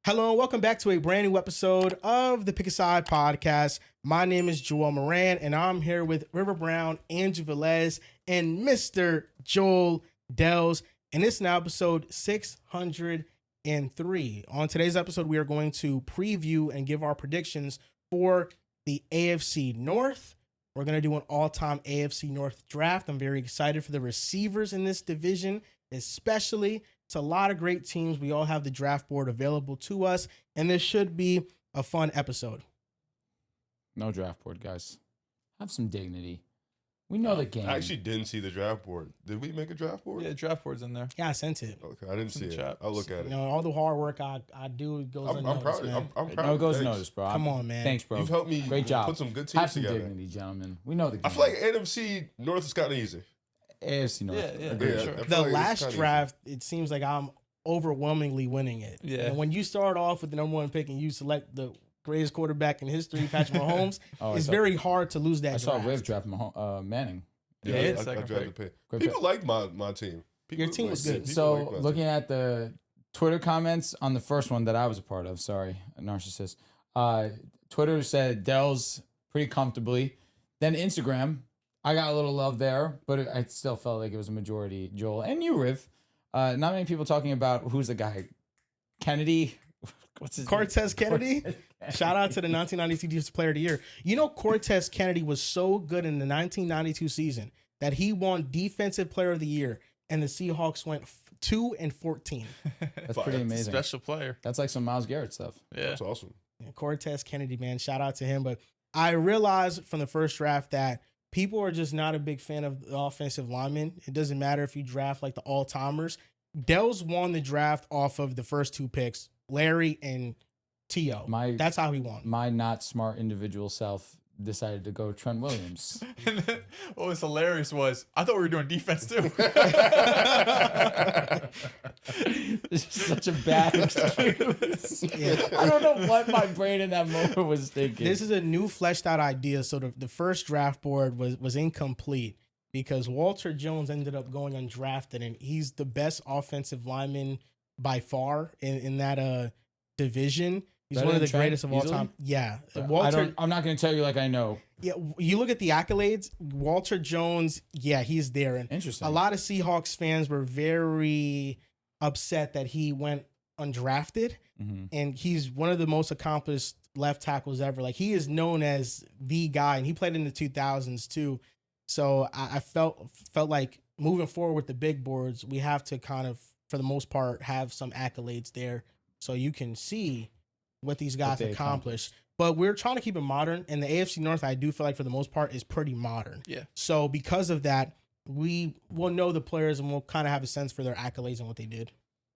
Hello and welcome back to a brand new episode of the Pick a Side podcast. My name is Joel Moran and I'm here with River Brown, Andrew Velez, and Mr. Joel Dells. And this is now episode 603. On today's episode, we are going to preview and give our predictions for the AFC North. We're going to do an all-time AFC North draft. I'm very excited for the receivers in this division, especially. It's a lot of great teams. We all have the draft board available to us, and this should be a fun episode. No draft board, guys. Have some dignity. We know the game. I actually didn't see the draft board. Did we make a draft board? Yeah, the draft board's in there. Yeah, I sent it. Okay, I didn't see it. I'll look at it. You know, all the hard work I do goes unnoticed. I'm proud. Man. I'm proud. No, it goes noticed, bro. Come on, man. Thanks, bro. You've helped me. Great job. Put some good teams Have some together. dignity, gentlemen. We know the game. I feel like NFC North has gotten easy. AFC North. Yeah, Agreed. sure. The last draft, it seems like I'm overwhelmingly winning it. Yeah. And when you start off with the number one pick and you select the greatest quarterback in history, Patrick Mahomes, it's very hard to lose that I saw draft. Riv draft Manning. Yeah, I second drafted pick. pick. People like my team. Your team was good. So looking at the Twitter comments on the first one that I was a part of, sorry, a narcissist. Twitter said Dell's pretty comfortably. Then Instagram, I got a little love there, but I still felt like it was a majority Joel and you, Riv. Not many people talking about who's the guy. Kennedy. What's his Cortez name? Kennedy. Shout out to the 1992 Defensive Player of the Year. You know, Cortez Kennedy was so good in the 1992 season that he won Defensive Player of the Year, and the Seahawks went 2-14. That's pretty amazing. Special player. That's like some Myles Garrett stuff. Yeah. That's awesome. Yeah, Cortez Kennedy, man, shout out to him. But I realized from the first draft that people are just not a big fan of the offensive linemen. It doesn't matter if you draft like the all-timers. Dells won the draft off of the first two picks, Larry and T.O. That's how he won. My not smart individual self decided to go Trent Williams. And then what was hilarious was I thought we were doing defense too. This is such a bad excuse. Yeah. I don't know what my brain in that moment was thinking. This is a new fleshed out idea. So the first draft board was incomplete because Walter Jones ended up going undrafted, and he's the best offensive lineman by far in that division. He's Better one of the than Trent, greatest of all easily? time. Yeah. I'm not going to tell you like I know. Yeah, you look at the accolades, Walter Jones, yeah, he's there. And Interesting. a lot of Seahawks fans were very upset that he went undrafted. Mm-hmm. And he's one of the most accomplished left tackles ever. Like, he is known as the guy, and he played in the 2000s too. So I felt like moving forward with the big boards, we have to kind of, for the most part, have some accolades there so you can see what these guys accomplished. But we're trying to keep it modern, and the AFC North, I do feel like for the most part, is pretty modern. Yeah. So because of that, we will know the players and we'll kind of have a sense for their accolades and what they did.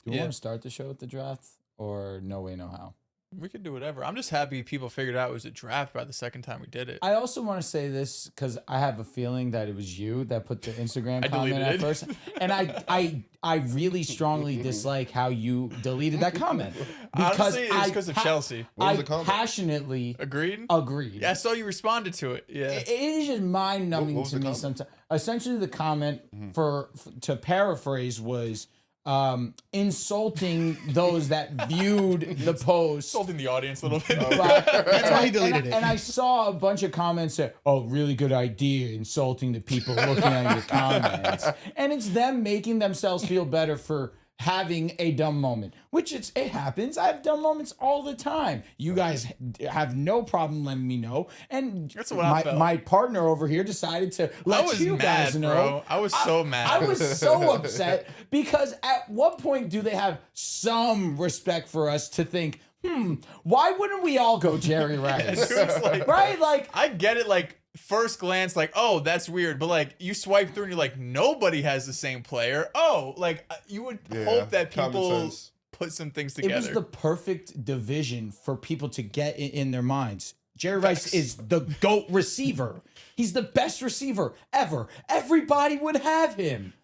Do you want to start the show with the draft or no way, no how? We could do whatever. I'm just happy people figured out it was a draft by the second time we did it. I also want to say this because I have a feeling that it was you that put the Instagram comment deleted at it. first. And I really strongly dislike how you deleted that comment. Honestly, it's because of Chelsea. What was I the comment? passionately Agreed? agreed. Yeah, I saw you responded to it. Yeah. It is just mind-numbing What was to the me comment? sometimes. Essentially, the comment, to paraphrase, was insulting those that viewed the post. Insulting the audience a little bit. That's why he deleted it. And I saw a bunch of comments say, "Oh, really good idea, insulting the people looking at your comments." And it's them making themselves feel better for having a dumb moment, which it happens. I have dumb moments all the time. You guys have no problem letting me know. And That's what I felt. my partner over here decided to I let was you mad, guys know. bro. I was so mad. I was so upset because at what point do they have some respect for us to think, why wouldn't we all go Jerry Rice? It's like, Right? Like, I get it, like, first glance, like, oh, that's weird. But, like, you swipe through and you're like, nobody has the same player. Oh, like, you would hope that common people sense. put some things it together. was the perfect division for people to get in their minds. Jerry Rice is the GOAT receiver. He's the best receiver ever. Everybody would have him.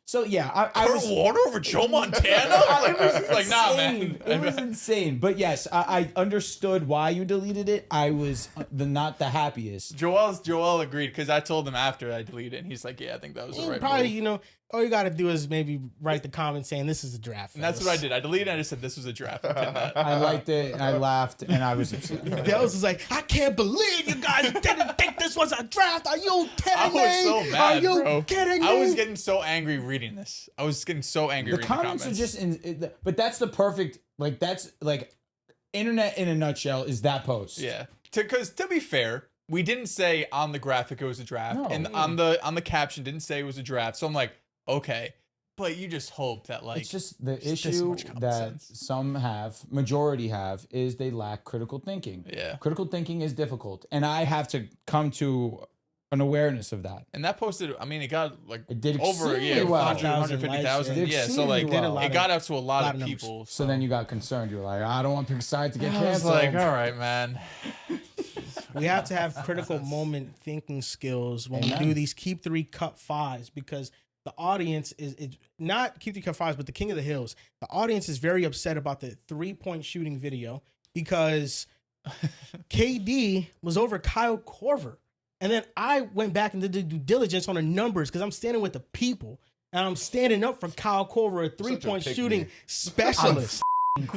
So yeah, I Kurt was Warner over Joe Montana? it was like, nah, insane. man. It was insane. But yes, I understood why you deleted it. I was not the happiest. Joel agreed because I told him after I deleted it, and he's like, "Yeah, I think that was the right Probably, move." you know, all you got to do is maybe write the comment saying this is a draft. And that's what I did. I deleted it. I just said this was a draft. I pinned that. I liked it, and I laughed, and I was upset. Dels was like, I can't believe you guys didn't think this was a draft. Are you kidding I me? was so mad, Are you bro. kidding me? I was getting so angry reading this. I was getting so angry The reading comments the are comments. just but that's the perfect, like, that's like internet in a nutshell is that post. Yeah. Because to be fair, we didn't say on the graphic it was a draft, No. and on the caption didn't say it was a draft. So I'm like, okay, but you just hope that like It's just the just this issue much common that sense. some majority have, is they lack critical thinking. Yeah. Critical thinking is difficult, and I have to come to an awareness of that. And that posted, I mean, it got like It did over exceedingly well. 150,000. It Yeah, so like exceedingly well. it got out to a lot lot of of numbers. people. So then you got concerned. You were like, I don't want Pink Side to get I was canceled. like, all right, man. We have to have critical moment thinking skills when Amen. we do these keep three, cut fives, because the audience is not keep three, cut fives, but the King of the Hills. The audience is very upset about the 3-point shooting video because KD was over Kyle Korver. And then I went back and did the due diligence on the numbers because I'm standing with the people and I'm standing up for Kyle Korver, a 3-point pick shooting me. specialist.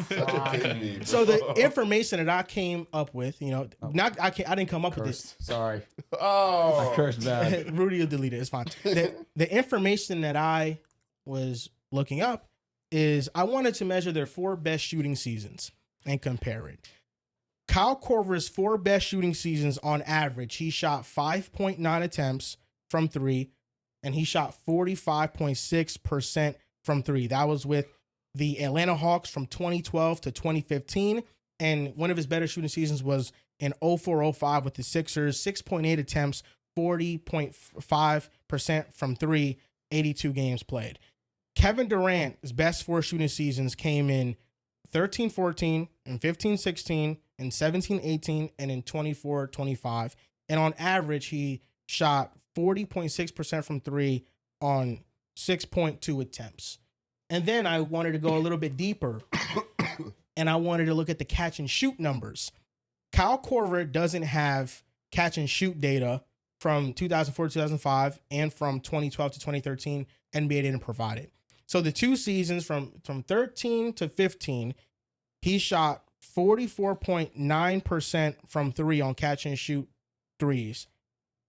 Such a pick me, So bro. the information that I came up with, I didn't come up with this. Cursed. Sorry. Oh, I cursed bad. Rudy will delete it. It's fine. The information that I was looking up is I wanted to measure their 4 best shooting seasons and compare it. Kyle Korver's 4 best shooting seasons on average, he shot 5.9 attempts from 3, and he shot 45.6% from 3. That was with the Atlanta Hawks from 2012 to 2015. And one of his better shooting seasons was in 04-05 with the Sixers, 6.8 attempts, 40.5% from 3, 82 games played. Kevin Durant's best 4 shooting seasons came in 13-14 and 15-16 and 17-18 and in 24-25. And on average, he shot 40.6% from 3 on 6.2 attempts. And then I wanted to go a little bit deeper and I wanted to look at the catch and shoot numbers. Kyle Korver doesn't have catch and shoot data from 2004 to 2005 and from 2012 to 2013. NBA didn't provide it. So the 2 seasons from 13 to 15, he shot 44.9% from 3 on catch and shoot threes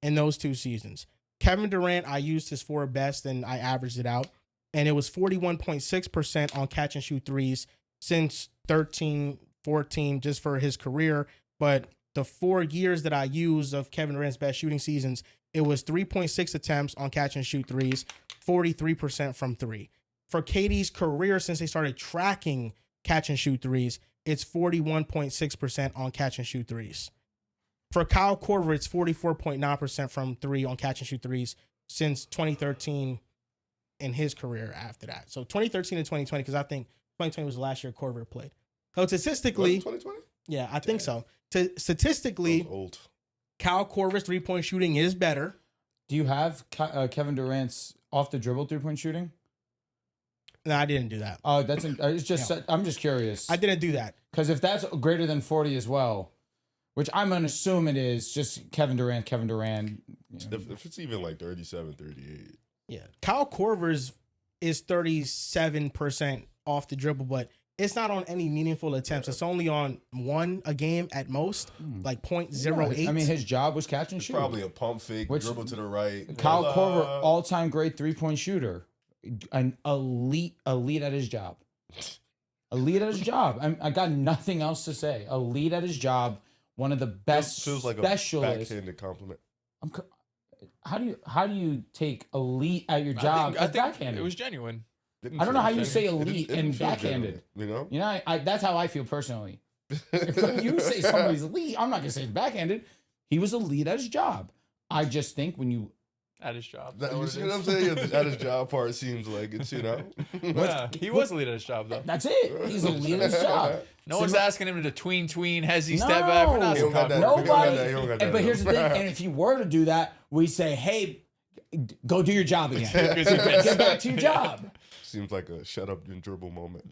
in those 2 seasons. Kevin Durant, I used his 4 best and I averaged it out. And it was 41.6% on catch and shoot threes since 13, 14, just for his career. But the 4 years that I used of Kevin Durant's best shooting seasons, it was 3.6 attempts on catch and shoot threes, 43% from 3. For KD's career, since they started tracking catch and shoot threes, it's 41.6% on catch and shoot threes. For Kyle Korver, it's 44.9% from 3 on catch and shoot threes since 2013 in his career after that. So 2013 and 2020, because I think 2020 was the last year Korver played. So statistically, 2020? yeah, I think so. Statistically, Old. Kyle Korver's 3-point shooting is better. Do you have Kevin Durant's off the dribble 3-point shooting? No, I didn't do that. Oh, it's just I'm just curious. I didn't do that. Because if that's greater than 40 as well, which I'm going to assume it is, just Kevin Durant. You know. If it's even like 37, 38. Yeah. Kyle Korver's is 37% off the dribble, but it's not on any meaningful attempts. It's only on 1 a game at most, like 0.08. I mean, his job was catch and shoot. Probably a pump fake, Which- dribble to the right. Kyle Voila. Korver, all-time great 3-point shooter, an elite at his job. Elite at his job. I got nothing else to say. Elite at his job. One of the best Feels like a specialists. backhanded compliment. How do you take elite at your job I as think backhanded? it was genuine. Didn't I don't know feel how you genuine. say It elite didn't and feel backhanded. genuine, You know, that's how I feel personally. If you say somebody's elite, I'm not gonna say it's backhanded. He was elite at his job. I just think when you At his job. You see what I'm saying? At his job part seems like it's, Yeah, he was lead at his job though. that's it. He's elite at his job. No one's asking him to tween, hezzy, No. step back. We're not He don't got that. Nobody. He don't got that, But here's the thing. And if he were to do that, we say, hey, go do your job again. Get back to your job. Seems like a shut up and dribble moment.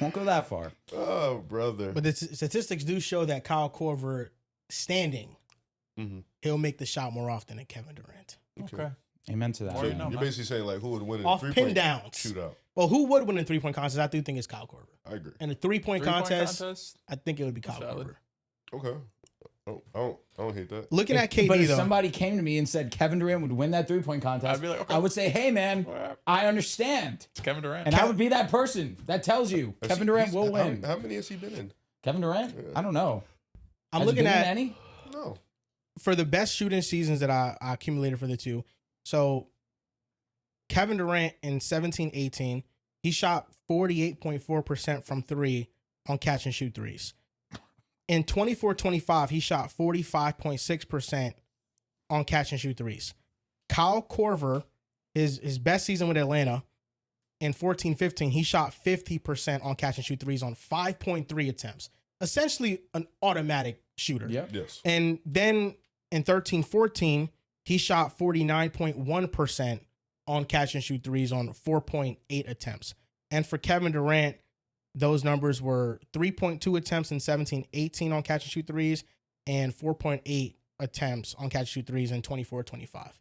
Won't go that far. Oh, brother. But the statistics do show that Kyle Korver standing, Mhm. he'll make the shot more often than Kevin Durant. Okay. Amen to that. More So you know, you're man. basically saying like who would win in Off three-point pin downs. shootout? Well, who would win in 3-point contest? I do think it's Kyle Korver. I agree. In a 3-point Three-point contest, I think it would be Kyle Valid. Korver. Okay. I don't hate that. Looking at KD But if though, somebody came to me and said Kevin Durant would win that 3-point contest, I'd be like, okay. I would say, hey, man, I understand. It's Kevin Durant. And I would be that person that tells you Kevin Durant will win. How many has he been in? Kevin Durant? I don't know. I'm Has he looking been in at any? No. for the best shooting seasons that I accumulated for the two. So Kevin Durant in 17-18, he shot 48.4% from three on catch and shoot threes. In 24-25, he shot 45.6% on catch and shoot threes. Kyle Korver, his best season with Atlanta, in 14-15, he shot 50% on catch and shoot threes on 5.3 attempts. Essentially an automatic shooter. Yep. Yes. And then in 13-14, he shot 49.1% on catch and shoot threes on 4.8 attempts. And for Kevin Durant, those numbers were 3.2 attempts in 17-18 on catch and shoot threes and 4.8 attempts on catch and shoot threes in 24-25.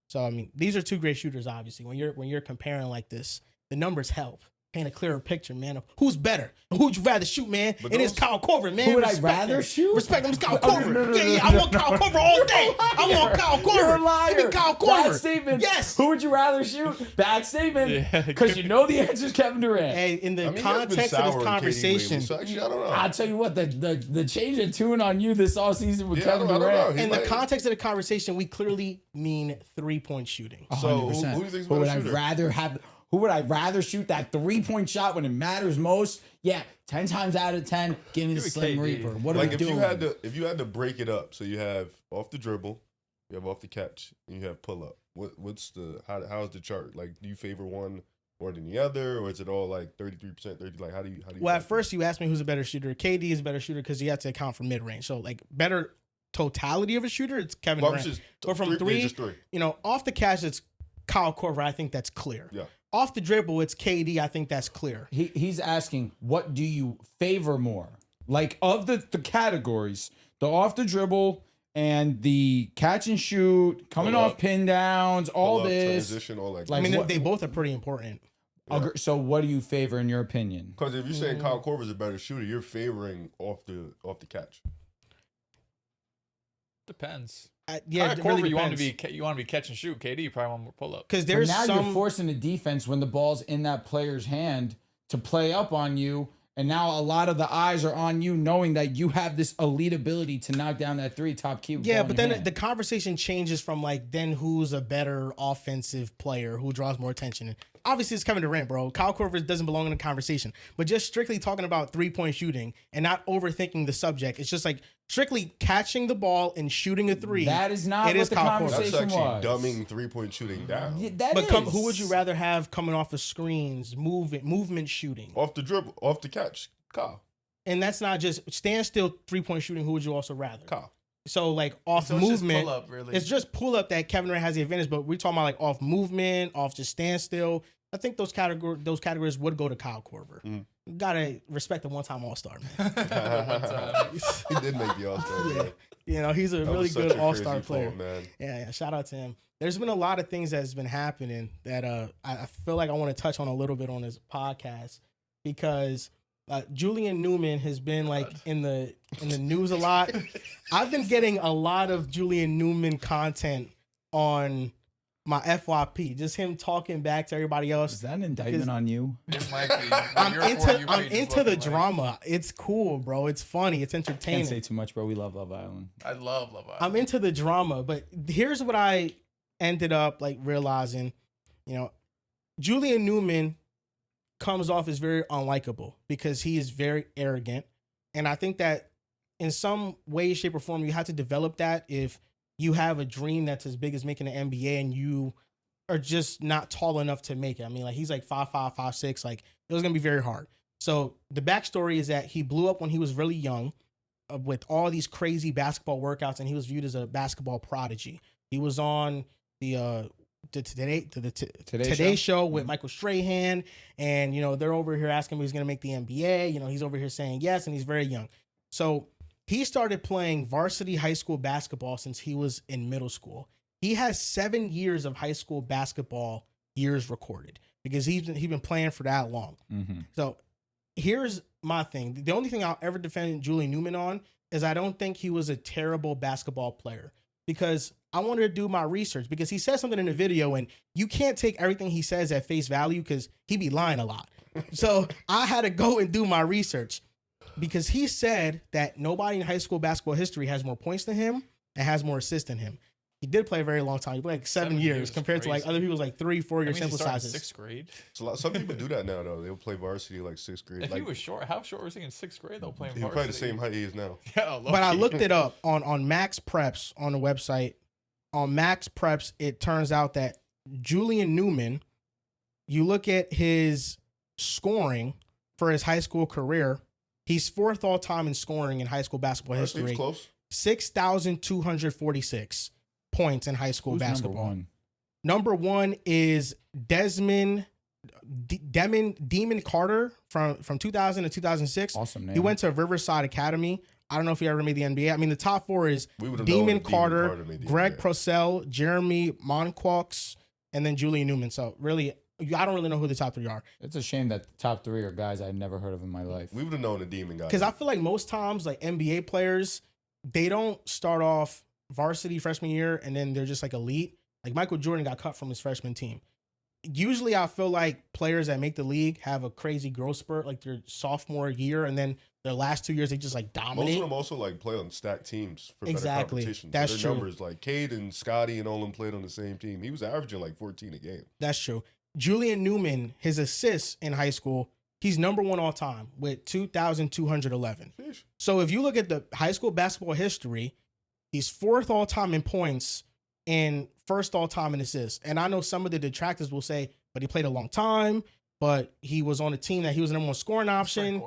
So I mean, these are two great shooters. Obviously, when you're comparing like this, the numbers help paint a clearer picture, man, of who's better and who'd you rather shoot, man. But It is those- Kyle Korver, man. Who would I Respect rather him. shoot? Respect him. It's Kyle Oh, Korver. no, Yeah, I want Kyle Korver all day. I want Kyle Korver. You're a Give liar. me Kyle Bad Korver. statement. Yes. Who would you rather shoot? Bad statement. Yeah. Because you know the answer is Kevin Durant. Hey, in the I mean, he has been context of sour this on KD conversation, lately, so actually, I don't know. I'll tell you what, the change in tune on you this offseason with Yeah, Kevin I don't know. Durant. He in the might- context of the conversation, we clearly mean 3-point shooting. So who 100%. do you think's Who would better I shooter? rather have? Who would I rather shoot that 3-point shot when it matters most? Yeah, 10 times out of 10, give me the Give me Slim KD. Reaper. What Like are we if doing? you had to break it up, so you have off the dribble, you have off the catch, and you have pull up. What's the how's the chart? Like, do you favor one more than the other, or is it all like 33%, 30? Like, how do you? Well, at first you asked me who's a better shooter. KD is a better shooter because you have to account for mid range. So like better totality of a shooter, it's Kevin Well, Durant. But from three, just three. you know, off the catch, it's Kyle Korver. I think that's clear. Yeah. Off the dribble, it's KD. I think that's clear. He's asking, what do you favor more? Like, of the categories, the off the dribble and the catch and shoot, coming Pull off up. pin downs, all Pull up, this. transition, all that. Like, I mean, what- they both are pretty important. So what do you favor in your opinion? Because if you're saying Kyle Korver's a better shooter, you're favoring off the catch. Depends. Yeah, Kyle it really Korver, you want depends. to be catch and shoot. KD, you probably want more pull up. Because But there's now some you're forcing the defense when the ball's in that player's hand to play up on you. And now a lot of the eyes are on you, knowing that you have this elite ability to knock down that three top key. with Yeah, ball in but your then hand. the conversation changes from like then who's a better offensive player who draws more attention. And obviously, it's Kevin Durant, bro. Kyle Korver doesn't belong in the conversation. But just strictly talking about 3-point shooting and not overthinking the subject, it's just like strictly catching the ball and shooting a three. That is not it what is the Kyle Korver. That's conversation actually was. dumbing 3-point shooting down. Yeah, that But is. who would you rather have coming off the screens, movement shooting? Off the dribble, off the catch, Kyle. And that's not just standstill 3-point shooting. Who would you also rather? Kyle. So like off So it's just movement, pull up, really. it's just pull up that Kevin Durant has the advantage. But we're talking about like off movement, off just standstill. I think those categories would go to Kyle Korver. Mm. You gotta respect the one-time All-Star, man. He did make the All-Star. Yeah. man. You know, he's a That really was such good a All-Star crazy player. fault, man. Yeah, shout out to him. There's been a lot of things that's been happening that I feel like I want to touch on a little bit on this podcast because Julian Newman has been like in the news a lot. I've been getting a lot of Julian Newman content on my FYP, just him talking back to everybody else. Is that an indictment on you? It might be. I'm Your For You I'm page is into the looking like- drama. It's cool, bro. It's funny. It's Can't entertaining. say too much, bro. We love Love Island. I love Love Island. I'm into the drama, but here's what I ended up like realizing. You know, Julian Newman comes off as very unlikable because he is very arrogant, and I think that in some way, shape, or form, you have to develop that if you have a dream that's as big as making the NBA and you are just not tall enough to make it. I mean, like he's like 5'5", 5'6". Like it was gonna be very hard. So the backstory is that he blew up when he was really young with all these crazy basketball workouts, and he was viewed as a basketball prodigy. He was on the Today Show with Michael Strahan, and you know they're over here asking him if he's going to make the NBA. You know he's over here saying yes, and he's very young. So he started playing varsity high school basketball since he was in middle school. He has 7 years of high school basketball years recorded because he's been playing for that long. Mm-hmm. So here's my thing. The only thing I'll ever defend Julian Newman on is I don't think he was a terrible basketball player, because I wanted to do my research, because he says something in the video and you can't take everything he says at face value because he be lying a lot. So I had to go and do my research, because he said that nobody in high school basketball history has more points than him and has more assists than him. He did play a very long time. He played like 7 years compared to like other people's like 3-4 year sample sizes. 6th grade. So some people do that now though. They'll play varsity like 6th grade. If like, he was short, how short was he in 6th grade? They'll play him he'll varsity. probably the same height he is now. Yeah, but I looked it up on Max Preps on the website. On Max Preps, it turns out that Julian Newman, you look at his scoring for his high school career, he's 4th all time in scoring in high school basketball history. Close. 6,246 points in high school basketball. Number 1 is Demon Carter from 2000 to 2006. Awesome name. He went to Riverside Academy. I don't know if he ever made the NBA. I mean, the top 4 is Demon Carter, Greg Prosell, Jeremy Monquox, and then Julian Newman. So really, I don't really know who the top 3 are. It's a shame that the top 3 are guys I've never heard of in my life. We would have known the Demon guy. Because I feel like most times, like NBA players, they don't start off varsity freshman year and then they're just like elite. Like Michael Jordan got cut from his freshman team. Usually I feel like players that make the league have a crazy growth spurt like their sophomore year, and then their last 2 years they just like dominate. Most of them also like play on stacked teams for better competition. That's so their true. numbers, like Cade and Scotty and all them played on the same team. He was averaging like 14 a game. That's true. Julian Newman, his assists in high school, he's number 1 all time with 2,211. Sheesh. So if you look at the high school basketball history, he's 4th all time in points and 1st all time in assists. And I know some of the detractors will say, but he played a long time, but he was on a team that he was the number 1 scoring option.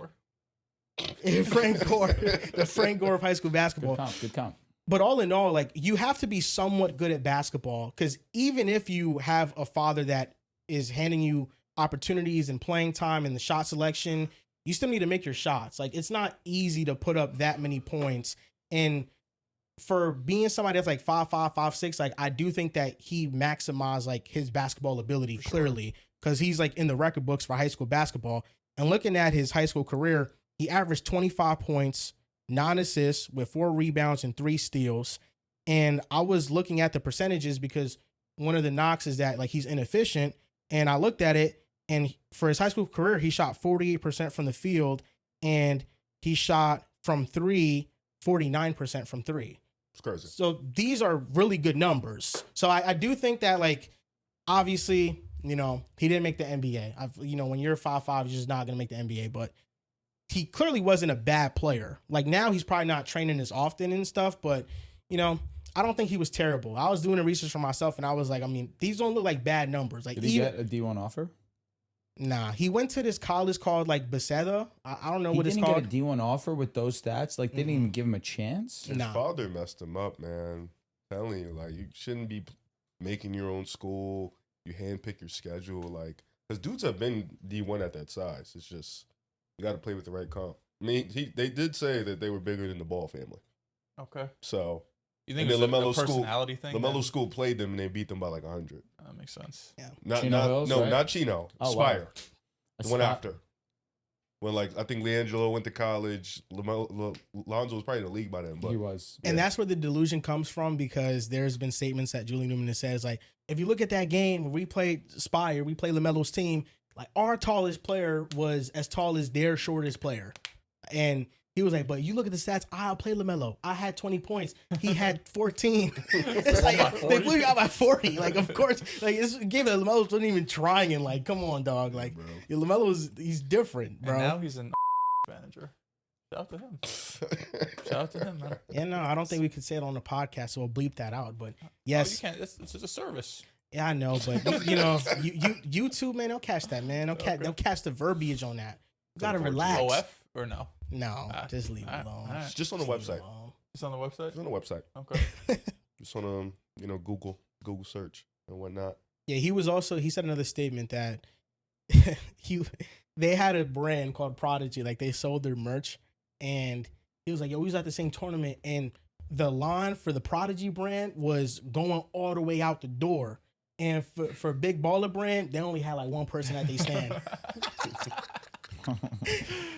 Frank Gore, the Frank Gore of high school basketball. Good comp. But all in all, like, you have to be somewhat good at basketball, because even if you have a father that is handing you opportunities and playing time and the shot selection, you still need to make your shots. Like, it's not easy to put up that many points. And for being somebody that's like 5'5", 5'6", like, I do think that he maximized like his basketball ability clearly, because he's like in the record books for high school basketball. And looking at his high school career, he averaged 25 points, 9 assists with 4 rebounds and 3 steals. And I was looking at the percentages because one of the knocks is that like he's inefficient. And I looked at it, and for his high school career, he shot 48% from the field, and he shot from 3, 49% from 3. It's crazy. So these are really good numbers. So I do think that, like, obviously, you know, he didn't make the NBA. When you're 5'5", you're just not going to make the NBA. But he clearly wasn't a bad player. Like, now he's probably not training as often and stuff. But, you know, I don't think he was terrible. I was doing the research for myself, and I was like, I mean, these don't look like bad numbers. Like, Did he get a D1 offer? Nah, he went to this college called like Bethesda. I don't know what it's He called. didn't get a D1 offer with those stats. Like, they didn't even give him a chance. His father messed him up, man. I'm telling you, like, you shouldn't be making your own school. You handpick your schedule, like, because dudes have been D1 at that size. It's just you got to play with the right comp. I mean, they did say that they were bigger than the Ball family. Okay. So you think it's a personality thing? LaMelo School played them and they beat them by like 100. That makes sense. Yeah. Not Chino. Oh, Spire. Wow. The one after. When, like, I think LiAngelo went to college. Lonzo was probably in the league by then. But he was. And that's where the delusion comes from, because there's been statements that Julian Newman has said, like, if you look at that game where we played Spire, we played LaMelo's team, like, our tallest player was as tall as their shortest player. And he was like, but you look at the stats, I played LaMelo. I had 20 points. He had 14. It's like, they blew you out by 40. Like, of course, like, this game that LaMelo wasn't even trying. And, like, come on, dog. Like, yeah, he's different, bro. And now he's an manager. Shout out to him. Shout out to him, man. Yeah, no, I don't think we could say it on the podcast, so we'll bleep that out. But yes. Oh, you can't. It's just a service. Yeah, I know, but you know, you two, man, don't catch that, man. Don't catch the verbiage on that. You gotta relax. OF or no? No, just leave it alone. It's just on the website. It's on the website? It's on the website. Okay. Just on Google search and whatnot. Yeah, he said another statement that they had a brand called Prodigy, like they sold their merch, and he was like, yo, we was at the same tournament, and the line for the Prodigy brand was going all the way out the door. And for Big Baller brand, they only had like one person at they stand.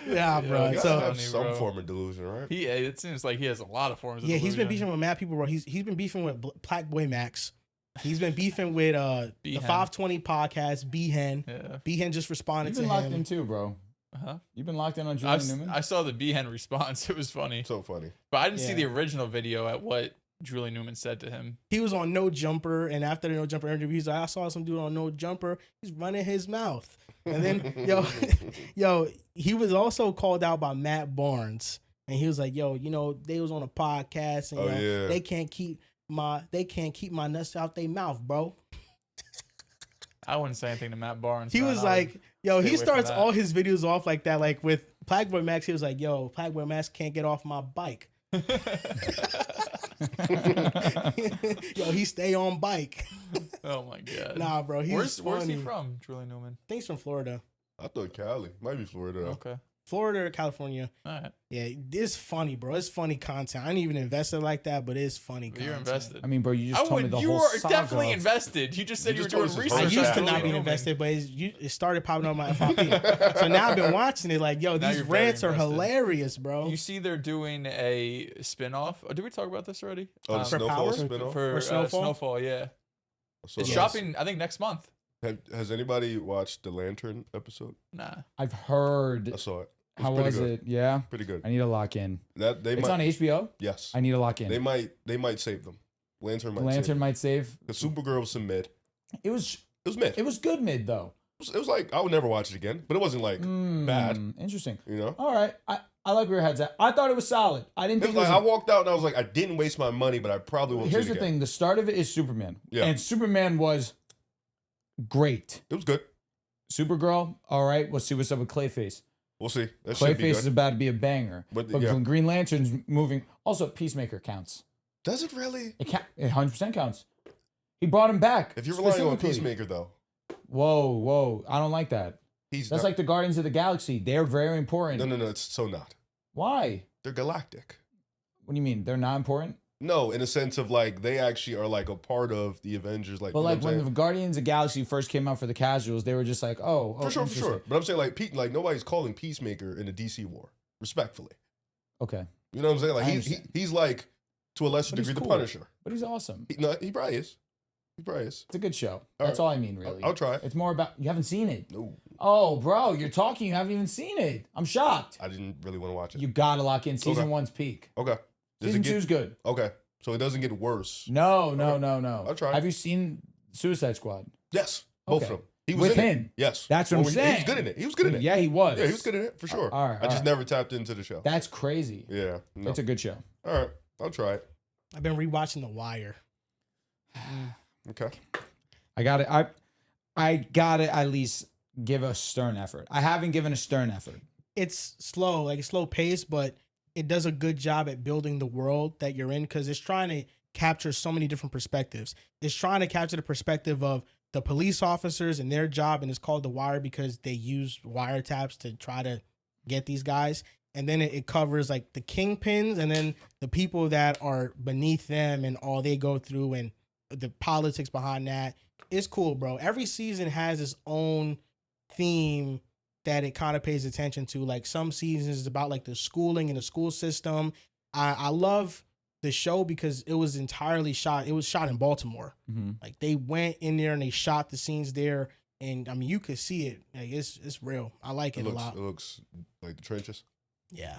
Yeah, bro. You gotta So have some form of delusion, right? It seems like he has a lot of forms of he's been delusion. beefing with mad people, bro. He's been beefing with Black Boy Max. He's been beefing with the 520 podcast, B-Hen. Yeah. B-Hen just responded You've to been him. locked in too, bro. Uh-huh. You've been locked in on Julian Newman? I saw the B-Hen response. It was funny. So funny. But I didn't see Yeah. the original video at what Julian Newman said to him. He was on No Jumper, and after the No Jumper interview, he's like, I saw some dude on No Jumper. He's running his mouth. And then, he was also called out by Matt Barnes. And he was like, they was on a podcast, and they can't keep my nuts out their mouth, bro. I wouldn't say anything to Matt Barnes. He man. was I would like, stay he away from starts that. all his videos off like that. Like with Plague Boy Max, he was like, Plague Boy Max can't get off my bike. He stay on bike. Oh my god. Nah, bro. Where's he from, Julian Newman? I think he's from Florida. I thought Cali. Might be Florida. Though. Okay. Florida or California. All right. Yeah, it's funny, bro. It's funny content. I didn't even invest it like that, but it's funny content. You're invested. I mean, bro, you just told me the you whole were saga definitely of- invested. You just said You you, just were told doing us his I research. used to on not be Julian invested, but it started popping on my FYP. So now I've been watching it like, Now these you're very rants are invested. hilarious, bro. You see, they're doing a spin-off. Did we talk about this already? Oh, the For Snowfall Power? spinoff? For Or Snowfall? Snowfall, yeah. So It's that's- dropping, I think, next month. Has anybody watched the Lantern episode? Nah. I've heard. I saw it. How pretty was good. it? Yeah. Pretty good. I need to lock in. That they It's might. on HBO. Yes. I need to lock in. They might save them. Lantern might. Lantern might save. The Supergirl was some mid. It was It was mid. it was good mid though. It was like I would never watch it again, but it wasn't like bad. Interesting. You know. All right. I like where your head's at. I thought it was solid. I didn't It was think like it I was. walked out and I was like, I didn't waste my money, but I probably won't. Here's see it the again. thing. The start of it is Superman. Yeah. And Superman was great. It was good. Supergirl, all right. We'll see what's up with Clayface. We'll see. That should be Clayface good. is about to be a banger. But, But yeah. when Green Lantern's moving, also Peacemaker counts. Does it really? It 100% counts. He brought him back. If you're relying on specifically. Peacemaker though, Whoa. I don't like that. he's That's not, like the Guardians of the Galaxy. They're very important. no. It's so not. Why? They're galactic. What do you mean? They're not important? No, in a sense of like they actually are like a part of the Avengers. Like, But you know like what I'm when the saying? Guardians of the Galaxy first came out for the casuals, they were just like, oh, For sure. interesting. But I'm saying like nobody's calling Peacemaker in a DC war. Respectfully, Okay. you know what I'm saying? Like I he's understand. he's like to a lesser But he's degree cool. the Punisher. But he's awesome. He probably is. He probably is. It's a good show. All That's right. all I mean, really. I'll try it. It's more about, you haven't seen it. No, Oh, bro, you're talking, you haven't even seen it. I'm shocked. I didn't really want to watch it. You gotta lock in. Season Okay. 1's peak. Okay. Does Season it get 2's good. okay? So it doesn't get worse. No. I'll try. Have you seen Suicide Squad? Yes, both Okay. of them. He was With in him. It. Yes, That's what I'm He saying. was good in it. He was good in it. Yeah, he was. Yeah, he was good in it for sure. All right, I just all right. never tapped into the show. That's crazy. Yeah, no. It's a good show. All right, I'll try it. I've been rewatching The Wire. Okay. I got it. I got to at least give a stern effort. I haven't given a stern effort. It's slow, like it's slow paced, but it does a good job at building the world that you're in because it's trying to capture so many different perspectives. It's trying to capture the perspective of the police officers and their job, and it's called The Wire because they use wiretaps to try to get these guys. And then it covers like the kingpins and then the people that are beneath them and all they go through and the politics behind that. It's cool, bro. Every season has its own theme that it kind of pays attention to. Like some seasons is about like the schooling and the school system. I love the show because it was entirely shot. It was shot in Baltimore. Mm-hmm. Like they went in there and they shot the scenes there. And I mean, you could see it. Like it's real. I like it a lot. It looks like the trenches. Yeah.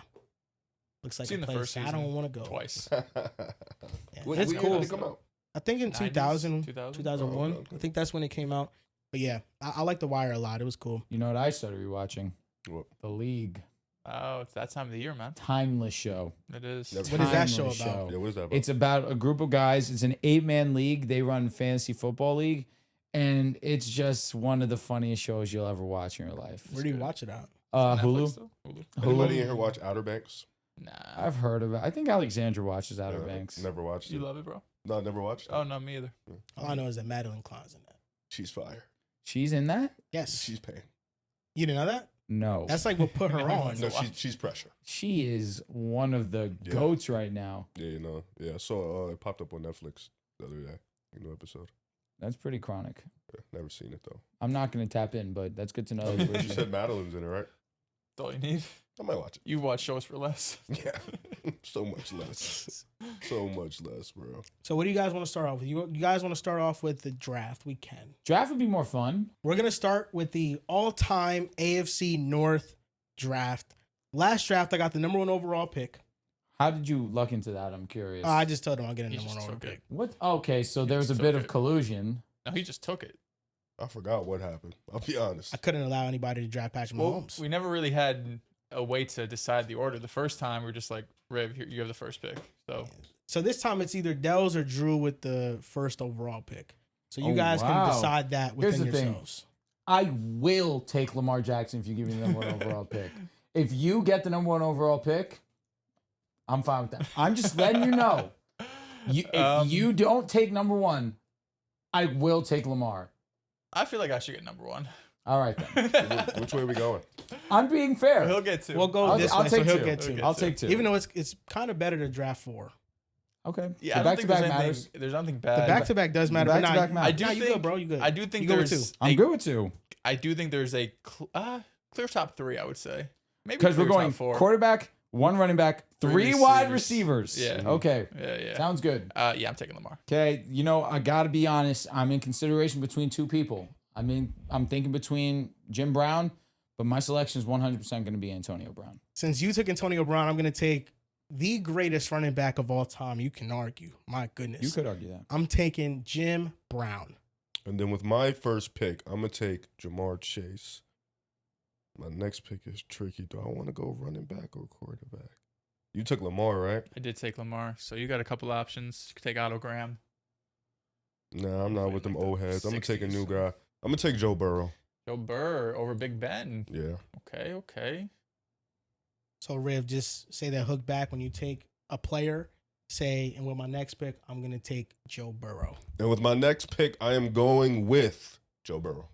Looks like Seen a the place first I season don't want to go. twice. Yeah. What It's year cool. did it come out? I think in 90s? 2000, 2000? 2001. Oh, okay. I think that's when it came out. But yeah, I like The Wire a lot. It was cool. You know what I started rewatching? What? The League. Oh, it's that time of the year, man. Timeless show. It is. Never- What is that show Timeless about? Yeah, what is that about? It's about a group of guys. It's an 8-man league. They run fantasy football league. And it's just one of the funniest shows you'll ever watch in your life. Where do you watch it at? Netflix Hulu. still? Hulu. Anybody in here watch Outer Banks? Nah. I've heard of it. I think Alexandra watches Outer Yeah, Banks. Never watched You it. love it, bro? No, never watched it. Oh, no, me either. All I know is that Madeline Klein's in that. She's fire. She's in that? Yes. She's paying. You didn't know that? No. That's like what put her on. No, she's pressure. She is one of the goats right now. Yeah, Yeah, I saw it popped up on Netflix the other day. New episode. That's pretty chronic. Yeah, never seen it though. I'm not going to tap in, but that's good to know. You said Madeline's in it, right? That's all you need. I might watch it. You watch shows for less. Yeah, so much less. So much less, bro. So what do you guys want to start off with? You guys want to start off with the draft? We can. Draft would be more fun. We're going to start with the all-time AFC North draft. Last draft, I got the number 1 overall pick. How did you luck into that? I'm curious. I just told him I'll get a He number 1 just overall took pick. What? Okay, so there was a just bit took of it. collusion. No, he just took it. I forgot what happened. I'll be honest. I couldn't allow anybody to draft Patrick Well, Mahomes. we never really had a way to decide the order. The first time we were just like, Riv, here, you have the first pick. So this time it's either Dells or Drew with the first overall pick. So you Oh, guys wow. can decide that Here's within the thing. yourselves. I will take Lamar Jackson if you give me the number 1 overall pick. If you get the number 1 overall pick, I'm fine with that. I'm just letting you know. If you don't take number 1, I will take Lamar. I feel like I should get number 1. All right, then. Which way are we going? I'm being fair. He'll get 2. We'll go I'll- this I'll way, so take he'll two. get He'll 2. get I'll two. take 2. Even though it's kind of better to draft 4. Okay. Yeah, The I don't think there's back-to-back anything. matters. There's nothing The bad. back-to-back does matter. but back-to-back nah, matters. I do nah, you think good, bro. You good. I do think You go with there's. 2. I'm good with 2. I do think there's a clear top 3. I would say maybe Because we're clear going top 4. quarterback, 1 running back, 3 wide receivers. Yeah. Okay. Yeah. Sounds good. Yeah, I'm taking Lamar. Okay. You know, I got to be honest. I'm in consideration between 2 people. I mean, I'm thinking between Jim Brown, but my selection is 100% going to be Antonio Brown. Since you took Antonio Brown, I'm going to take the greatest running back of all time. You can argue. My goodness. You could argue that. I'm taking Jim Brown. And then with my first pick, I'm going to take Jamar Chase. My next pick is tricky. Do I want to go running back or quarterback? You took Lamar, right? I did take Lamar, so you got a couple options. You could take Otto Graham. Nah, I'm not with them Like the old heads. I'm going to take a 60s. new guy. I'm going to take Joe Burrow. Joe Burr over Big Ben. Yeah. Okay. So, Riv, just say that hook back when you take a player. Say, and with my next pick, I'm going to take Joe Burrow. And with my next pick, I am going with Joe Burrow.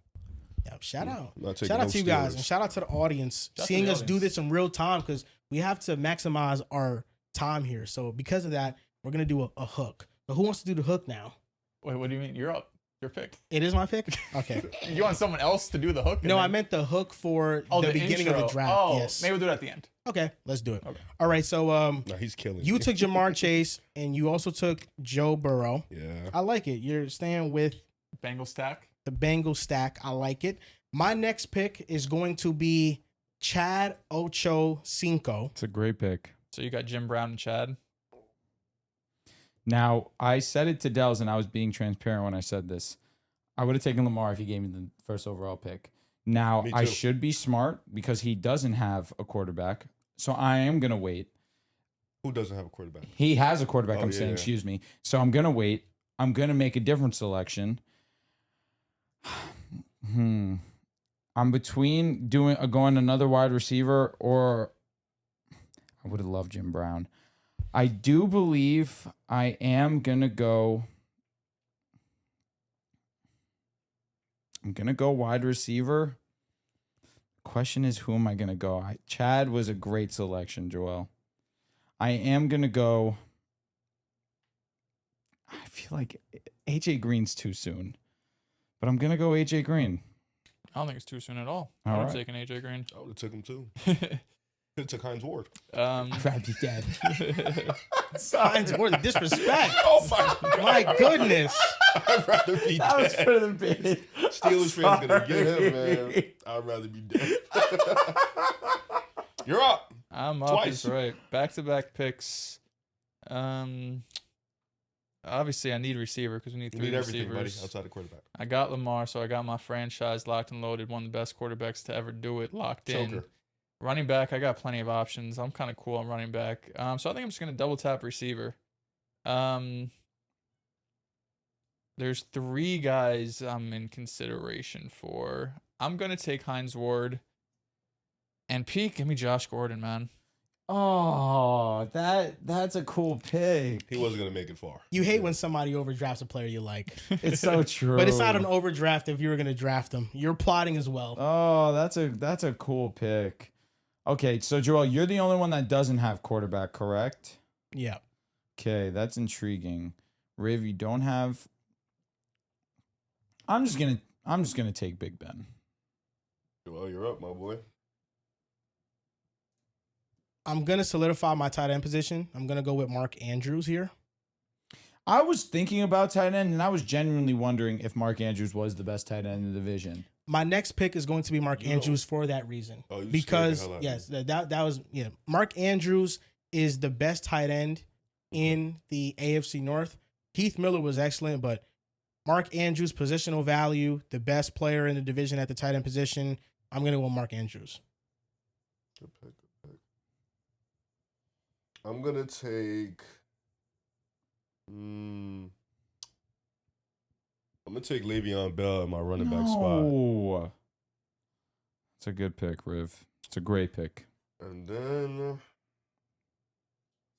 Yep, shout out. I'm not taking Shout out no to you guys, Steelers. and shout out to the audience Shout out to seeing the us do audience. this in real time because we have to maximize our time here. So because of that, we're gonna do a hook. But who wants to do the hook now? Wait, what do you mean? You're up. Your pick. It is my pick. Okay. You want someone else to do the hook? and No, I then- meant the hook for the beginning of the intro. draft. Oh, Yes. maybe we'll do it at the end. Okay, let's do it. Okay. All right. So Nah, he's killing you me. took Jamar Chase, and you also took Joe Burrow. Yeah. I like it. You're staying with Bengal stack. the Bengals stack. I like it. My next pick is going to be Chad Ochocinco. It's a great pick. So you got Jim Brown and Chad. Now, I said it to Dells, and I was being transparent when I said this. I would have taken Lamar if he gave me the first overall pick. Now, Me I too. should be smart because he doesn't have a quarterback. So I am going to wait. Who doesn't have a quarterback? He has a quarterback, Oh, I'm yeah, saying, yeah. excuse me. So I'm going to wait. I'm going to make a different selection. I'm between going another wide receiver or I would have loved Jim Brown. I do believe I am going to go. I'm going to go wide receiver. Question is, who am I going to go? Chad was a great selection, Joel. I am going to go. I feel like AJ Green's too soon, but I'm going to go AJ Green. I don't think it's too soon at all. All I would right. have taken AJ Green. I would have took him too. Could have took Hines Ward. I'd rather be dead. Signs more disrespect. Oh my God. My goodness. I'd rather be That was dead. for the bit. Steelers fans gonna get him, man. I'd rather be dead. You're up. I'm up. Twice. That's right. Back-to-back picks. Obviously, I need receiver because we need You three need everything, buddy, receivers. outside the quarterback. I got Lamar, so I got my franchise locked and loaded. One of the best quarterbacks to ever do it, locked in. Choker. Running back, I got plenty of options. I'm kind of cool on running back. So I think I'm just gonna double tap receiver. There's 3 guys I'm in consideration for. I'm gonna take Hines Ward. And peak, give me Josh Gordon, man. Oh, that's a cool pick. He wasn't gonna make it far. You hate when somebody overdrafts a player you like. It's so true. But it's not an overdraft if you were going to draft them. You're plotting as well. Oh, that's a cool pick. Okay, so Joel, you're the only one that doesn't have quarterback, correct? Yeah. Okay, that's intriguing. Riv, you don't have. I'm just gonna take Big Ben. Well, you're up, my boy. I'm going to solidify my tight end position. I'm going to go with Mark Andrews here. I was thinking about tight end, and I was genuinely wondering if Mark Andrews was the best tight end in the division. My next pick is going to be Mark Andrews for that reason. Oh, you because scared the hell out of yes, that was Mark Andrews is the best tight end in the AFC North. Heath Miller was excellent, but Mark Andrews, positional value, the best player in the division at the tight end position. I'm going to go with Mark Andrews. Good pick, good pick. I'm gonna take. I'm gonna take Le'Veon Bell in my running back spot, No. It's a good pick, Riv. It's a great pick. and then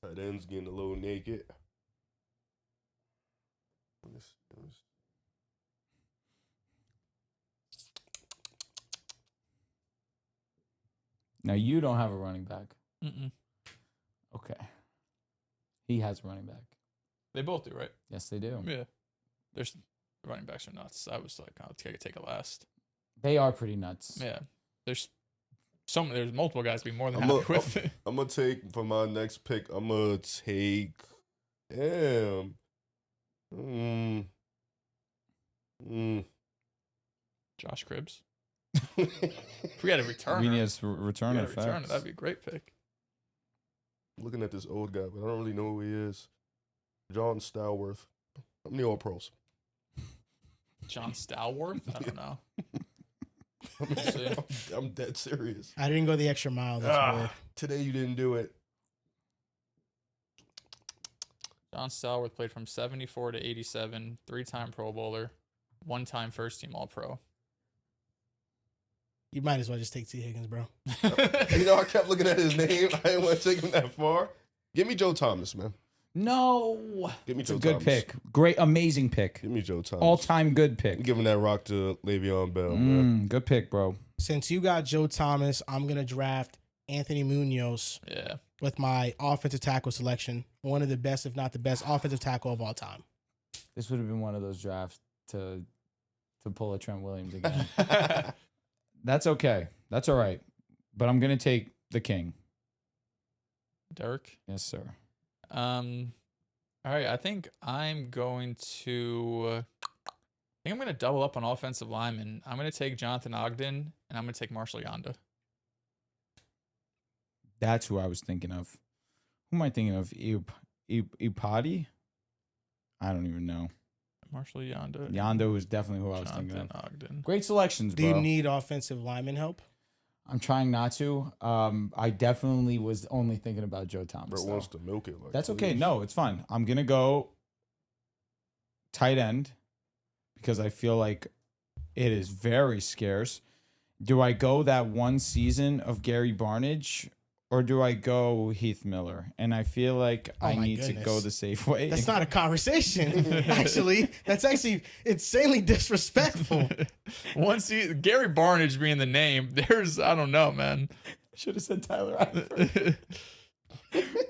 tight end's getting a little naked. Let me see. Now you don't have a running back. Mm-mm. Okay. He has a running back. They both do, right? Yes, they do. Yeah. There's running backs are nuts. I was like, I'll take it last. They are pretty nuts. Yeah. There's multiple guys to be more than I'm happy with. gonna take for my next pick. I'm gonna take. Damn. Josh Cribbs. If we had a returner. We need a returner. That'd be a great pick. Looking at this old guy, but I don't really know who he is. John Stallworth. I'm the All Pros. John Stallworth? I don't know. I'm dead serious. I didn't go the extra mile. That's weird. Today you didn't do it. John Stallworth played from 74 to 87, 3-time Pro Bowler, 1-time first-team All-Pro. You might as well just take T. Higgins, bro. You know, I kept looking at his name. I didn't want to take him that far. Give me Joe Thomas, man. No. Give me It's Joe a good Thomas. pick. Great, amazing pick. Give me Joe Thomas. All-time good I'm pick. giving that rock to Le'Veon Bell, man. Good pick, bro. Since you got Joe Thomas, I'm going to draft Anthony Munoz Yeah. with my offensive tackle selection. One of the best, if not the best, offensive tackle of all time. This would have been one of those drafts to pull a Trent Williams again. That's okay. That's all right. But I'm going to take the king. Derek? Yes, sir. All right, I think I'm going to double up on offensive linemen. I'm going to take Jonathan Ogden, and I'm going to take Marshall Yonda. That's who I was thinking of. Who am I thinking of? Ipadi? I don't even know. Marshall Yonda. Yonda was definitely who I was thinking Jonathan of. Ogden. Great selections, Do bro. you need offensive lineman help? I'm trying not to. I definitely was only thinking about Joe Thomas. Bert though. wants to milk it. Like, That's okay. please. No, it's fine. I'm going to go tight end because I feel like it is very scarce. Do I go that one season of Gary Barnage or do I go Heath Miller? And I feel like Oh I my need to goodness. go the safe way. That's not a conversation, actually. That's actually insanely disrespectful. Once Gary Barnage being the name, I don't know, man. Should have said Tyler Eifert.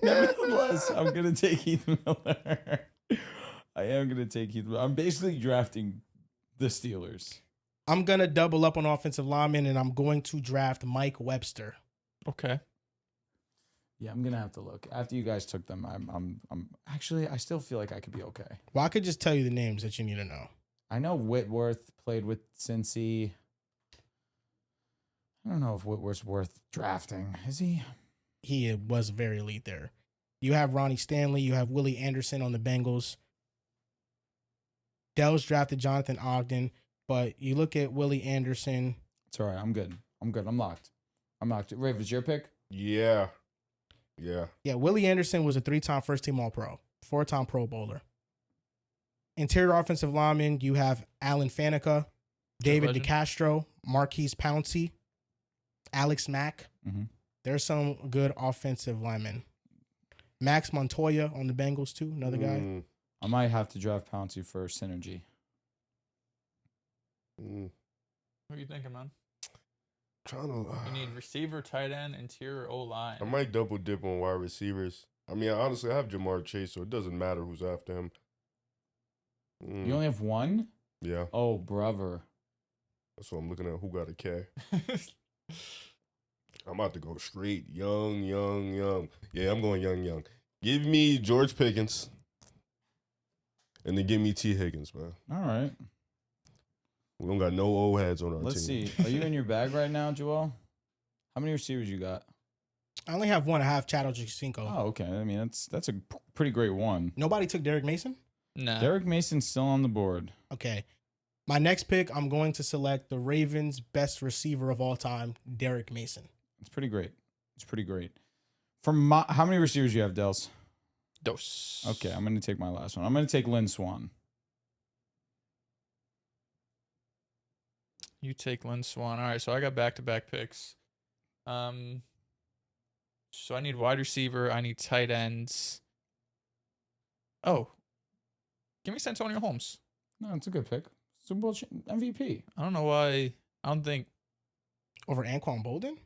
Nevertheless, I'm going to take Heath Miller. I am going to take Heath Miller. I'm basically drafting the Steelers. I'm going to double up on offensive lineman, and I'm going to draft Mike Webster. Okay. Yeah, I'm gonna have to look. After you guys took them, I'm actually I still feel like I could be okay. Well, I could just tell you the names that you need to know. I know Whitworth played with Cincy. I don't know if Whitworth's worth drafting. Is he? He was very elite there. You have Ronnie Stanley. You have Willie Anderson on the Bengals. Dell's drafted Jonathan Ogden, but you look at Willie Anderson. It's all right. I'm good. I'm locked. Rafe, is your pick? Yeah. Yeah. Yeah, Willie Anderson was a 3-time first-team All-Pro, 4-time Pro Bowler. Interior offensive lineman, you have Alan Faneca, David legend. DeCastro, Marquise Pouncey, Alex Mack. Mm-hmm. There's some good offensive linemen. Max Montoya on the Bengals too, another guy. I might have to draft Pouncey for synergy. What are you thinking, man? Trying to. You need receiver, tight end, interior, O-line. I might double dip on wide receivers. I mean, honestly, I have Jamar Chase, so it doesn't matter who's after him. You only have one? Yeah. Oh, brother. That's what I'm looking at. Who got a K? I'm about to go straight young. Yeah, I'm going young. Give me George Pickens. And then give me T. Higgins, man. All right. We don't got no old heads on our Let's team. see. Are you in your bag right now, Joel? How many receivers you got? I only have one. I have Chad Ochocinco. Oh, okay. I mean, that's a pretty great one. Nobody took Derek Mason? Nah. Derek Mason's still on the board. Okay. My next pick, I'm going to select the Ravens' best receiver of all time, Derek Mason. It's pretty great. How many receivers do you have, Dels? Dos. Okay, I'm going to take my last one. I'm going to take Lynn Swan. You take Lynn Swan. All right, so I got back-to-back picks. So I need wide receiver. I need tight ends. Oh. Give me Santonio Holmes. No, it's a good pick. Super Bowl MVP. I don't know why. I don't think. Over Anquan Bolden?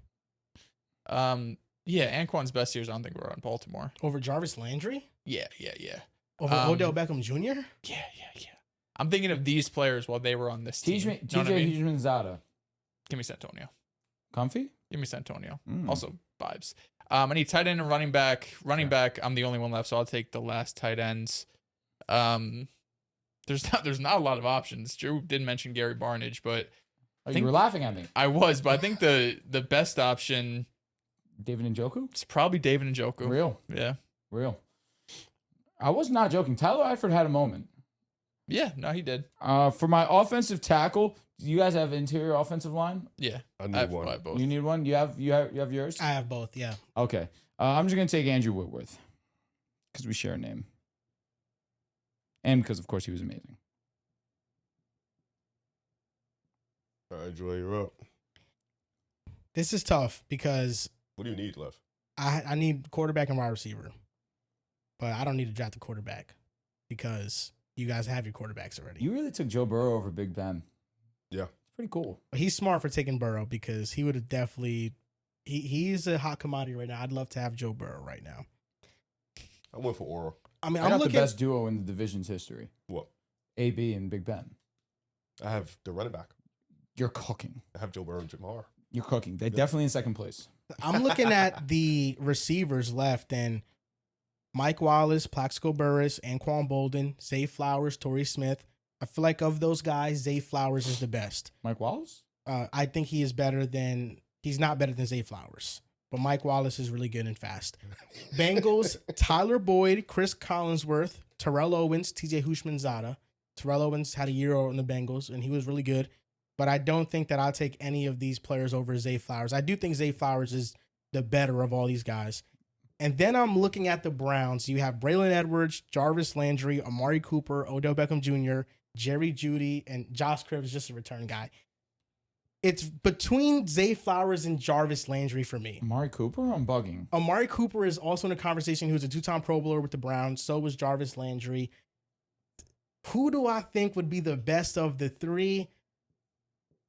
Yeah, Anquan's best years, I don't think were on Baltimore. Over Jarvis Landry? Yeah. Over Odell Beckham Jr.? Yeah. I'm thinking of these players while they were on this team. TJ Know what I mean? Hughes-Manzada. Give me Santonio. Comfy? Give me Santonio. Mm. Also vibes. I need tight end and running back. Running back, I'm the only one left, so I'll take the last tight ends. There's not a lot of options. Drew did mention Gary Barnage, but You were laughing at me. I was, but I think the best option David Njoku? is probably David Njoku. Real. I was not joking. Tyler Eifert had a moment. Yeah, no, he did. For my offensive tackle, do you guys have interior offensive line? Yeah, I need one. I have both. You need one? You have yours? I have both, yeah. Okay. I'm just going to take Andrew Whitworth because we share a name. And because, of course, he was amazing. All right, Joel, you're up. This is tough because What do you need left? I need quarterback and wide receiver. But I don't need to draft a quarterback because you guys have your quarterbacks already. You really took Joe Burrow over Big Ben. Yeah. It's pretty cool. But he's smart for taking Burrow because he would have definitely he's a hot commodity right now. I'd love to have Joe Burrow right now. I went for Oral. I mean, I I'm got looking the best duo in the division's history. What? AB and Big Ben. I have the running back. You're cooking. I have Joe Burrow and Jamar. You're cooking. They're definitely in second place. I'm looking at the receivers left and Mike Wallace, Plaxico Burress, Anquan Bolden, Zay Flowers, Torrey Smith. I feel like of those guys, Zay Flowers is the best. Mike Wallace? I think he's not better than Zay Flowers, but Mike Wallace is really good and fast. Bengals, Tyler Boyd, Chris Collinsworth, Terrell Owens, TJ Hughes-Manzada. Terrell Owens had a year on the Bengals, and he was really good. But I don't think that I'll take any of these players over Zay Flowers. I do think Zay Flowers is the better of all these guys. And then I'm looking at the Browns. You have Braylon Edwards, Jarvis Landry, Amari Cooper, Odell Beckham Jr., Jerry Jeudy, and Josh Cribbs is just a return guy. It's between Zay Flowers and Jarvis Landry for me. Amari Cooper? I'm bugging. Amari Cooper is also in the conversation. He was a two-time Pro Bowler with the Browns. So was Jarvis Landry. Who do I think would be the best of the three?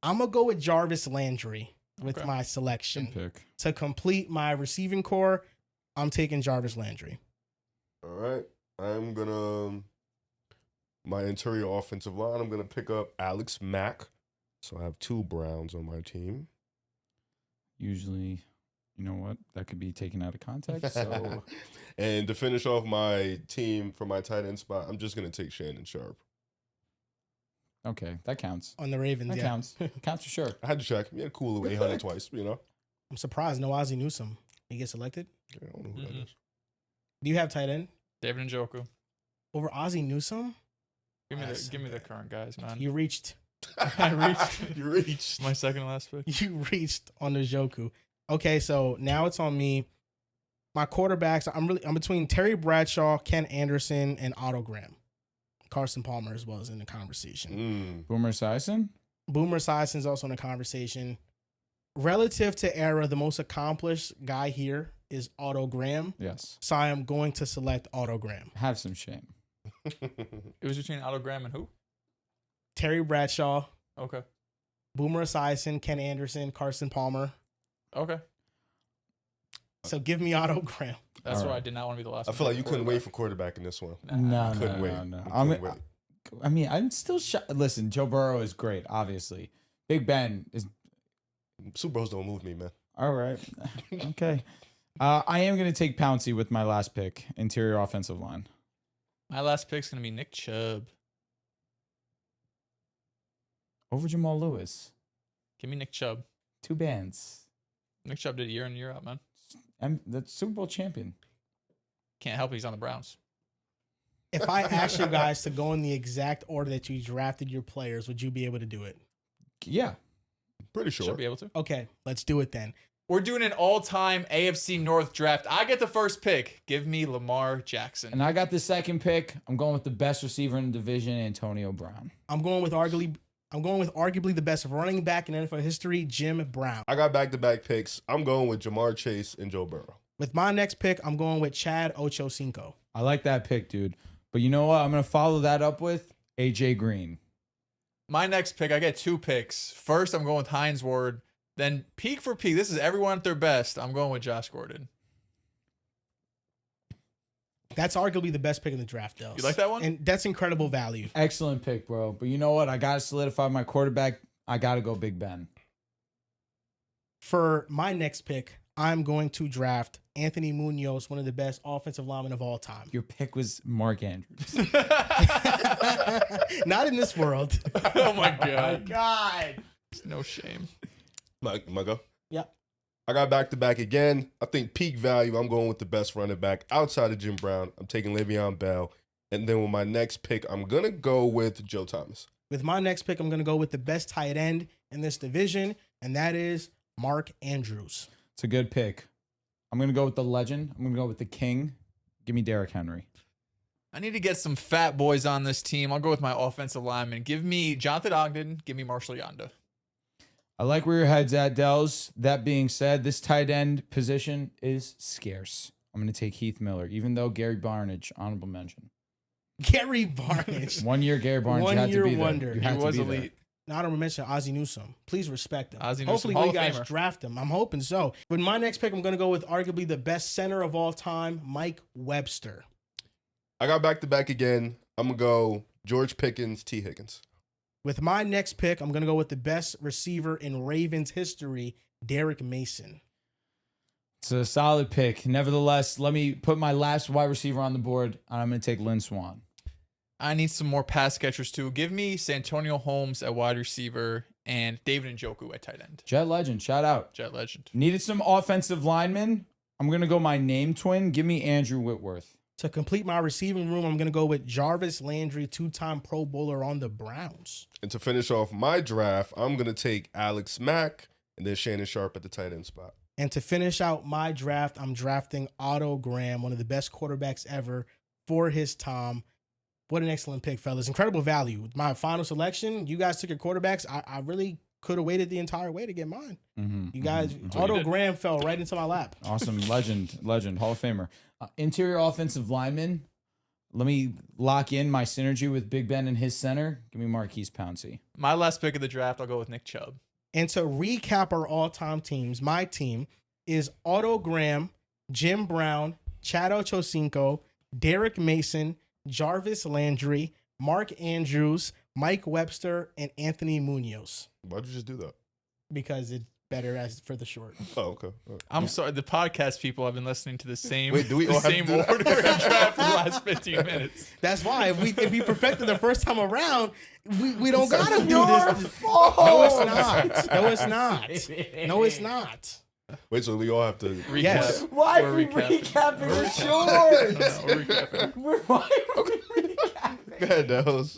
I'm going to go with Jarvis Landry with my selection. Good pick. To complete my receiving core, I'm taking Jarvis Landry. All right. I'm going to, my interior offensive line, I'm going to pick up Alex Mack. So I have two Browns on my team. Usually, you know what? That could be taken out of context. So And to finish off my team for my tight end spot, I'm just going to take Shannon Sharp. okay, that counts. On the Ravens, That yeah. counts. Counts for sure. I had to check. He had a cool 800 twice, you know? I'm surprised no Ozzie Newsome. He gets selected. I don't know who that is. Do you have tight end David Njoku. over Ozzie Newsome? Give me That's the okay. current guys, man. You reached. I reached You reached. my second last pick. You reached on the Joku. Okay, so now it's on me. My quarterbacks. I'm between Terry Bradshaw, Ken Anderson, and Otto Graham. Carson Palmer as well is in the conversation. Mm. Boomer Esiason? Boomer Esiason's also in the conversation. Relative to era, the most accomplished guy here is Otto Graham. Yes. So I am going to select Otto Graham. Have some shame. It was between Otto Graham and who? Terry Bradshaw, Okay. Boomer Esiason, Ken Anderson, Carson Palmer. Okay. So give me Otto Graham. That's All why right. I did not want to be the last I one. feel like you couldn't wait for quarterback in this one. No, Couldn't wait. no. You couldn't wait. I mean, I'm still listen, Joe Burrow is great, obviously. Big Ben is Super Bowls don't move me, man. all right. Okay. I am going to take Pouncey with my last pick, interior offensive line. My last pick's going to be Nick Chubb. Over Jamal Lewis. Give me Nick Chubb. 2 bands. Nick Chubb did year in, year out, man. I'm the Super Bowl champion. Can't help it. He's on the Browns. If I asked you guys to go in the exact order that you drafted your players, would you be able to do it? Yeah. Pretty sure. Should be able to. Okay, let's do it then. We're doing an all-time AFC North draft. I get the first pick. Give me Lamar Jackson. And I got the second pick. I'm going with the best receiver in the division, Antonio Brown. I'm going with arguably the best running back in NFL history, Jim Brown. I got back-to-back picks. I'm going with Jamar Chase and Joe Burrow. With my next pick, I'm going with Chad Ochocinco. I like that pick, dude. But you know what? I'm going to follow that up with AJ Green. My next pick, I get 2 picks. First, I'm going with Hines Ward. Then peak for peak, this is everyone at their best. I'm going with Josh Gordon. That's arguably the best pick in the draft, though. You like that one? And that's incredible value. Excellent pick, bro. But you know what? I got to solidify my quarterback. I got to go Big Ben. For my next pick, I'm going to draft Anthony Munoz, one of the best offensive linemen of all time. Your pick was Mark Andrews. Not in this world. Oh my God. God. No shame. My go? Yep. I got back-to-back again. I think peak value, I'm going with the best running back outside of Jim Brown. I'm taking Le'Veon Bell. And then with my next pick, I'm going to go with Joe Thomas. With my next pick, I'm going to go with the best tight end in this division, and that is Mark Andrews. It's a good pick. I'm going to go with the legend. I'm going to go with the king. Give me Derrick Henry. I need to get some fat boys on this team. I'll go with my offensive lineman. Give me Jonathan Ogden. Give me Marshall Yonda. I like where your head's at, Dells. That being said, this tight end position is scarce. I'm going to take Heath Miller, even though Gary Barnidge, honorable mention. Gary Barnidge. 1 year Gary Barnidge One had to year be there. wonder. You He had to was be there. elite. Not to mention Ozzie Newsome. Please respect him. Ozzie Newsome, Hopefully, Hall you of guys Famer. draft him. I'm hoping so. With my next pick, I'm going to go with arguably the best center of all time, Mike Webster. I got back-to-back again. I'm going to go George Pickens, T. Higgins. With my next pick, I'm going to go with the best receiver in Ravens history, Derek Mason. It's a solid pick. Nevertheless, let me put my last wide receiver on the board, and I'm going to take Lynn Swan. I need some more pass catchers too. Give me Santonio Holmes at wide receiver and David Njoku at tight end. Jet Legend, shout out. Jet legend. Needed some offensive linemen. I'm going to go my name twin. Give me Andrew Whitworth. To complete my receiving room, I'm going to go with Jarvis Landry, 2-time Pro Bowler on the Browns. And to finish off my draft, I'm going to take Alex Mack and then Shannon Sharp at the tight end spot. And to finish out my draft, I'm drafting Otto Graham, one of the best quarterbacks ever for his time. What an excellent pick, fellas. Incredible value. With my final selection, you guys took your quarterbacks. I really could have waited the entire way to get mine. You guys, Otto Graham fell right into my lap. Awesome. Legend, Hall of Famer. Interior offensive lineman. Let me lock in my synergy with Big Ben and his center. Give me Marquise Pouncey. My last pick of the draft, I'll go with Nick Chubb. And to recap our all-time teams, my team is Otto Graham, Jim Brown, Chad Ochocinco, Derek Mason, Jarvis Landry, Mark Andrews, Mike Webster, and Anthony Munoz. Why'd you just do that? Because it's better as for the short. Oh, okay. All right. I'm sorry, the podcast people have been listening to the same, Wait, do we the all have same to do that? order of draft for the last 15 minutes. That's why if we perfected the first time around, we don't gotta do your this. fault. No, it's not. No, it's not. No, it's not. Wait, so we all have to. Recap. Yes. Why We're are we recapping. recapping short? No, we're recapping. Why are we recapping? Go ahead, Dallas.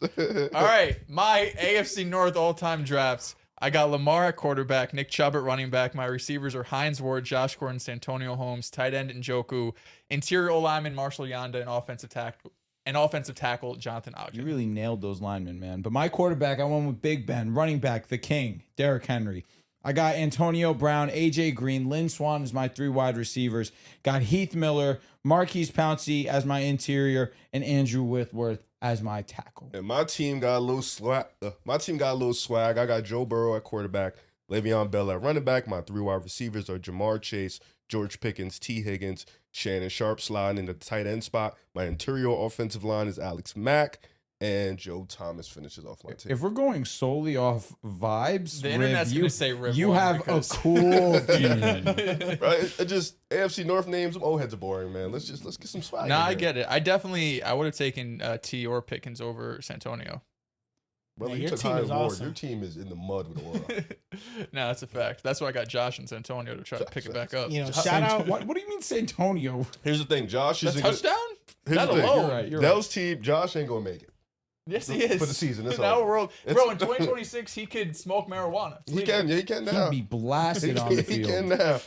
All right, my AFC North all-time drafts. I got Lamar at quarterback, Nick Chubb at running back. My receivers are Hines Ward, Josh Gordon, Santonio Holmes, tight end Njoku, interior O-lineman Marshall Yonda, and offensive tackle Jonathan Ogden. You really nailed those linemen, man. But my quarterback, I went with Big Ben. Running back, the king, Derrick Henry. I got Antonio Brown, AJ Green, Lynn Swann as my 3 wide receivers. Got Heath Miller, Marquise Pouncey as my interior, and Andrew Whitworth as my tackle. And my team got a little swag. I got Joe Burrow at quarterback, Le'Veon Bell at running back. My 3 wide receivers are Jamar Chase, George Pickens, T. Higgins, Shannon Sharp sliding in the tight end spot. My interior offensive line is Alex Mack, and Joe Thomas finishes off my team. If we're going solely off vibes, The internet's going to say Riv you one have because- a cool team. Right? It just AFC North names, old heads are boring, man. Let's get some swag. No, in I here. get it. I would have taken T or Pickens over Santonio. Brother, Yeah, you your took team Hines is Ward. awesome. Your team is in the mud with aura. No, that's a fact. That's why I got Josh and Santonio to try to pick it back up. You know, shout out. What do you mean Santonio? Here's the thing, Josh is A a good, touchdown? here's Not the thing. alone. You're right. You're Dell's team, Josh ain't gonna make it. Yes, he is. For the season, that's now all. we're all, It's- bro, in 2026, he could smoke marijuana. It's He legal. can, yeah, he can now. He'd be blasted on the He can field. now.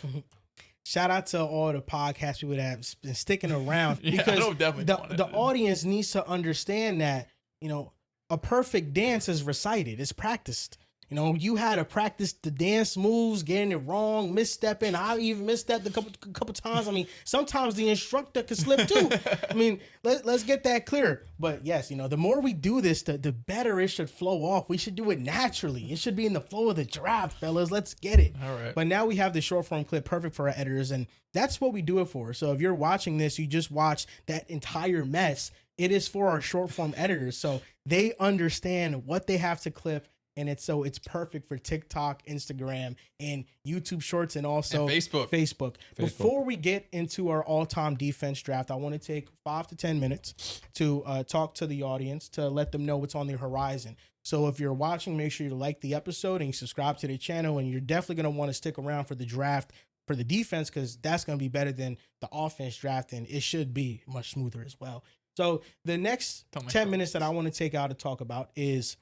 Shout out to all the podcast people that have been sticking around Yeah, I because don't definitely want it. the audience needs to understand that, you know, a perfect dance is recited, it's practiced. You know, you had to practice the dance moves, getting it wrong, misstepping. I even misstepped a couple times. I mean, sometimes the instructor could slip too. I mean, let's get that clear. But yes, you know, the more we do this, the better it should flow off. We should do it naturally. It should be in the flow of the draft, fellas. Let's get it. All right. But now we have the short form clip perfect for our editors, and that's what we do it for. So if you're watching this, you just watched that entire mess. It is for our short form editors, so they understand what they have to clip, and it's perfect for TikTok, Instagram, and YouTube Shorts, and also And Facebook. Facebook. Before we get into our all-time defense draft, I want to take 5 to 10 minutes to talk to the audience to let them know what's on the horizon. So if you're watching, make sure you like the episode and you subscribe to the channel, and you're definitely going to want to stick around for the draft for the defense, because that's going to be better than the offense draft, and it should be much smoother as well. So the next 10 minutes that I want to take out to talk about is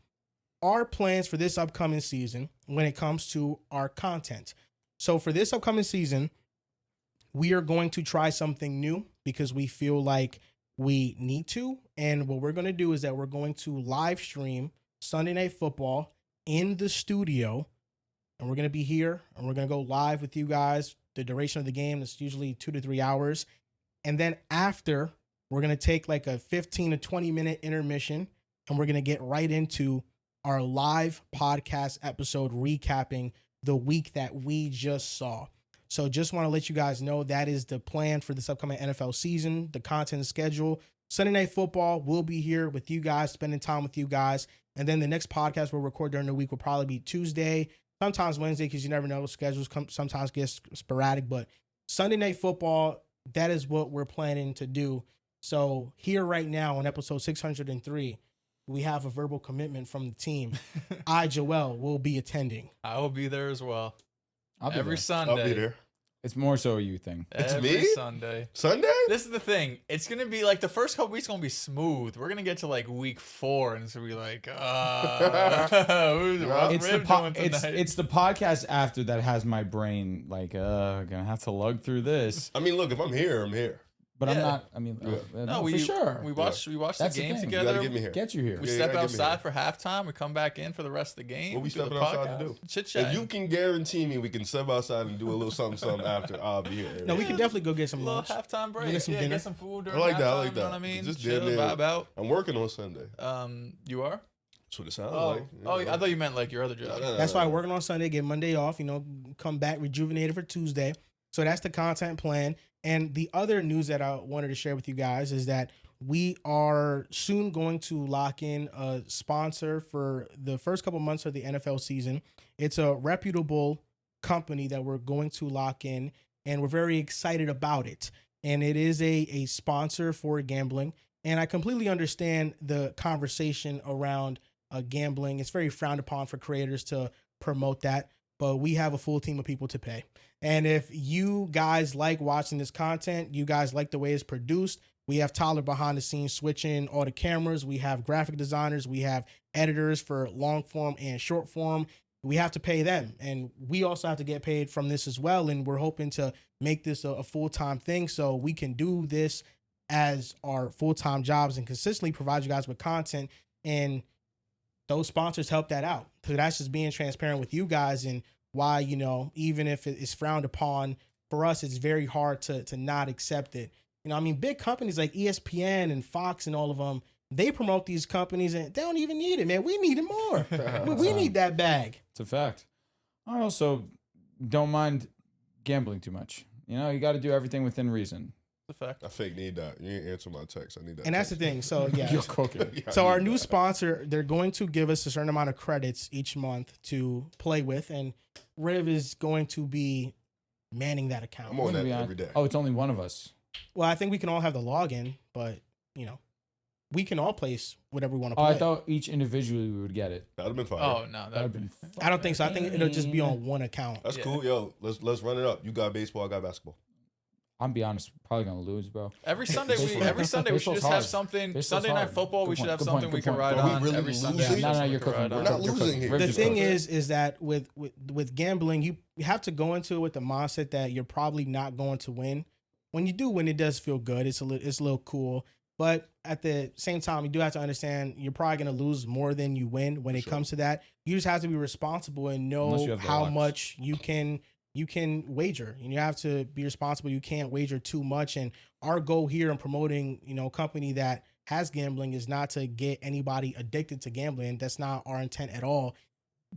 our plans for this upcoming season when it comes to our content. So for this upcoming season, we are going to try something new because we feel like we need to. And what we're going to do is that we're going to live stream Sunday Night Football in the studio. And we're going to be here and we're going to go live with you guys. The duration of the game is usually 2 to 3 hours. And then after, we're going to take like a 15 to 20 minute intermission and we're going to get right into our live podcast episode recapping the week that we just saw. So just want to let you guys know that is the plan for this upcoming NFL season, the content schedule. Sunday Night Football will be here with you guys, spending time with you guys. And then the next podcast we'll record during the week will probably be Tuesday, sometimes Wednesday, because you never know. Schedules sometimes get sporadic. But Sunday Night Football, that is what we're planning to do. So here right now on episode 603, we have a verbal commitment from the team. I, Joel, will be attending. I will be there as well. I'll be Every there. Sunday. I'll be there. It's more so a you thing. It's Every me? Sunday. Sunday? This is the thing. It's gonna be like the first couple weeks gonna be smooth. We're gonna get to like week 4 and it's gonna be like, who's It's it's the podcast after that has my brain like gonna have to lug through this. I mean, look, if I'm here, I'm here. But I'm Yeah. not. I mean, No, for sure. We watch the That's the game thing. You You gotta together. get me here. Get you here. We Yeah, you step gotta get me outside for halftime. We come back in for the rest of the game. What we do the stepping outside to podcast. do? Chit If chat. you can guarantee me we can step outside and do a little something after, I'll be here. No, we can definitely go get some little lunch. halftime break. get some yeah, dinner. get some food. During I like that, I halftime, like You know that. what I mean? Just Chill, damn near- vibe out. I'm working on Sunday. You are? That's what it sounds Oh, like. I thought you meant like your other job. That's why working on Sunday, get Monday off, you know, come back rejuvenated for Tuesday. So that's the content plan. And the other news that I wanted to share with you guys is that we are soon going to lock in a sponsor for the first couple months of the NFL season. It's a reputable company that we're going to lock in, and we're very excited about it. And it is a sponsor for gambling. And I completely understand the conversation around gambling. It's very frowned upon for creators to promote that, but we have a full team of people to pay. And if you guys like watching this content, you guys like the way it's produced, we have Tyler behind the scenes switching all the cameras. We have graphic designers. We have editors for long form and short form. We have to pay them. And we also have to get paid from this as well. And we're hoping to make this a full-time thing so we can do this as our full-time jobs and consistently provide you guys with content. And those sponsors help that out. So that's just being transparent with you guys. And why, even if it is frowned upon, for us, it's very hard to not accept it. I mean, big companies like ESPN and Fox and all of them, they promote these companies and they don't even need it, man. We need it more. we need that bag. It's a fact. I also don't mind gambling too much. You got to do everything within reason. It's a fact. I fake need that. You ain't answer my text. I need that. And that's the thing. So, yeah. You're cooking. Yeah, So I our need new that. sponsor, they're going to give us a certain amount of credits each month to play with, and Riv is going to be manning that account. I'm on that Be honest. every day. Oh, it's only one of us. Well, I think we can all have the login, but we can all place whatever we want to Oh, play. I thought each individually we would get it. That'd have been fine. Oh no, That'd been. I don't think so. I think it'll just be on one account. That's Yeah. cool. Yo, let's run it up. You got baseball. I got basketball. I'm be honest, probably gonna lose, bro. Every Sunday we Baseball's should hard. just have something. Baseball's Sunday night hard. football, we Good should point, have good something point, we good can point. ride Are we on really every Sunday. losing? No, Something you're we can cooking. ride We're on. not losing here. The Just thing cooking. is that with gambling, you have to go into it with the mindset that you're probably not going to win. When you do win, it does feel good. It's a little cool. But at the same time, you do have to understand you're probably going to lose more than you win when it comes to that. You just have to be responsible and Unless you know have the how odds. much you can wager. And you have to be responsible. You can't wager too much. And our goal here in promoting, a company that has gambling is not to get anybody addicted to gambling. That's not our intent at all.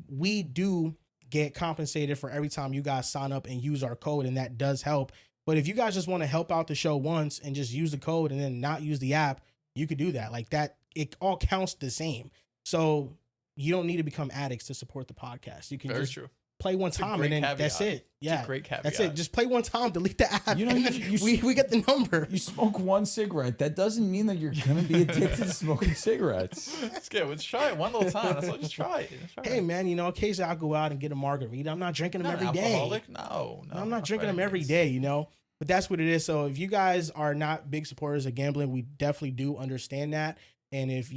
We do get compensated for every time you guys sign up and use our code, and that does help. But if you guys just want to help out the show once and just use the code and then not use the app, you could do that. Like that, it all counts the same. So you don't need to become addicts to support the podcast. You can Very just true. play one a time great and then caveat. that's it. It's Yeah, a great caveat. that's it. Just play one time, delete the app. You and then we get the number. You smoke one cigarette. That doesn't mean that you're gonna be addicted to smoking cigarettes. Let's get it. Let's try it one little time. That's all. Just try it. Just try Hey it. man, occasionally I'll go out and get a margarita. I'm not drinking them Not every day. alcoholic? No, I'm not drinking by them any every means. day, But that's what it is. So if you guys are not big supporters of gambling, we definitely do understand that. And if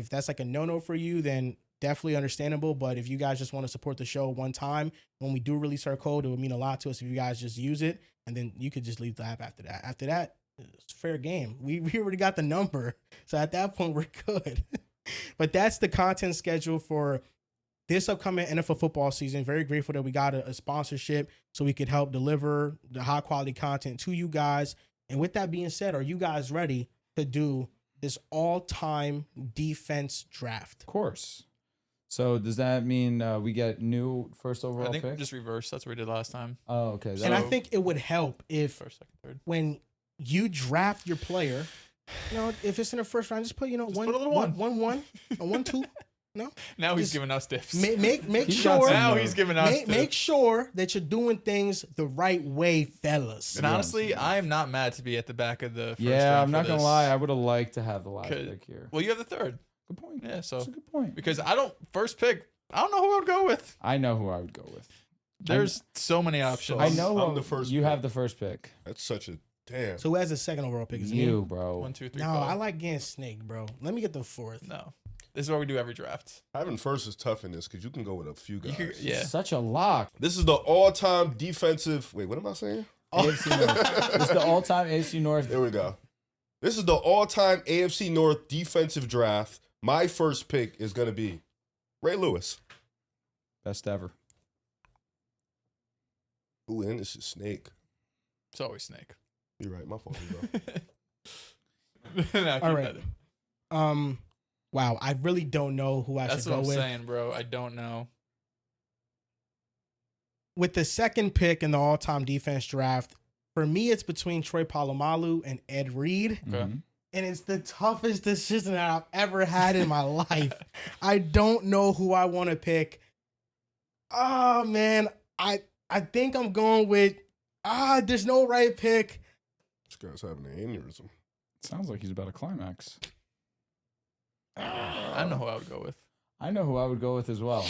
that's like a no-no for you, then definitely understandable. But if you guys just want to support the show one time, when we do release our code, it would mean a lot to us if you guys just use it. And then you could just leave the app after that. After that, it's fair game. We already got the number. So at that point, we're good. But that's the content schedule for this upcoming NFL football season. Very grateful that we got a sponsorship so we could help deliver the high quality content to you guys. And with that being said, are you guys ready to do this all-time defense draft? Of course. So does that mean we get new first overall I think pick? just reverse. That's what we did last time. Oh, okay. And I So- think it would help if First, second, third. when you draft your player, if it's in the first round, just put, put a little one, one. a 1-2. Now he's Just giving us tips. Make He's got sure some, Now he's giving us tips. make sure that you're doing things the right way, fellas. And honestly, I am not mad to be at the back of the first yeah, round I'm for not gonna this. lie. I would have liked to have the last 'Cause- pick here. Well, you have the third. Good point. Yeah, so That's a good point. because first pick, I don't know who I would go with. I know who I would go with. There's so many options. I know I'm the first you pick. have the first pick. That's such a damn. So who has the second overall pick? Is it You, me? bro. 1, 2, 3, No, 4. I like getting snake, bro. Let me get the fourth. No, this is what we do every draft. Having first is tough in this because you can go with a few You guys. could, yeah. Such a lock. This is the all-time defensive. Wait, what am I saying? AFC North. It's the all-time AFC North. There we go. This is the all-time AFC North defensive draft. My first pick is going to be Ray Lewis. Best ever. Ooh, and this is Snake. It's always Snake. You're right. My fault, bro. Now keep All right. that. Wow, I really don't know who I That's should what go I'm with. saying, bro. I don't know. With the second pick in the all-time defense draft, for me, it's between Troy Polamalu and Ed Reed. Okay. Mhm. And it's the toughest decision that I've ever had in my life. I don't know who I want to pick. Oh, man. I think I'm going with, there's no right pick. This guy's having an aneurysm. Sounds like he's about to climax. I know who I would go with. I know who I would go with as well.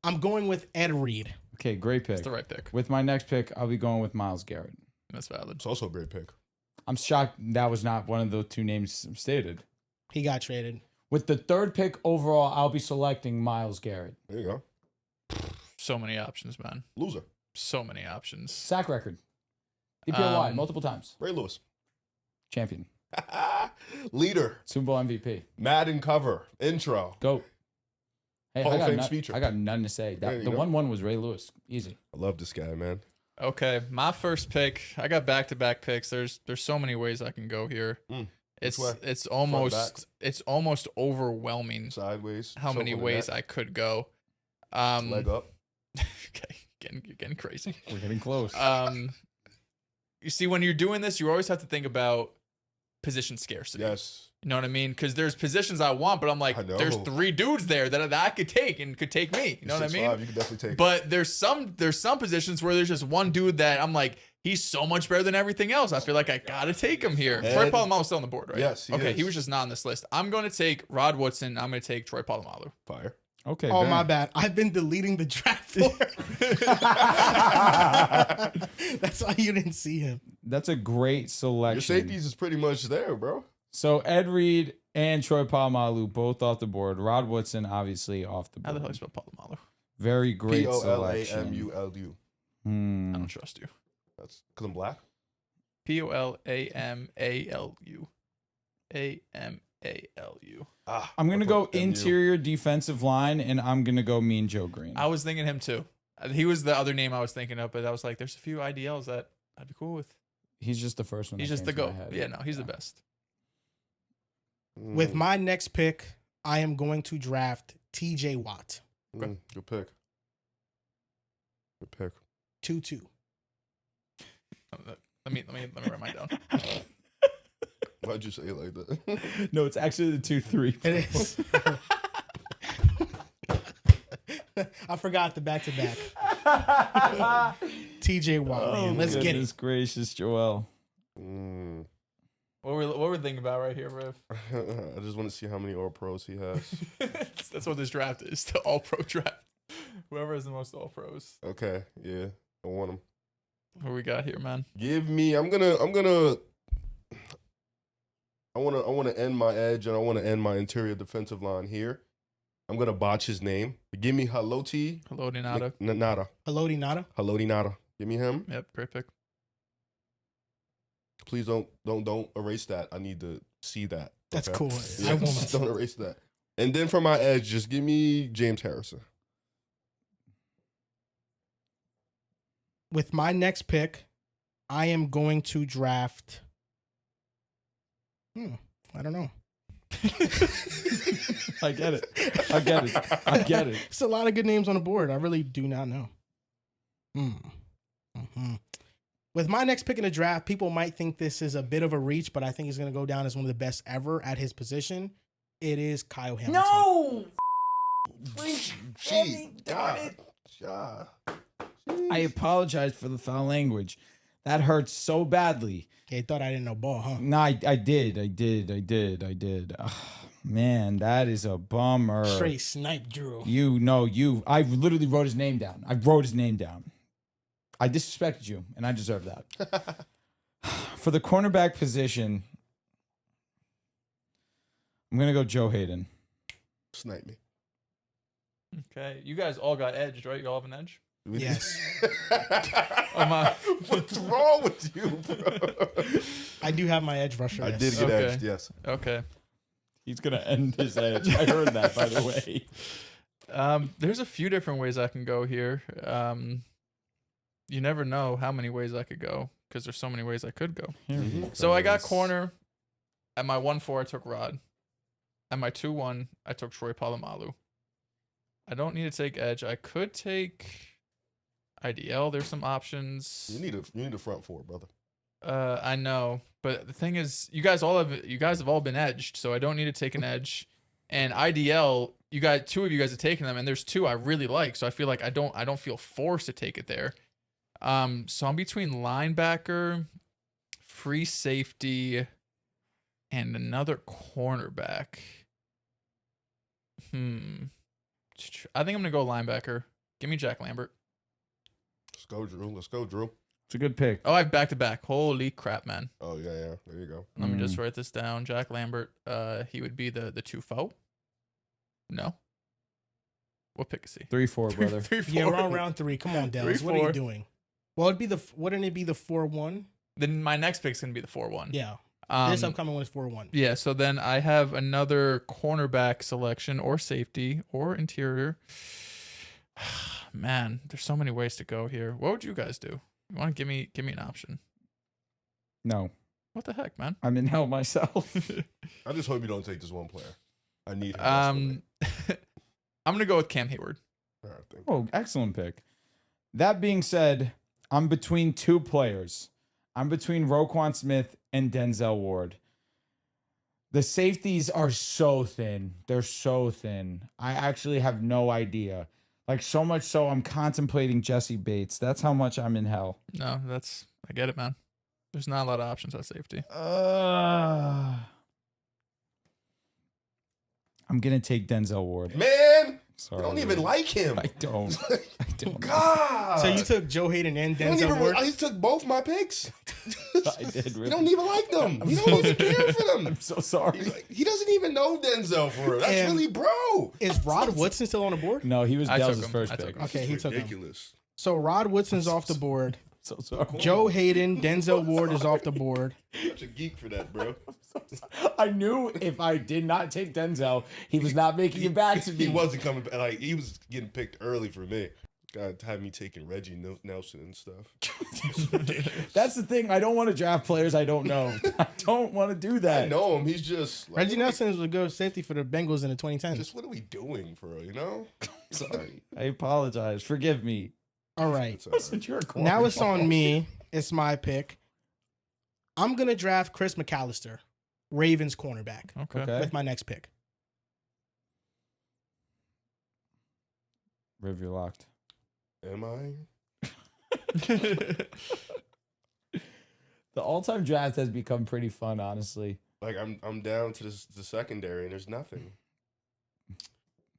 I'm going with Ed Reed. Okay, great pick. It's the right pick. With my next pick, I'll be going with Myles Garrett. That's valid. It's also a great pick. I'm shocked that was not one of the two names stated. He got traded. With the third pick overall, I'll be selecting Myles Garrett. There you go. So many options, man. Loser. So many options. Sack record. DPOY, multiple times. Ray Lewis. Champion. Leader. Super Bowl MVP. Madden cover. Intro. GOAT. Hey, Hall of Fame speecher. I got nothing to say. There you The go. 1-1 was Ray Lewis. Easy. I love this guy, man. Okay, my first pick. I got back-to-back picks. There's so many ways I can go here. Which way? It's back? almost overwhelming Sideways. how many circle ways neck, I could go. leg up. Okay, you're getting crazy. We're getting close. You see, when you're doing this, you always have to think about position scarcity. Yes. You know what I mean? Because there's positions I want, but I'm like, I know. there's 3 dudes there that I could take and could take me. You know what I mean? 6'5", you could definitely take. But there's some positions where there's just one dude that I'm like, he's so much better than everything else. I feel like I gotta take him here. Troy Polamalu's still on the board, right? Yes, he Okay, is. he was just not on this list. I'm going to take Rod Woodson. I'm going to take Troy Polamalu. Fire. Okay. Oh, Baron. my bad. I've been deleting the draft board. That's why you didn't see him. That's a great selection. Your safeties is pretty much there, bro. So Ed Reed and Troy Polamalu both off the board. Rod Woodson obviously off the How the hell board. you spell Polamalu? Very great selection. Polamulu. I don't trust you. That's because I'm black. Polamalu. I'm gonna go MU. interior defensive line, and I'm gonna go Mean Joe Green. I was thinking him too. He was the other name I was thinking of, but I was like, there's a few IDLs that I'd be cool with. He's just the first one. He's that just came the to my GOAT. head. Yeah, no, he's the best. With my next pick, I am going to draft TJ Watt. Good pick. Good pick. 2-2. Let me write mine down. Why'd you say it like that? No, it's actually the 2-3. It is. I forgot the back-to-back. TJ Watt, man. Let's get Goodness it. gracious, Joel. What we're thinking about right here, Rev? I just want to see how many All Pros he has. That's what this draft is, the All-Pro draft. Whoever has the most All-Pros. Okay, yeah, I want him. What we got here, man? Give me. I want to end my edge, and I want to end my interior defensive line here. I'm gonna botch his name. Give me Haloti Nada. Nada. Haloti Nada. Haloti Nada. Give me him. Yep, great pick. Please don't erase that. I need to see that. That's okay? cool. Yeah, I won't. don't erase that. And then for my edge, just give me James Harrison. With my next pick, I am going to draft. I don't know. I get it. It's a lot of good names on the board. I really do not know. Mm-hmm. With my next pick in the draft, people might think this is a bit of a reach, but I think he's going to go down as one of the best ever at his position. It is Kyle Hamilton. No! Gee, God. I apologize for the foul language. That hurts so badly. Yeah, you thought I didn't know ball, huh? No, I did. Ugh, man, that is a bummer. Straight snipe, Drew. I literally wrote his name down. I disrespected you, and I deserve that. For the cornerback position, I'm going to go Joe Hayden. Snipe me. Okay, you guys all got edged, right? You all have an edge? Yes. What's wrong with you, bro? I do have my edge rusher. I yes. did get Okay. edged, yes. Okay. He's going to end his edge. I heard that, by the way. There's a few different ways I can go here. You never know how many ways I could go because there's so many ways I could go. So I got corner. At my 1-4, I took Rod. At my 2-1, I took Troy Polamalu. I don't need to take edge. I could take IDL. There's some options. You need a front four, brother. I know, but the thing is, you guys have all been edged, so I don't need to take an edge. And IDL, two of you guys have taken them, and there's 2 I really like, so I feel like I don't feel forced to take it there. So I'm between linebacker, free safety, and another cornerback. I think I'm gonna go linebacker. Give me Jack Lambert. Let's go, Drew. It's a good pick. Oh, I have back-to-back. Holy crap, man. Oh, yeah. There you go. Let me just write this down. Jack Lambert, he would be the 2-4. No. What pick is he? 3-4, brother. 3-4. Yeah, we're on round 3. Come on, Dallas. What are you 3-4. doing? Well, wouldn't it be the 4-1? Then my next pick's gonna be the 4-1. Yeah. This upcoming one is 4-1. Yeah, so then I have another cornerback selection or safety or interior. Man, there's so many ways to go here. What would you guys do? You want to give me an option? No. What the heck, man? I'm in hell myself. I just hope you don't take this one player. I need him. I'm gonna go with Cam Hayward. All right, thank Oh, excellent pick. That being said, I'm between two players. I'm between Roquan Smith and Denzel Ward. The safeties are so thin. They're so thin. I actually have no idea. Like, so much so I'm contemplating Jesse Bates. That's how much I'm in hell. No, I get it, man. There's not a lot of options at safety. I'm going to take Denzel Ward. Man, Sorry. I don't even like him. I don't. I don't. God. So you took Joe Hayden and Denzel Ward? I took both my picks. I did really. You don't even like them. I'm You so don't even sorry. care for them. I'm so sorry. He doesn't even know Denzel for real. That's And- really bro. Is Rod Woodson still on the board? No, he was I took Dell's him. first I took pick. him. Okay, he took him. Ridiculous. So Rod Woodson's off the board. So sorry. Joe Hayden, Denzel Ward is off the board. Such a geek for that, bro. I knew if I did not take Denzel, he was not making it back to me. He wasn't coming back. Like, he was getting picked early for me. God, had me taking Reggie Nelson and stuff. That's the thing. I don't want to draft players I don't know. I don't want to do I that. know him. He's just like, Reggie Nelson was a good safety for the Bengals in the 2010s. Just what are we doing for real? You know? Sorry. I apologize. Forgive me. All right. It's all right. Since you're a Now it's cornball. on me. It's my pick. I'm going to draft Chris McAllister, Ravens cornerback, Okay. with my next pick. Riv, you're locked. Am I? The all-time draft has become pretty fun, honestly. Like, I'm down to the secondary and there's nothing.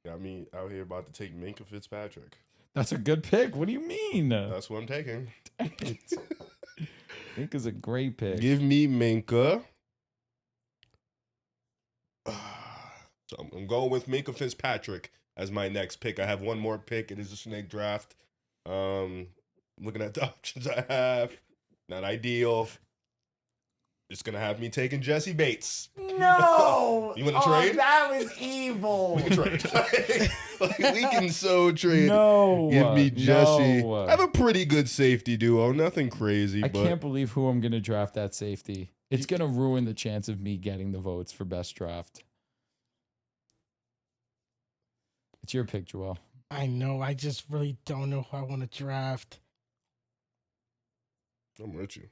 Got me out here about to take Minka Fitzpatrick. That's a good pick. What do you mean? That's what I'm taking. I think is a great pick. Give me Minka. So I'm going with Minka Fitzpatrick as my next pick. I have one more pick. It is a snake draft. Looking at the options I have, not ideal. It's gonna have me taking Jesse Bates. No! You wanna trade? That was evil. We can trade. Like, we can so trade. No. Give me Jesse. No. I have a pretty good safety duo. Nothing crazy, I but can't believe who I'm going to draft at safety. It's going to ruin the chance of me getting the votes for best draft. It's your pick, Joel. I know. I just really don't know who I want to draft. I'm with you.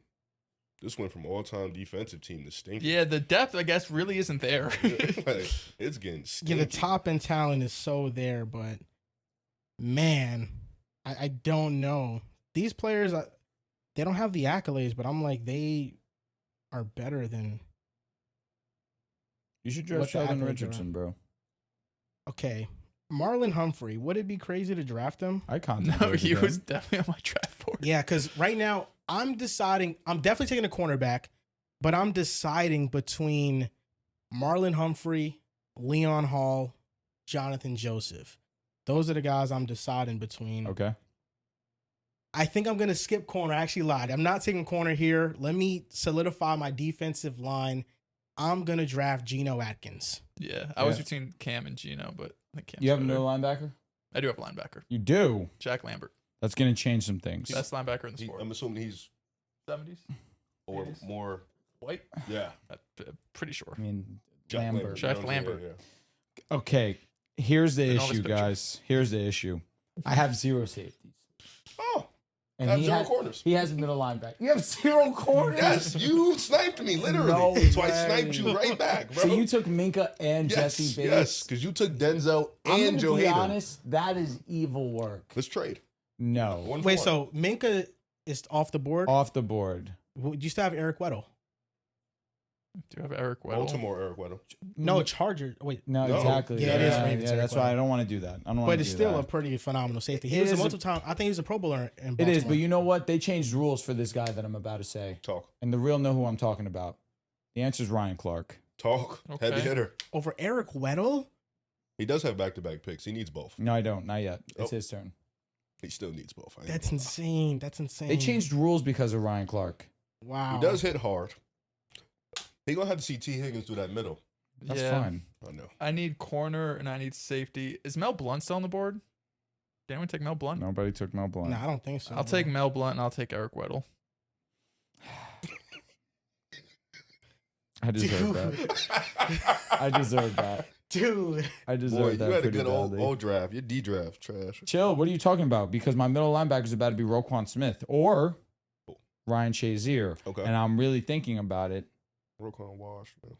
This went from all-time defensive team to stinky. Yeah, the depth, I guess, really isn't there. Like, it's getting stinky. Yeah, the top end talent is so there, but man, I don't know. These players, they don't have the accolades, but I'm like, they are better than. You should What draft the Sheldon accolades are Richardson, on? bro. Okay. Marlon Humphrey. Would it be crazy to draft him? I No, contemplated he him. was definitely on my draft board. Yeah, because right now I'm deciding. I'm definitely taking a cornerback, but I'm deciding between Marlon Humphrey, Leon Hall, Jonathan Joseph. Those are the guys I'm deciding between. Okay. I think I'm going to skip corner. I actually lied. I'm not taking corner here. Let me solidify my defensive line. I'm going to draft Geno Atkins. Yeah, I was Yeah. between Cam and Gino, but I think Cam's You have a better. middle linebacker? I do have a linebacker. You do? Jack Lambert. That's going to change some things. Best linebacker in the sport. I'm assuming he's 70s? or 80s? more. White? Yeah. Pretty sure. I mean, Jack Lambert. Jack Yeah, Lambert. yeah. Okay. Here's the And all his issue, pictures. guys. Here's the issue. I have zero safeties. Oh, And I have he zero has, corners. he has a middle linebacker. You have zero corners? Yes, you sniped me literally. No So I way. sniped you right back, bro. So you took Minka and yes, Jesse Bates? yes, because you took Denzel I'm and gonna Joe be Hayden. honest, that is evil work. Let's trade. No. 1 for Wait, 1. so Minka is off the board? Off the board. Do you still have Eric Weddle? Do you have Eric Weddle? Baltimore, Eric Weddle. No, Charger. Wait, No, No. exactly. Yeah, it is Ravens, Yeah, Eric that's why I Weddle. don't want to do that. I don't want but to it's do still that. a pretty phenomenal safety. He It was a is a- multiple time. I think he was a Pro Bowler in It Baltimore. is, but you know what? They changed rules for this guy that I'm about to say. Talk. And the real know who I'm talking about. The answer is Ryan Clark. Talk. Okay. Heavy hitter. Over Eric Weddle? He does have back-to-back picks. He needs both. No, I don't. Not yet. It's Oh. his turn. He still needs both. I ain't That's gonna lie. insane. That's insane. They changed rules because of Ryan Clark. Wow. He does hit hard. He gonna have to see T. Higgins through that middle. That's yeah. fine. I know. I need corner and I need safety. Is Mel Blunt still on the board? Did anyone take Mel Blunt? Nobody took Mel Blunt. No, I don't think so. I'll take Mel Blunt and I'll take Eric Weddle. I deserve that. I deserve that. Dude. I Boy, deserve you that had a pretty good badly. old draft. Your D draft trash. Chill. What are you talking about? Because my middle linebacker is about to be Roquan Smith or Ryan Shazier. Okay. And I'm really thinking about it. Roquan Wash. Man.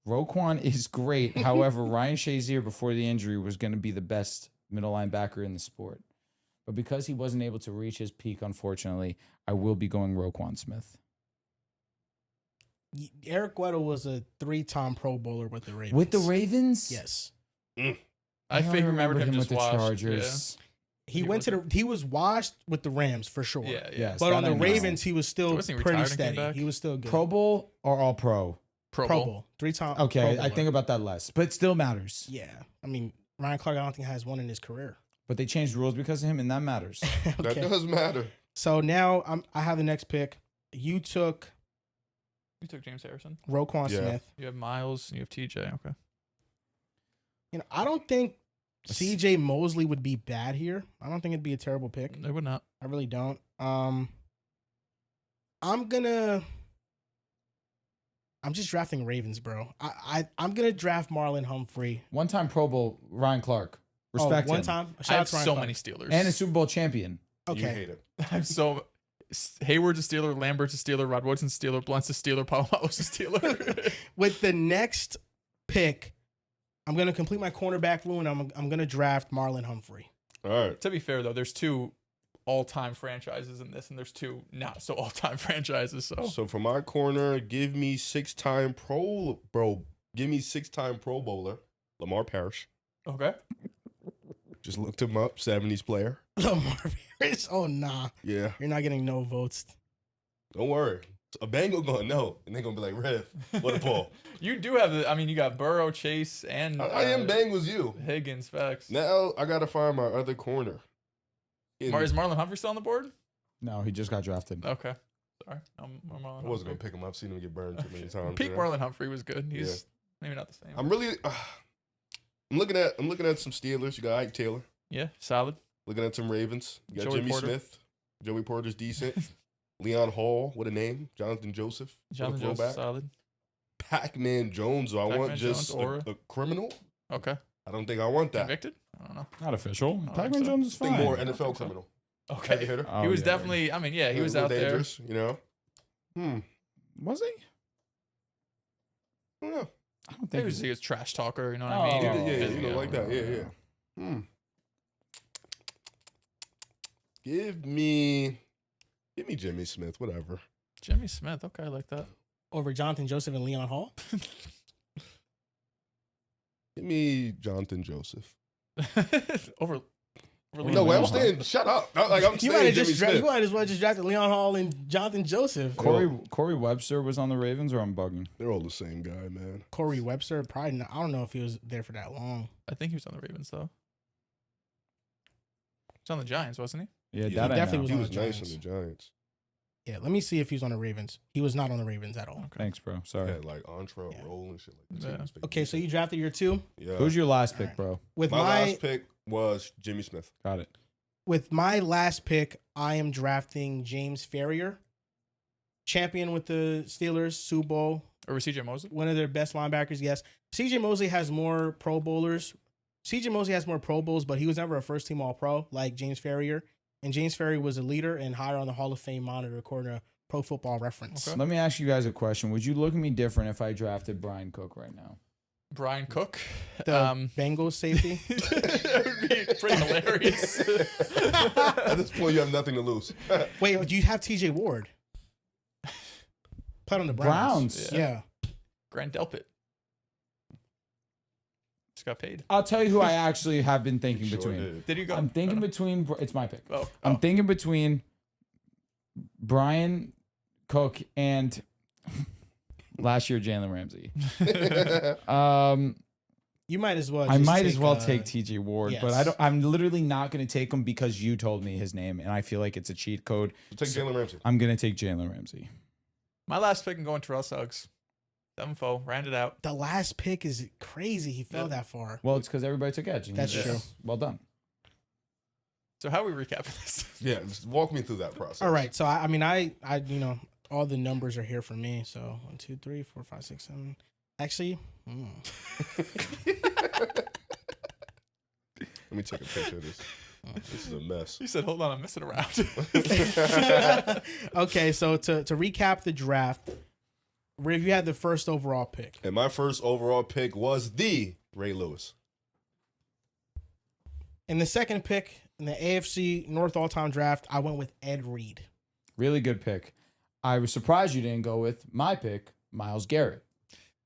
Roquan is great. However, Ryan Shazier before the injury was going to be the best middle linebacker in the sport. But because he wasn't able to reach his peak, unfortunately, I will be going Roquan Smith. Eric Weddle was a 3-time Pro Bowler with the Ravens. With the Ravens? Yes. I only figured remember him with just the washed. Chargers. He went to he was washed with the Rams for sure. Yeah, yeah. Yes, But that on the I know. Ravens, he was still Wasn't he pretty retired and came steady. back? He was still good. Pro Bowl or all pro? Pro Pro Bowl. Bowl. 3-time. Okay, Pro I Bowler. think about that less, but it still matters. Yeah. I mean, Ryan Clark, I don't think has one in his career. But they changed rules because of him, and that matters. That Okay. does matter. So now I have the next pick. You took You took James Harrison. Roquan Yeah. Smith. You have Miles. You have TJ. Okay. You know, I don't think CJ Mosley would be bad here. I don't think it'd be a terrible pick. They would not. I really don't. I'm just drafting Ravens, bro. I'm gonna draft Marlon Humphrey. One-time Pro Bowl Ryan Clark. Respect one him. time. I Shout out have to Ryan so Clark. many Steelers. And a Super Bowl champion. You Okay. hate it. I have so. Hayward's a Steeler. Lambert's a Steeler. Rod Woodson's a Steeler. Blunt's a Steeler. Palomalu's a Steeler. With the next pick, I'm gonna complete my cornerback room, and I'm gonna draft Marlon Humphrey. All right. To be fair, though, there's two all-time franchises in this, and there's two not so all-time franchises. So So for my corner, give me 6-time Pro Bowler, Lamar Parrish. okay. Just looked him up, 70s player. Lamar Harris. Oh nah, Yeah. you're not getting no votes. Don't worry. A Bengal gonna know, and they're gonna be like, Rev, what a ball. You do have the. I mean, you got Burrow, Chase, and I am Bengals you. Higgins. Facts. Now I gotta find my other corner. Is Marlon Humphrey still on the board? No, he just got drafted. Okay. Sorry. Marlon I wasn't Humphrey. gonna pick him up. I've seen him get burned too many times. Peak you know? Marlon Humphrey was good. He's maybe not the same. I'm really. I'm looking at some Steelers. You got Ike Taylor. Yeah, solid. Looking at some Ravens. You got Joey Jimmy Porter. Smith. Joey Porter's decent. Leon Hall, what a name. Jonathan Joseph. Jonathan what a Jones, throwback. solid. Pac-Man Jones. Do I Pac-Man want just Jones, Aura. a criminal? Okay. I don't think I want that. Convicted? I don't know. Not official. think Pac-Man so. Jones is I think fine. more think NFL so. criminal. Okay. Heavy hitter. Oh, He was yeah. definitely. I mean, yeah, he was A out little there. dangerous, you know. Was he? I don't know. I don't He think was, he was trash talker. You know what Oh. I mean? Yeah, Physically, like that. Yeah. Give me Jimmy Smith, whatever. Jimmy Smith. Okay, I like that. Over Jonathan Joseph and Leon Hall. Give me Jonathan Joseph. over No, No, wait, I'm Leon staying. Shut up. I'm You might staying have Jimmy just Smith. you might as well just drafted Leon Hall and Jonathan Joseph. Corey Webster was on the Ravens, or I'm bugging. They're all the same guy, man. Corey Webster, probably not, I don't know if he was there for that long. I think he was on the Ravens though. He's on the Giants, wasn't he? Yeah, Yeah, that I definitely know. was He on was the nice Giants. on the Giants. Yeah, let me see if he's on the Ravens. He was not on the Ravens at all. Thanks, bro. He Sorry. had like Entree Yeah. roll and shit like that. Yeah. He was Okay, so you drafted your two. yeah. Who's your last pick, Alright. bro? With my my last pick was Jimmy Smith. Got it. with my last pick, I am drafting James Ferrier, champion with the Steelers, Super Bowl, Or was CJ Mosley? one of their best linebackers. Yes, CJ Mosley has more Pro Bowlers. CJ Mosley has more Pro Bowls, but he was never a first team All Pro like James Ferrier. And James Ferrier was a leader and higher on the Hall of Fame monitor according to Pro Football Reference. Okay. Let me ask you guys a question. Would you look at me different if I drafted Brian Cook right now? Brian Cook. The Bengals safety. That would be pretty hilarious. At this point, you have nothing to lose. Wait, do you have TJ Ward? Played on the Browns. Browns. Yeah. Grant Delpit. Just got paid. I'll tell you who I actually have been thinking Sure between. did. Did you go? I'm thinking between. It's my pick. Oh, I'm thinking between Brian Cook and last year Jalen Ramsey. You might as well. I just might as well take take TJ Ward, but yes. I'm literally not going to take him because you told me his name, and I feel like it's a cheat code. Take Jalen Ramsey. I'm going to take Jalen Ramsey. My last pick, I'm going Terrell Suggs. 7-4, round it out. The last pick is crazy. He fell that far. Well, it's because everybody took edge. That's true. Well done. So how are we recapping this? Yeah, just walk me through that process. All right. So I mean, I all the numbers are here for me. So 1, 2, 3, 4, 5, 6, 7. Actually, Let me take a picture of this. This is a mess. You said, hold on, I'm messing around. okay. So to recap the draft, Riv, you had the first overall pick. And my first overall pick was the Ray Lewis. In the second pick in the AFC North all-time draft, I went with Ed Reed. Really good pick. I was surprised you didn't go with my pick, Myles Garrett.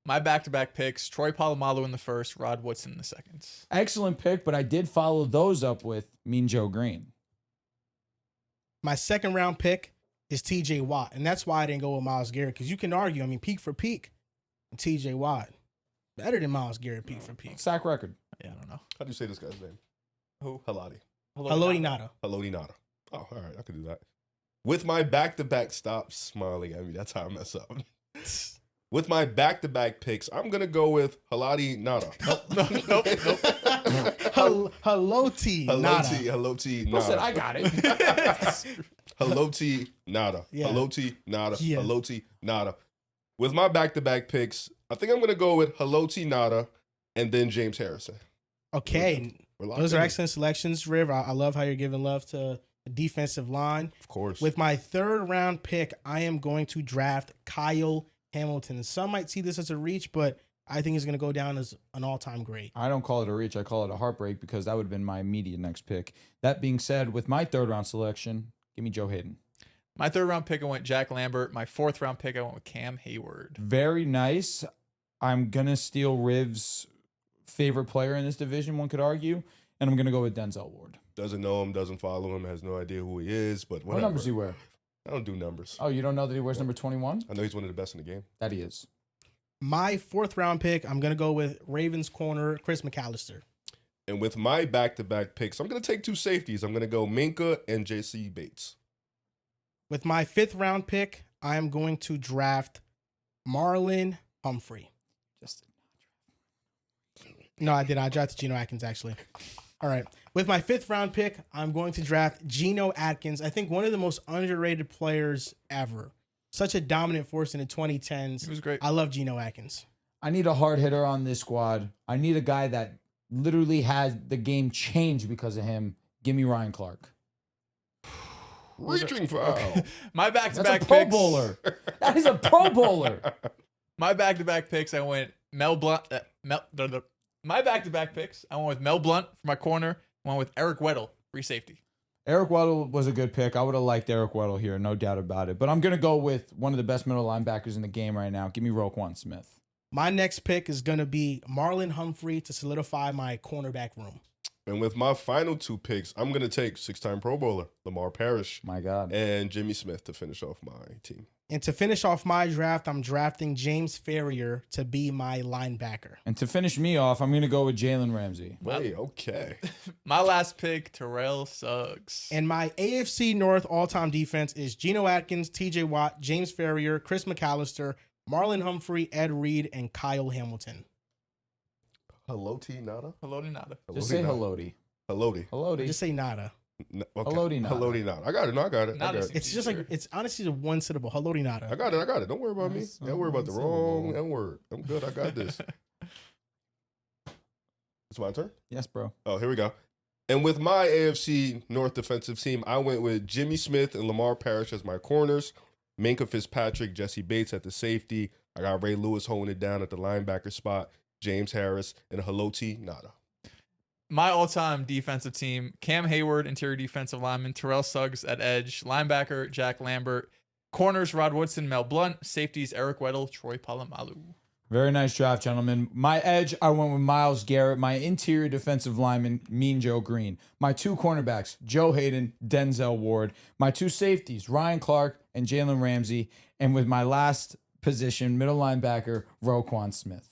My back-to-back picks, Troy Polamalu in the first, Rod Woodson in the second. Excellent pick, but I did follow those up with Mean Joe Green. My second round pick is TJ Watt, and that's why I didn't go with Myles Garrett, because you can argue, I mean, peak for peak, TJ Watt. Better than Myles Garrett, peak for peak. Sack record. Yeah, I don't know. How do you say this guy's name? Who? Halati. Haloti Nada. Haloti Nada. Oh, all right. I could do that. With my back-to-back stops, smiling at me. That's how I mess up. With my back-to-back picks, I'm going to go with Halati Nada. Nope. Haloti Nada. Haloti Who said Nada. I got it? Haloti Nada. Yeah. Haloti Nada. Yeah. Haloti Nada. With my back-to-back picks, I think I'm going to go with Haloti Nada and then James Harrison. Okay. We're locked Those are in. excellent selections, Riv. I love how you're giving love to the defensive line. Of course. With my third round pick, I am going to draft Kyle Hamilton. Some might see this as a reach, but I think he's going to go down as an all-time great. I don't call it a reach. I call it a heartbreak because that would have been my immediate next pick. That being said, with my third round selection, give me Joe Hayden. My third round pick, I went Jack Lambert. My fourth round pick, I went with Cam Hayward. Very nice. I'm going to steal Riv's favorite player in this division, one could argue, and I'm going to go with Denzel Ward. Doesn't know him, doesn't follow him, has no idea who he is, but What whatever. numbers do you wear? I don't do numbers. Oh, you don't know that he wears number 21? I know he's one of the best in the game. That he is. My fourth round pick, I'm going to go with Ravens corner Chris McAllister. And with my back-to-back picks, I'm going to take two safeties. I'm going to go Minka and J.C. Bates. With my fifth round pick, I am going to draft Marlon Humphrey. Just No, I did. I drafted Geno Atkins, actually. All right. With my fifth round pick, I'm going to draft Geno Atkins. I think one of the most underrated players ever. Such a dominant force in the 2010s. He was great. I love Geno Atkins. I need a hard hitter on this squad. I need a guy that literally had the game change because of him. Give me Ryan Clark. Reaching foul. My That's back-to-back a Pro picks. Bowler. That is a Pro Bowler. My back-to-back picks, I went Mel Blunt. My back-to-back picks, I went with Mel Blunt for my corner. I went with Eric Weddle, free safety. Eric Weddle was a good pick. I would have liked Eric Weddle here, no doubt about it. But I'm going to go with one of the best middle linebackers in the game right now. Give me Roquan Smith. My next pick is going to be Marlon Humphrey to solidify my cornerback room. And with my final two picks, I'm going to take six-time Pro Bowler Lamar Parrish My God. and Jimmy Smith to finish off my team. And to finish off my draft, I'm drafting James Ferrier to be my linebacker. And to finish me off, I'm going to go with Jalen Ramsey. Wait, okay. My last pick, Terrell Suggs. And my AFC North all-time defense is Geno Atkins, TJ Watt, James Ferrier, Chris McAllister, Marlon Humphrey, Ed Reed, and Kyle Hamilton. Haloti Nada? Haloti Nada. Just say Haloti. Haloti. Haloti. Just say nada. Okay. Haloti Nada. Haloti Nada. I got it. No, I got it. I Nada got it. It's just like, it's honestly a one syllable. Haloti nada. I got it. Don't worry about me. That's Don't worry about the so wrong syllable. N word. I'm good. I got this. It's my turn? Yes, bro. Oh, here we go. And with my AFC North defensive team, I went with Jimmy Smith and Lamar Parrish as my corners, Minka Fitzpatrick, Jesse Bates at the safety. I got Ray Lewis holding it down at the linebacker spot, James Harris, and Haloti Nada. My all-time defensive team, Cam Hayward, interior defensive lineman, Terrell Suggs at edge, linebacker, Jack Lambert, corners, Rod Woodson, Mel Blunt, safeties, Eric Weddle, Troy Polamalu. Very nice draft, gentlemen. My edge, I went with Myles Garrett. My interior defensive lineman, Mean Joe Green. My two cornerbacks, Joe Hayden, Denzel Ward. My two safeties, Ryan Clark and Jalen Ramsey. And with my last position, middle linebacker, Roquan Smith.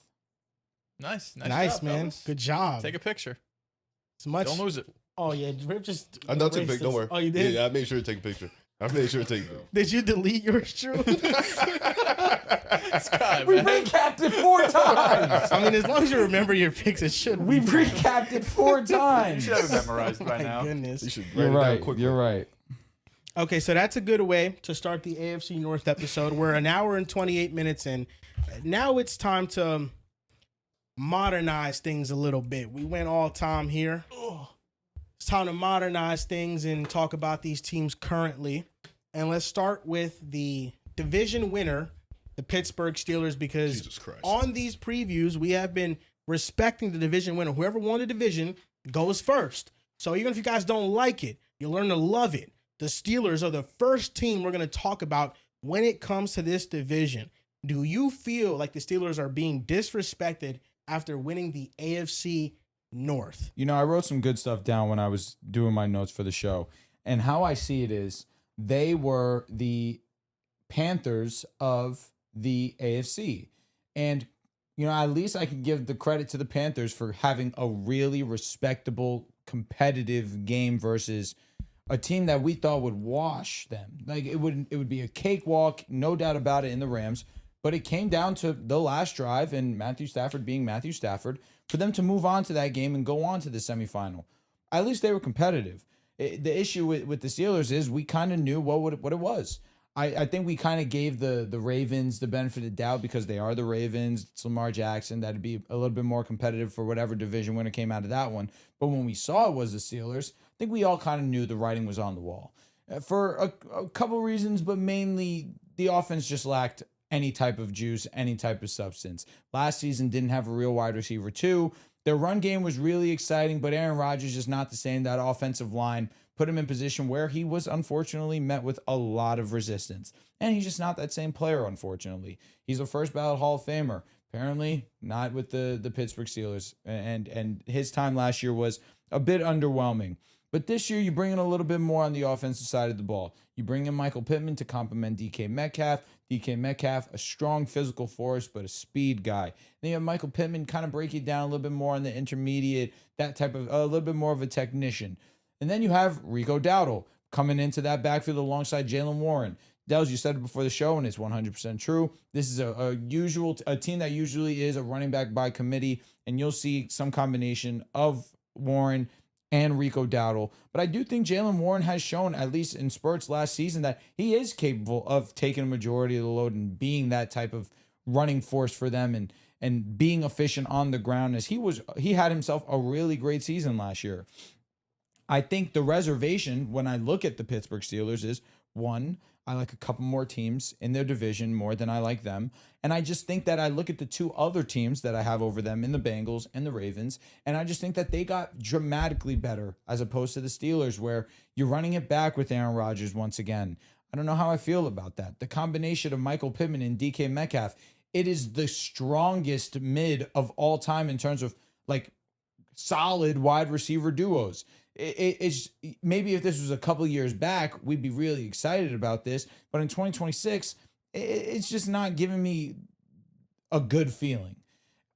Nice Nice, job, man. fellas. Good job. Take a picture. It's much. Don't lose it. Oh, yeah. Rip just. I know take a erased picture. Don't this. worry. Oh, you did? Yeah, I made sure to take a picture. I made sure to take a picture. Did you delete yours, Drew? Scott, We man. recapped it 4 times. I mean, as long as you remember your picks, it should We be. recapped it 4 You times. should have it memorized by My now. goodness. You should You're write it down right. quickly. You're right. Okay, so that's a good way to start the AFC North episode. We're an hour and 28 minutes in. Now it's time to modernize things a little bit. We went all time here. It's time to modernize things and talk about these teams currently. And let's start with the division winner, the Pittsburgh Steelers, because Jesus Christ. on these previews, we have been respecting the division winner. Whoever won the division goes first. So even if you guys don't like it, you'll learn to love it. The Steelers are the first team we're going to talk about when it comes to this division. Do you feel like the Steelers are being disrespected after winning the AFC North? You know, I wrote some good stuff down when I was doing my notes for the show. And how I see it is they were the Panthers of the AFC. And, you know, at least I can give the credit to the Panthers for having a really respectable, competitive game versus a team that we thought would wash them. Like it would be a cakewalk, no doubt about it, in the Rams. But it came down to the last drive and Matthew Stafford being Matthew Stafford for them to move on to that game and go on to the semifinal. At least they were competitive. The issue with the Steelers is we kind of knew what it was. I think we kind of gave the Ravens the benefit of the doubt because they are the Ravens. It's Lamar Jackson. That'd be a little bit more competitive for whatever division winner came out of that one. But when we saw it was the Steelers, I think we all kind of knew the writing was on the wall. For a couple reasons, but mainly the offense just lacked any type of juice, any type of substance. Last season didn't have a real wide receiver too. Their run game was really exciting, but Aaron Rodgers is not the same. That offensive line put him in position where he was unfortunately met with a lot of resistance. And he's just not that same player, unfortunately. He's a first ballot Hall of Famer. Apparently not with the Pittsburgh Steelers. And his time last year was a bit underwhelming. But this year, you bring in a little bit more on the offensive side of the ball. You bring in Michael Pittman to complement DK Metcalf. DK Metcalf, a strong physical force, but a speed guy. Then you have Michael Pittman kind of break it down a little bit more on the intermediate, that type of, a little bit more of a technician. And then you have Rico Dowdle coming into that backfield alongside Jalen Warren. Dels, you said it before the show, and it's 100% true. This is a team that usually is a running back by committee, and you'll see some combination of Warren and Rico Dowdle. But I do think Jalen Warren has shown, at least in spurts last season, that he is capable of taking a majority of the load and being that type of running force for them and being efficient on the ground, as he had himself a really great season last year. I think the reservation when I look at the Pittsburgh Steelers is, one, I like a couple more teams in their division more than I like them. And I just think that I look at the two other teams that I have over them in the Bengals and the Ravens, and I just think that they got dramatically better as opposed to the Steelers, where you're running it back with Aaron Rodgers once again. I don't know how I feel about that. The combination of Michael Pittman and DK Metcalf, it is the strongest mid of all time in terms of like solid wide receiver duos. It's maybe if this was a couple years back, we'd be really excited about this. But in 2026, it's just not giving me a good feeling.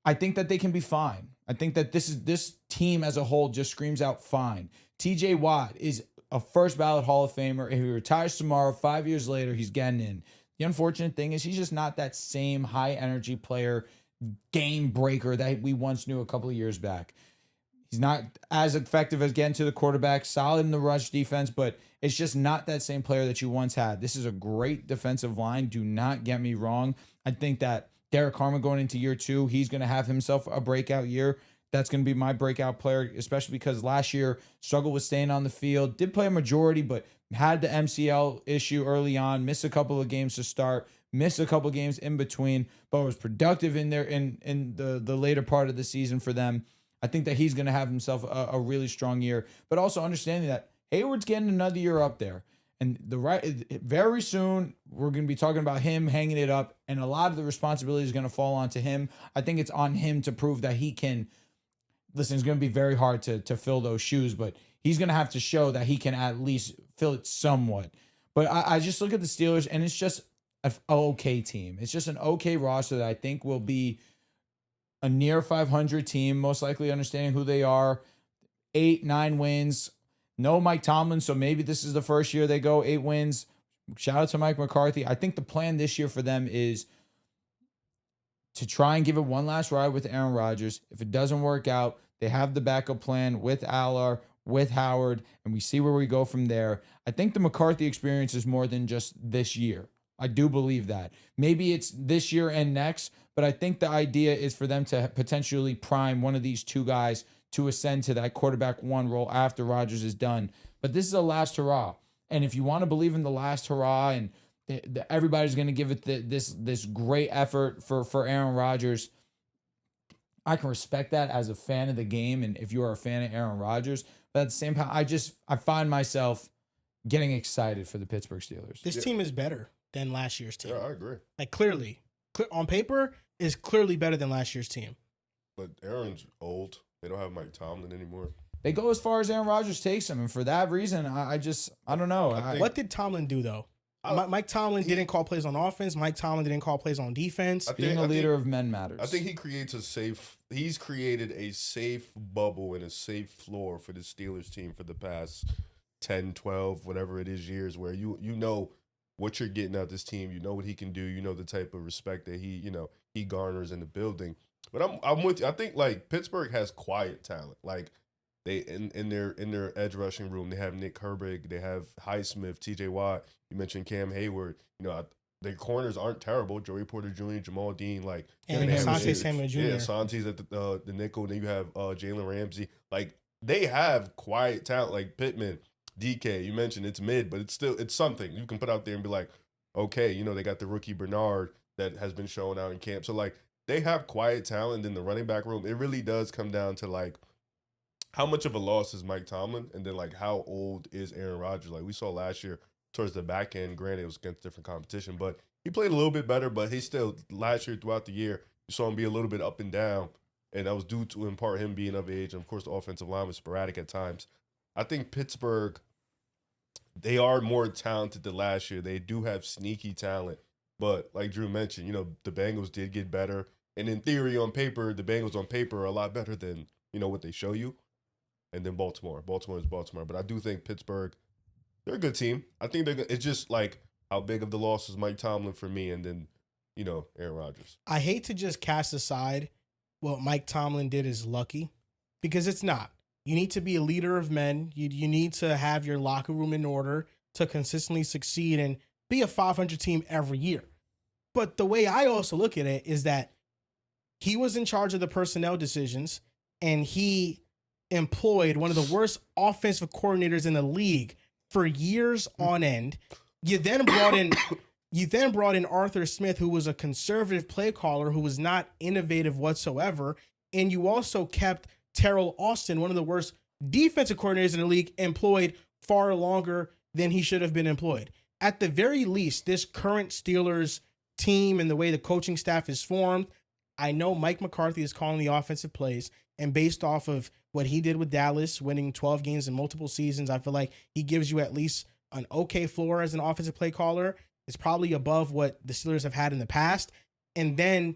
I think that they can be fine. I think that this team as a whole just screams out fine. TJ Watt is a first ballot Hall of Famer. If he retires tomorrow, 5 years later, he's getting in. The unfortunate thing is he's just not that same high energy player, game breaker that we once knew a couple of years back. He's not as effective as getting to the quarterback, solid in the rush defense, but it's just not that same player that you once had. This is a great defensive line. Do not get me wrong. I think that Derek Harmon going into year 2, he's going to have himself a breakout year. That's going to be my breakout player, especially because last year struggled with staying on the field. Did play a majority, but had the MCL issue early on, missed a couple of games to start, missed a couple of games in between, but was productive in there in the later part of the season for them. I think that he's going to have himself a really strong year, but also understanding that Hayward's getting another year up there. And very soon, we're going to be talking about him hanging it up, and a lot of the responsibility is going to fall onto him. I think it's on him to prove that he can. Listen, it's going to be very hard to fill those shoes, but he's going to have to show that he can at least fill it somewhat. But I just look at the Steelers, and it's just an okay team. It's just an okay roster that I think will be a near 500 team, most likely understanding who they are. 8-9 wins. No Mike Tomlin, so maybe this is the first year they go 8 wins. Shout out to Mike McCarthy. I think the plan this year for them is to try and give it one last ride with Aaron Rodgers. If it doesn't work out, they have the backup plan with Aller, with Howard, and we see where we go from there. I think the McCarthy experience is more than just this year. I do believe that. Maybe it's this year and next, but I think the idea is for them to potentially prime one of these two guys to ascend to that quarterback one role after Rodgers is done. But this is a last hurrah. And if you want to believe in the last hurrah and everybody's going to give it this great effort for Aaron Rodgers, I can respect that as a fan of the game and if you are a fan of Aaron Rodgers. But at the same time, I find myself getting excited for the Pittsburgh Steelers. This team is better than last year's team. Yeah, I agree. Like clearly, on paper, is clearly better than last year's team. But Aaron's old. They don't have Mike Tomlin anymore. They go as far as Aaron Rodgers takes them, and for that reason, I don't know. What did Tomlin do though? Mike Tomlin didn't call plays on offense. Mike Tomlin didn't call plays on defense. Being a leader of men matters. I think he creates he's created a safe bubble and a safe floor for the Steelers team for the past 10, 12, whatever it is years where you know what you're getting out of this team. You know what he can do. You know the type of respect that he garners in the building. But I'm with you. I think like Pittsburgh has quiet talent. Like they in their edge rushing room, they have Nick Herbig, they have Highsmith, T.J. Watt. You mentioned Cam Hayward. Their corners aren't terrible. Joey Porter Jr., Jamal Dean, like and Asante Samuel Jr. Yeah, Asante's at the nickel. Then you have Jalen Ramsey. Like they have quiet talent. Like Pittman, DK. You mentioned it's mid, but it's something you can put out there and be like, okay, they got the rookie Bernard that has been showing out in camp. So like they have quiet talent in the running back room. It really does come down to like how much of a loss is Mike Tomlin, and then like how old is Aaron Rodgers? Like we saw last year towards the back end. Granted, it was against different competition, but he played a little bit better. But he still last year throughout the year, you saw him be a little bit up and down, and that was due to in part him being of age. And of course, the offensive line was sporadic at times. I think Pittsburgh, they are more talented than last year. They do have sneaky talent, but like Drew mentioned, the Bengals did get better. And in theory, on paper, the Bengals on paper are a lot better than, what they show you. And then Baltimore. Baltimore is Baltimore. But I do think Pittsburgh, they're a good team. I think it's just like how big of the loss is Mike Tomlin for me and then, Aaron Rodgers. I hate to just cast aside what Mike Tomlin did as lucky because it's not. You need to be a leader of men. You need to have your locker room in order to consistently succeed and be a 500 team every year. But the way I also look at it is that he was in charge of the personnel decisions and he employed one of the worst offensive coordinators in the league for years on end. You then brought in Arthur Smith, who was a conservative play caller who was not innovative whatsoever. And you also kept Terrell Austin, one of the worst defensive coordinators in the league, employed far longer than he should have been employed. At the very least, this current Steelers team and the way the coaching staff is formed, I know Mike McCarthy is calling the offensive plays, and based off of what he did with Dallas, winning 12 games in multiple seasons, I feel like he gives you at least an okay floor as an offensive play caller. It's probably above what the Steelers have had in the past. And then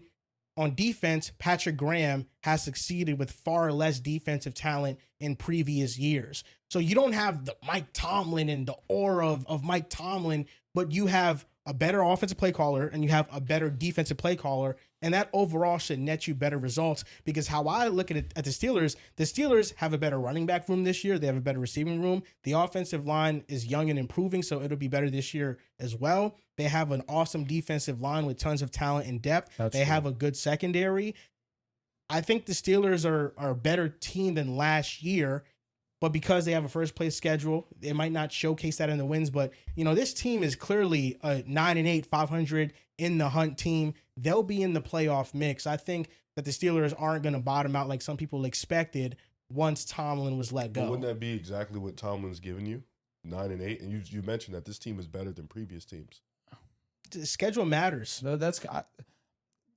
on defense, Patrick Graham has succeeded with far less defensive talent in previous years. So you don't have the Mike Tomlin and the aura of Mike Tomlin, but you have a better offensive play caller and you have a better defensive play caller. And that overall should net you better results because how I look at the Steelers have a better running back room this year. They have a better receiving room. The offensive line is young and improving, so it'll be better this year as well. They have an awesome defensive line with tons of talent and depth. They have a good secondary. I think the Steelers are a better team than last year, but because they have a first place schedule, they might not showcase that in the wins. But, this team is clearly a 9-8, 500 in the hunt team. They'll be in the playoff mix. I think that the Steelers aren't going to bottom out like some people expected once Tomlin was let go. But wouldn't that be exactly what Tomlin's given you? 9-8? And you mentioned that this team is better than previous teams. The schedule matters. No,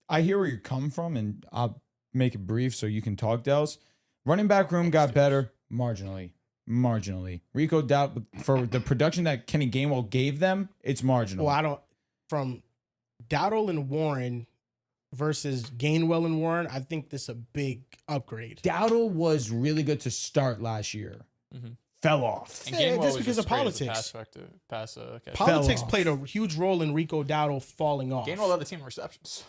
I hear where you're coming from, and I'll make it brief so you can talk, Dels. Running back room got better marginally. Rico Dowdle, for the production that Kenny Gainwell gave them, it's marginal. Well, from Dowdle and Warren versus Gainwell and Warren, I think this is a big upgrade. Dowdle was really good to start last year. Mm-hmm. Fell off. And Gainwell just was because of great politics. Pass Politics played a huge role in Rico Dowdle falling off. Gainwell led the team in receptions.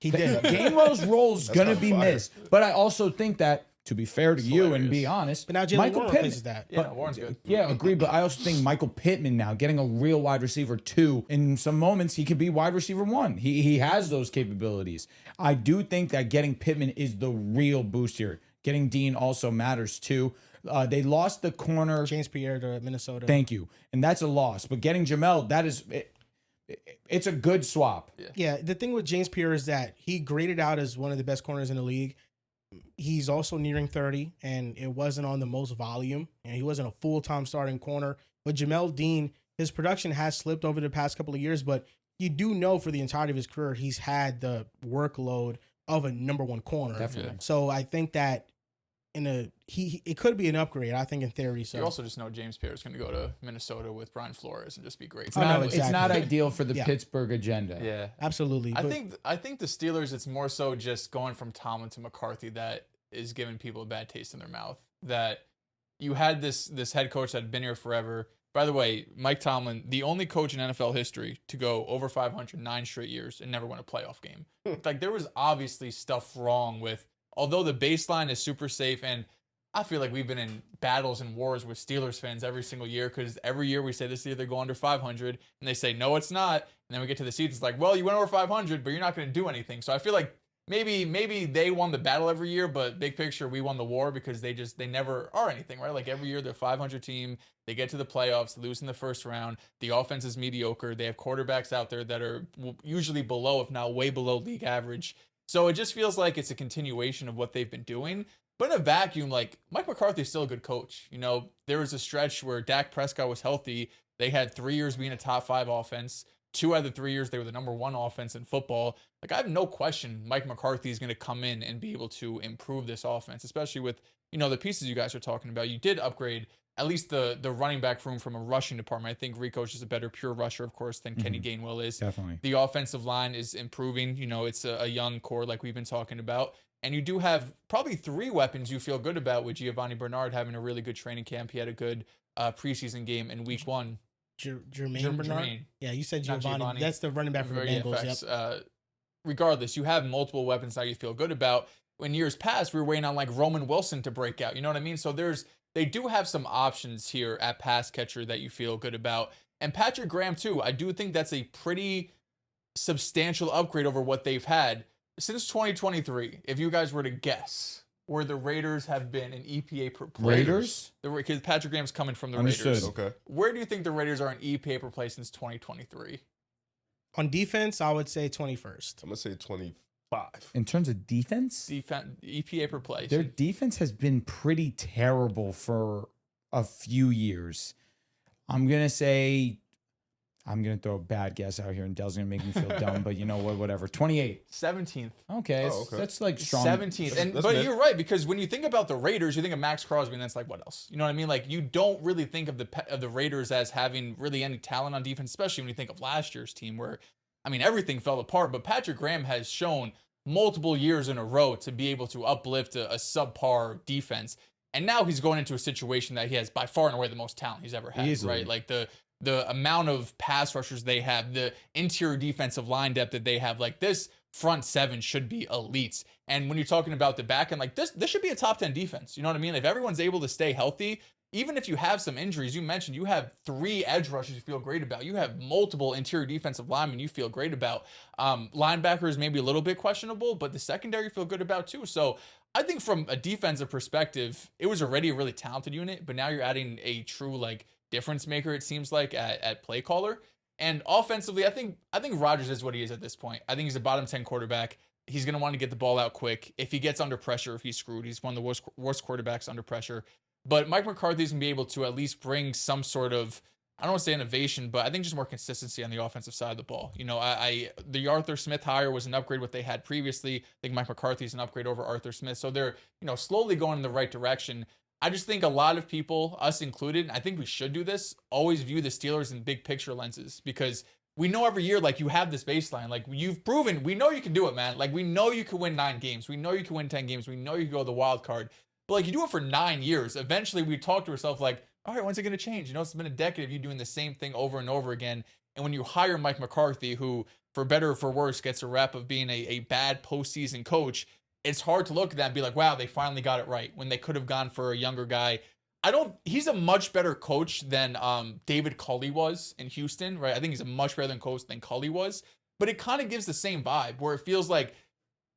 He did. Gainwell's role is That's going to kinda be fire. missed. But I also think that, to be fair to you and be hilarious. honest, But now Jalen Michael Warren Pittman replaces that. Yeah, no, Warren's good. Yeah, agree. But I also think Michael Pittman now getting a real wide receiver 2. In some moments, he could be wide receiver 1. He has those capabilities. I do think that getting Pittman is the real boost here. Getting Dean also matters too. They lost the corner. James Pierre to Minnesota. Thank you, and that's a loss. But getting Jamel, that is, it's a good swap. Yeah, the thing with James Pierre is that he graded out as one of the best corners in the league. He's also nearing 30, and it wasn't on the most volume, and he wasn't a full-time starting corner. But Jamel Dean, his production has slipped over the past couple of years, but you do know for the entirety of his career, he's had the workload of a number 1 corner. Definitely. So I think that it could be an upgrade, I think, in theory. So You also just know James Pierre is going to go to Minnesota with Brian Flores and just be great. It's Oh, not, no, it's exactly. not ideal for the Yeah. Pittsburgh agenda. Yeah. absolutely. I But think the Steelers, it's more so just going from Tomlin to McCarthy that is giving people a bad taste in their mouth. That you had this head coach that had been here forever. By the way, Mike Tomlin, the only coach in NFL history to go over 500 9 straight years and never win a playoff game. Like, there was obviously stuff wrong with, although the baseline is super safe, and I feel like we've been in battles and wars with Steelers fans every single year, because every year we say this year they go under 500, and they say, no, it's not. And then we get to the season, it's like, well, you went over 500, but you're not going to do anything. So I feel like maybe they won the battle every year, but big picture, we won the war, because they never are anything, right? Like, every year they're a 500 team, they get to the playoffs, lose in the first round, the offense is mediocre, they have quarterbacks out there that are usually below, if not way below league average. So it just feels like it's a continuation of what they've been doing. But in a vacuum, like, Mike McCarthy's still a good coach. You know, there was a stretch where Dak Prescott was healthy. They had 3 years being a top 5 offense. 2 out of the 3 years, they were the number 1 offense in football. Like, I have no question Mike McCarthy is going to come in and be able to improve this offense, especially with, you know, the pieces you guys are talking about. You did upgrade at least the running back room from a rushing department. I think Rico's is a better pure rusher, of course, than Kenny Gainwell is. Definitely. The offensive line is improving. You know, it's a young core like we've been talking about. And you do have probably 3 weapons you feel good about, with Giovanni Bernard having a really good training camp. He had a good preseason game in week 1. Jermaine Bernard? Jermaine. Yeah, you said Not Giovanni. Giovanni. That's the running back for the Bengals. Yep. Regardless, you have multiple weapons now you feel good about. In years past, we were waiting on like Roman Wilson to break out. You know what I mean? So they do have some options here at pass catcher that you feel good about. And Patrick Graham too. I do think that's a pretty substantial upgrade over what they've had since 2023. If you guys were to guess where the Raiders have been in EPA per play. Raiders? Because Patrick Graham's coming from the Understood. Raiders. Okay. Where do you think the Raiders are in EPA per play since 2023? On defense, I would say 21st. I'm gonna say 25. In terms of defense, EPA per play. their defense has been pretty terrible for a few years. I'm going to throw a bad guess out here, and Dell's going to make me feel dumb, but you know what, whatever. 28. 17th. Okay, Oh, okay. that's like strong. 17th. And That's but mid. you're right, because when you think about the Raiders, you think of Max Crosby, and that's like, what else? You know what I mean? Like, you don't really think of the Raiders as having really any talent on defense, especially when you think of last year's team, where, I mean, everything fell apart. But Patrick Graham has shown multiple years in a row to be able to uplift a subpar defense. And now he's going into a situation that he has by far and away the most talent he's ever had. Easily. Right? Like the amount of pass rushers they have, the interior defensive line depth that they have, like, this front 7 should be elites. And when you're talking about the back end, like, this should be a top 10 defense. You know what I mean? If everyone's able to stay healthy, even if you have some injuries, you mentioned you have 3 edge rushers you feel great about. You have multiple interior defensive linemen you feel great about. Linebackers maybe a little bit questionable, but the secondary you feel good about too. So I think from a defensive perspective, it was already a really talented unit, but now you're adding a true, like, difference maker, it seems like, at play caller. And offensively, I think Rodgers is what he is at this point. I think he's a bottom 10 quarterback. He's going to want to get the ball out quick. If he gets under pressure, he's screwed. He's one of the worst quarterbacks under pressure. But Mike McCarthy's going to be able to at least bring some sort of, I don't want to say innovation, but I think just more consistency on the offensive side of the ball. You know, the Arthur Smith hire was an upgrade what they had previously. I think Mike McCarthy's an upgrade over Arthur Smith. So they're, you know, slowly going in the right direction. I just think a lot of people, us included, I think we should do this, always view the Steelers in big picture lenses, because we know every year, like, you have this baseline. Like, you've proven, we know you can do it, man. Like, we know you can win 9 games. We know you can win 10 games. We know you can go the wild card. But, like, you do it for 9 years. Eventually, we talk to ourselves like, all right, when's it going to change? You know, it's been a decade of you doing the same thing over and over again. And when you hire Mike McCarthy, who for better or for worse, gets a rep of being a bad postseason coach, it's hard to look at that and be like, wow, they finally got it right when they could have gone for a younger guy. He's a much better coach than David Culley was in Houston, right? I think he's a much better coach than Culley was, but it kind of gives the same vibe where it feels like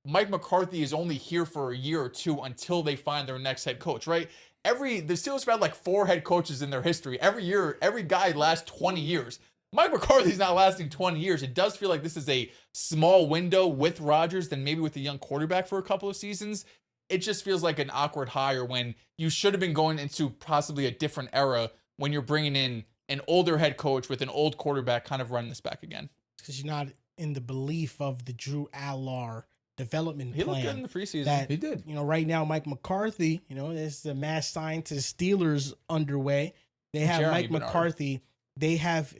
Mike McCarthy is only here for a year or two until they find their next head coach, right? The Steelers have had like 4 head coaches in their history. Every year, every guy lasts 20 years. Mike McCarthy's not lasting 20 years. It does feel like this is a small window with Rodgers than maybe with a young quarterback for a couple of seasons. It just feels like an awkward hire when you should have been going into possibly a different era when you're bringing in an older head coach with an old quarterback kind of running this back again. Because you're not in the belief of the Drew Allar development He plan. looked good in the preseason. That, He did. Right now, Mike McCarthy, there's the mass scientist Steelers underway. They have Jeremy Mike Bernard. McCarthy. They have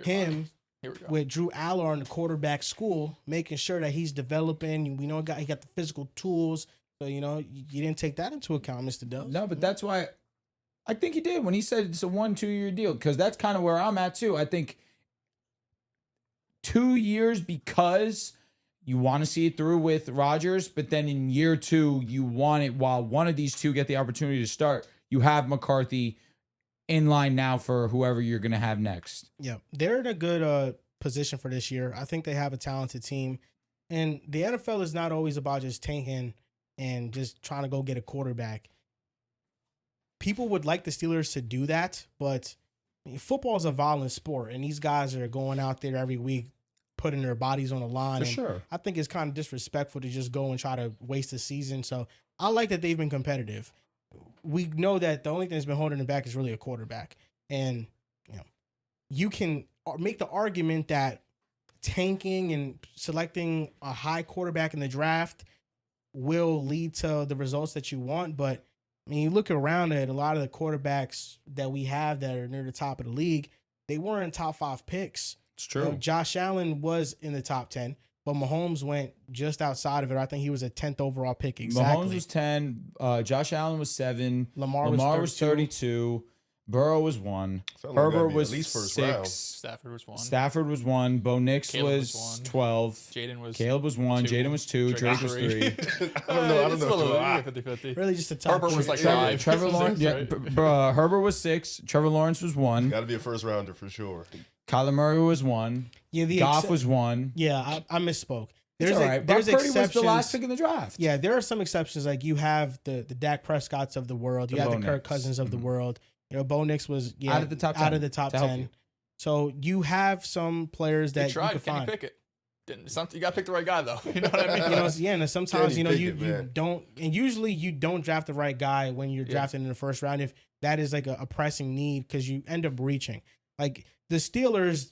him Here we go. with Drew Allar in the quarterback school, making sure that he's developing. We know he got the physical tools. So, you didn't take that into account, Mr. Dubs. No, but that's why I think he did when he said it's a 1-2 year deal, because that's kind of where I'm at too. I think 2 years because you want to see it through with Rodgers, but then in year 2, you want it while one of these two get the opportunity to start. You have McCarthy in line now for whoever you're going to have next. Yeah, they're in a good position for this year. I think they have a talented team. And the NFL is not always about just tanking and just trying to go get a quarterback. People would like the Steelers to do that, but football is a violent sport, and these guys are going out there every week putting their bodies on the line. For and sure. I think it's kind of disrespectful to just go and try to waste a season. So I like that they've been competitive. We know that the only thing that's been holding them back is really a quarterback. And, you can make the argument that tanking and selecting a high quarterback in the draft will lead to the results that you want. But you look around at a lot of the quarterbacks that we have that are near the top of the league, they weren't top 5 picks. It's true. Josh Allen was in the top 10, but Mahomes went just outside of it. I think he was a 10th overall pick. Exactly. Mahomes was 10. Josh Allen was 7. Lamar was 32. Burrow was 1. Felt like Herbert that'd be was at least first 6. round. Stafford was 1. Stafford was 1. Bo Nix Caleb was was 1. 12. Jaden was Caleb was 1. 2. Jaden was 2. Drake was 3. I don't know. It's a little 50-50. Really just a top Herbert was 4. like 5. Trevor Lawrence, yeah, Right? Herbert was 6. Trevor Lawrence was 1. Got to be a first rounder for sure. Kyler Murray was 1. Yeah, Goff was 1. Yeah, I misspoke. It's all right. Brock There's Purdy was the exceptions. last pick in the draft. Yeah, there are some exceptions. Like you have the Dak Prescotts of the world. You The have Bo the Kirk Nix. Cousins of the world. Bo Nix was Out of the top 10. Out of the top To help 10. you. So you have some players They that you tried. can Kenny find. Pickett. You got to pick the right guy, though. You know what I mean? And sometimes Kenny you Pickett, man. don't, and usually you don't draft the right guy when you're drafting in the first round if that is like a pressing need, because you end up reaching. Like the Steelers,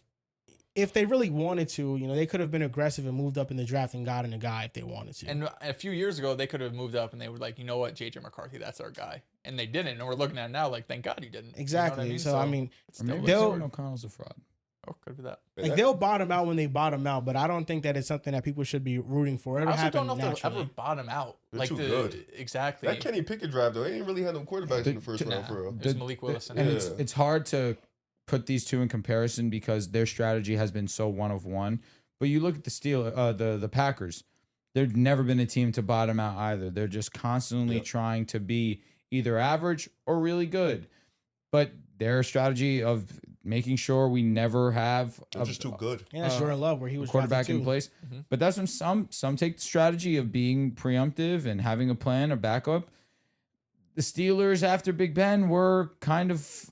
if they really wanted to, they could have been aggressive and moved up in the draft and gotten a guy if they wanted to. And a few years ago, they could have moved up and they were like, you know what, JJ McCarthy, that's our guy. And they didn't. And we're looking at it now like, thank God he didn't. Exactly. You know what So, I mean, it's Or still- maybe They'll- Kevin O'Connell's a fraud. oh, could be that. like they'll bottom out when they bottom out, but I don't think that it's something that people should be rooting for. I It'll also happen don't know if they'll naturally. ever bottom out. They're like too good. Exactly. That Kenny Pickett draft, though, they ain't really had no quarterbacks in the first Nah. round for real. It was Malik Willis. And Yeah. it's hard to put these two in comparison because their strategy has been so one of one. But you look at the Packers, they've never been a team to bottom out either. They're just constantly Yep. trying to be either average or really good. But their strategy of making sure we never have They're just too good. Yeah, that's Jordan Love where he was quarterback drafted in too. place. Mhm. But that's when some take the strategy of being preemptive and having a plan, a backup. The Steelers after Big Ben were kind of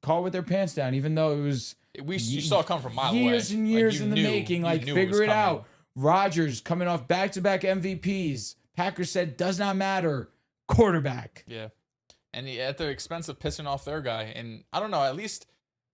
caught with their pants down, even though it was You saw it come from a mile away. years and Like, years you in the knew- making. you Like, knew figure was it coming. out. Rodgers coming off back-to-back MVPs. Packers said, does not matter. Quarterback. Yeah. And at the expense of pissing off their guy. And I don't know, at least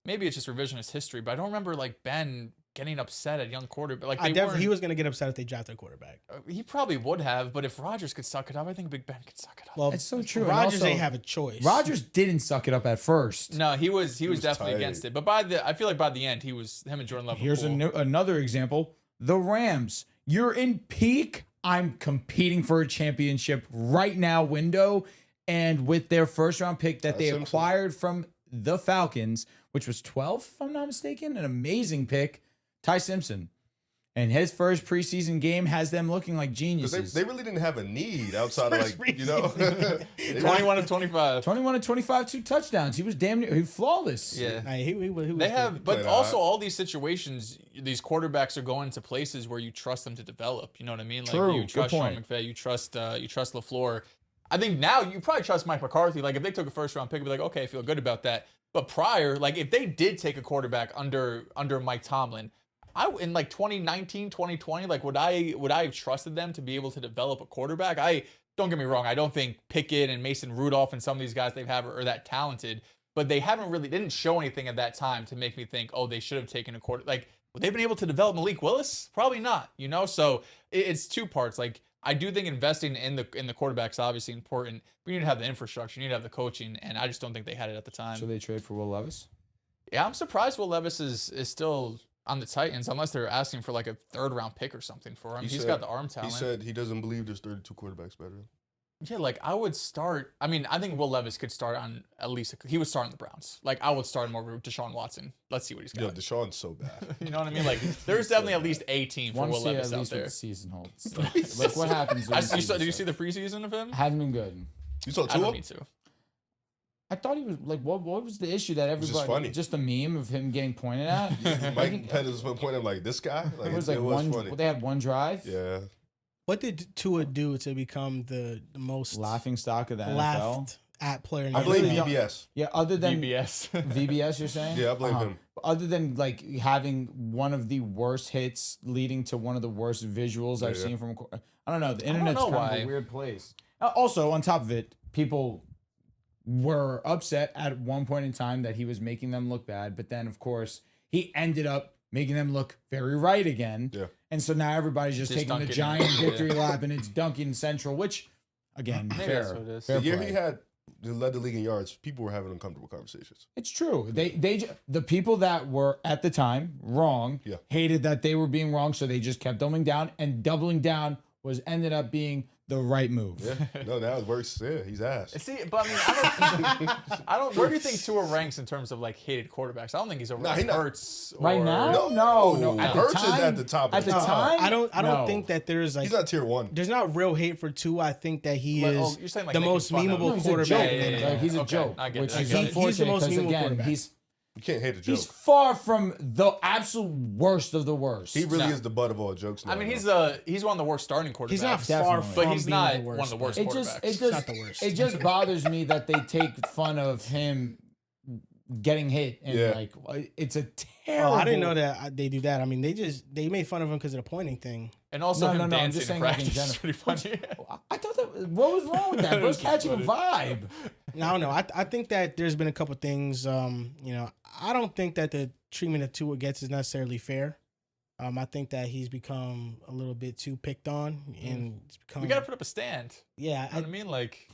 maybe it's just revisionist history, but I don't remember like Ben getting upset at young quarterback. Like He was going to get upset if they drafted a quarterback. he probably would have, but if Rodgers could suck it up, I think Big Ben could suck it up. Well, It's so true. And Rodgers also, ain't have a choice. Rodgers didn't suck it up at first. No, he was definitely tight. against it. But I feel like by the end, him and Jordan Love. were Here's cool. another example. The Rams. You're in peak. I'm competing for a championship right now window. And with their first round pick that they Simpson. acquired from the Falcons, which was 12, if I'm not mistaken, an amazing pick, Ty Simpson. And his first preseason game has them looking like geniuses. They really didn't have a need outside of 21 of 25. 21 to 25, 2 touchdowns. He was damn near flawless. Yeah. He was They have, good. but Played also all right. all these situations, these quarterbacks are going to places where you trust them to develop. You know what I mean? Like True. you Good trust Sean point. McVay, you trust LaFleur. I think now you probably trust Mike McCarthy. Like if they took a first round pick, you'd be like, okay, I feel good about that. But prior, like if they did take a quarterback under Mike Tomlin, in like 2019, 2020, like would I have trusted them to be able to develop a quarterback? Don't get me wrong, I don't think Pickett and Mason Rudolph and some of these guys they have are that talented, but they didn't show anything at that time to make me think, oh, they should have taken a quarter. Like would they been able to develop Malik Willis? Probably not, you know. So it's two parts. Like I do think investing in the quarterback's obviously important, but you need to have the infrastructure, you need to have the coaching, and I just don't think they had it at the time. So they trade for Will Levis? Yeah, I'm surprised Will Levis is still on the Titans, unless they're asking for like a 3rd round pick or something for him. He's got the arm talent. He said he doesn't believe there's 32 quarterbacks better. Yeah, like I would start. I mean, I think Will Levis could start on at least. He would start on the Browns. Like I would start him over Deshaun Watson. Let's see what he's got. Yo, Deshaun's so bad. You know what I mean? Like there's definitely at least a team for Want to Will see Levis at out least what there. the season holds. Like what happens? when the season Did you see starts. the preseason of him? Hasn't been good. You saw I don't Tua? need to. I thought he was like, what was the issue that just everybody, funny. just a meme of him getting pointed at? Mike Pettis was pointing like this guy. Like It was like funny. they had one drive. Yeah. What did Tua do to become the most Laughing stock of the NFL. laughed at player? in I the blame league? VBS. Yeah, other than VBS. VBS, you're saying? Yeah, I blame him. Other than like having one of the worst hits leading to one of the worst visuals I've Yeah. seen from. I don't know. The don't internet's know kind why. of a weird place. Also, on top of it, people were upset at one point in time that he was making them look bad, but then of course he ended up making them look very right again. Yeah. And so now everybody's just taking the dunking. giant victory lap, and it's dunking central, which again, Maybe fair. that's what it is. Fair The year play. he led the league in yards, people were having uncomfortable conversations. It's true. The people that were at the time wrong Yeah. hated that they were being wrong, so they just kept doubling down, and doubling down ended up being the right move. Yeah. No, now it works. Yeah, he's ass. See, but I mean, I don't. Where do you think Tua ranks in terms of like hated quarterbacks? I don't think he's over Nah, he not. Hurts Right or- now, No. no. At Hurts the is time, at the top of At the the top. time, I don't no. think that there's like He's not tier 1. there's not real hate for Tua. I think that he Like, is you're saying, like, the making most fun of him. memeable No, he's a quarterback. joke. in the Yeah, NFL. Like, he's a Okay, joke, I get which that. is He's the unfortunate most because memeable again, quarterback. You can't hate a joke. he's far from the absolute worst of the worst. He really No. is the butt of all jokes now. I mean, though. he's one of the worst starting quarterbacks. He's not Definitely. far from but he's being not the worst, one of the worst it quarterbacks. just not the worst. it just bothers me that they take fun of him getting hit and Yeah. like it's a Oh, terrible. I didn't know that they do that. I mean, they made fun of him because of the pointing thing. and also No, him no, no, I'm dancing just in saying, like, in practice is general. pretty funny. I thought that. What was wrong with that? Bro's catching a vibe. No, I don't know. I think that there's been a couple things. I don't think that the treatment that Tua gets is necessarily fair. I think that he's become a little bit too picked on, and it's become. We got to put up a stand. Yeah, You know what I mean? Like,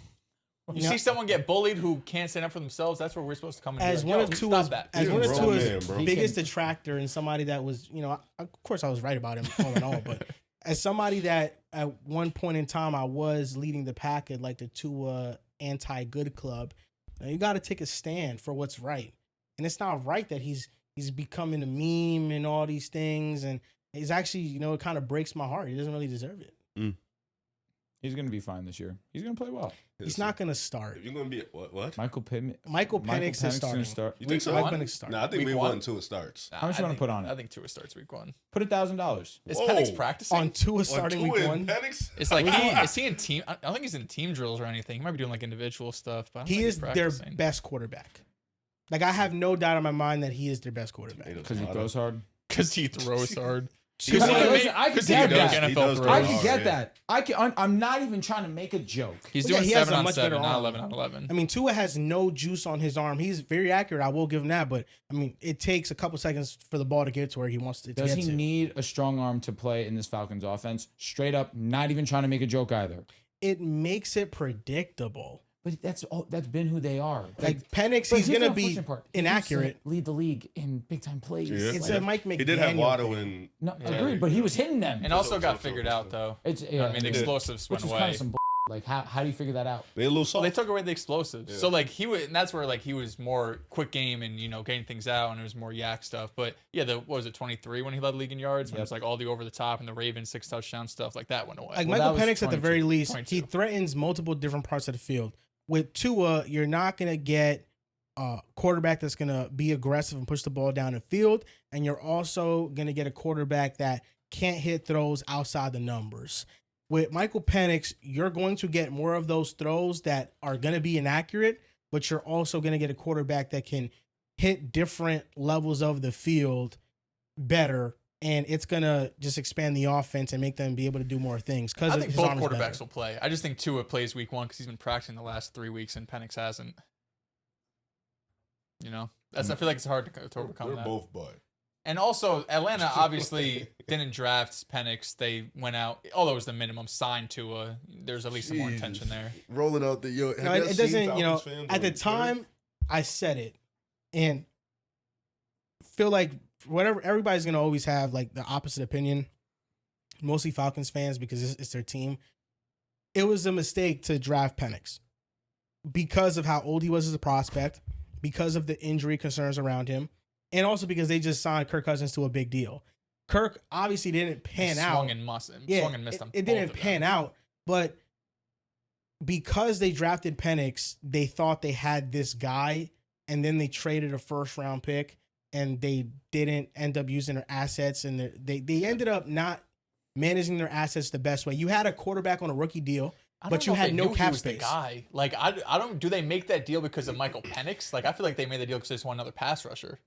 you know- see someone get bullied who can't stand up for themselves. That's where we're supposed to come in. and as be one like, of Yo, Tua's stop that. as He's one a of grown Tua's man, bro. biggest He detractor and somebody that was, of course I was right about him all in all, but as somebody that at one point in time I was leading the pack at like the Tua anti-good club, you got to take a stand for what's right, and it's not right that he's becoming a meme and all these things, and he's actually, it kind of breaks my heart. He doesn't really deserve it. He's gonna be fine this year. He's gonna play well. He's not going to start. If you're gonna be what? Michael Pittman. Michael Penix is starting. gonna start. You think so? Mike one? Penix starting. Nah, I think Week we one? won until it starts. Nah, How much I you wanna think- put on it? I think Tua starts week 1. Put $1,000. Is Whoa. Penix practicing? On Tua starting Tua week and one. Penix? It's like is he in team? I don't think he's in team drills or anything. He might be doing like individual stuff. But I don't He think is he's their practicing. best quarterback. Like, I have no doubt in my mind that he is their best quarterback. Because he throws hard. Because he throws hard. He Listen, does. I can Because get he that. can He NFL does throws. I throw can hard, get yeah. that. I'm not even trying to make a joke. He's Yeah, doing he has 7 a on much 7, better not arm. 11 on 11. I mean, Tua has no juice on his arm. He's very accurate. I will give him that. But, I mean, it takes a couple seconds for the ball to get to where he wants to Does get he to. need a strong arm to play in this Falcons offense? Straight up, not even trying to make a joke either. It makes it predictable. But that's been who they are. Like, Penix, but he's here's going the to be unfortunate part. He used to inaccurate. lead the league in big time plays. Yeah. It's Like, a Mike McDaniel. He did have Waddle thing. and No, Yeah. agreed, but he was hitting them. And also got so, figured so. out, though. It's You know what I mean, the Yeah. explosives which went was away. kind of some Like how do you figure that out? They a little Well, soft. they took away the explosives. Yeah. So like and that's where like he was more quick game and getting things out, and it was more yak stuff. But yeah, what was it, 23 when he led league in yards? When it was like all the over the top and the Ravens 6 touchdown stuff like that went away. Like Well, Michael that was Penix, at the very 22. least, 22. he threatens multiple different parts of the field. With Tua, you're not going to get a quarterback that's going to be aggressive and push the ball down the field, and you're also going to get a quarterback that can't hit throws outside the numbers. With Michael Penix, you're going to get more of those throws that are going to be inaccurate, but you're also going to get a quarterback that can hit different levels of the field better, and it's going to just expand the offense and make them be able to do more things. Because I think both quarterbacks will play. I just think Tua plays week 1 because he's been practicing the last 3 weeks and Penix hasn't. I feel like it's hard to overcome They're that. both butt. And also, Atlanta obviously didn't draft Penix. They went out, although it was the minimum, signed Tua. There's at least some more intention there. Rolling out the No, it doesn't. At the time, I said it, and feel like whatever everybody's gonna always have like the opposite opinion. Mostly Falcons fans because it's their team. It was a mistake to draft Penix because of how old he was as a prospect, because of the injury concerns around him, and also because they just signed Kirk Cousins to a big deal. Kirk obviously didn't pan out. Swung and missed him. It didn't pan out, but because they drafted Penix, they thought they had this guy, and then they traded a first-round pick, and they didn't end up using their assets, and they ended up not managing their assets the best way. You had a quarterback on a rookie deal, but you had no cap space. Guy. Like I don't. Do they make that deal because of Michael Penix? Like I feel like they made the deal because they just want another pass rusher.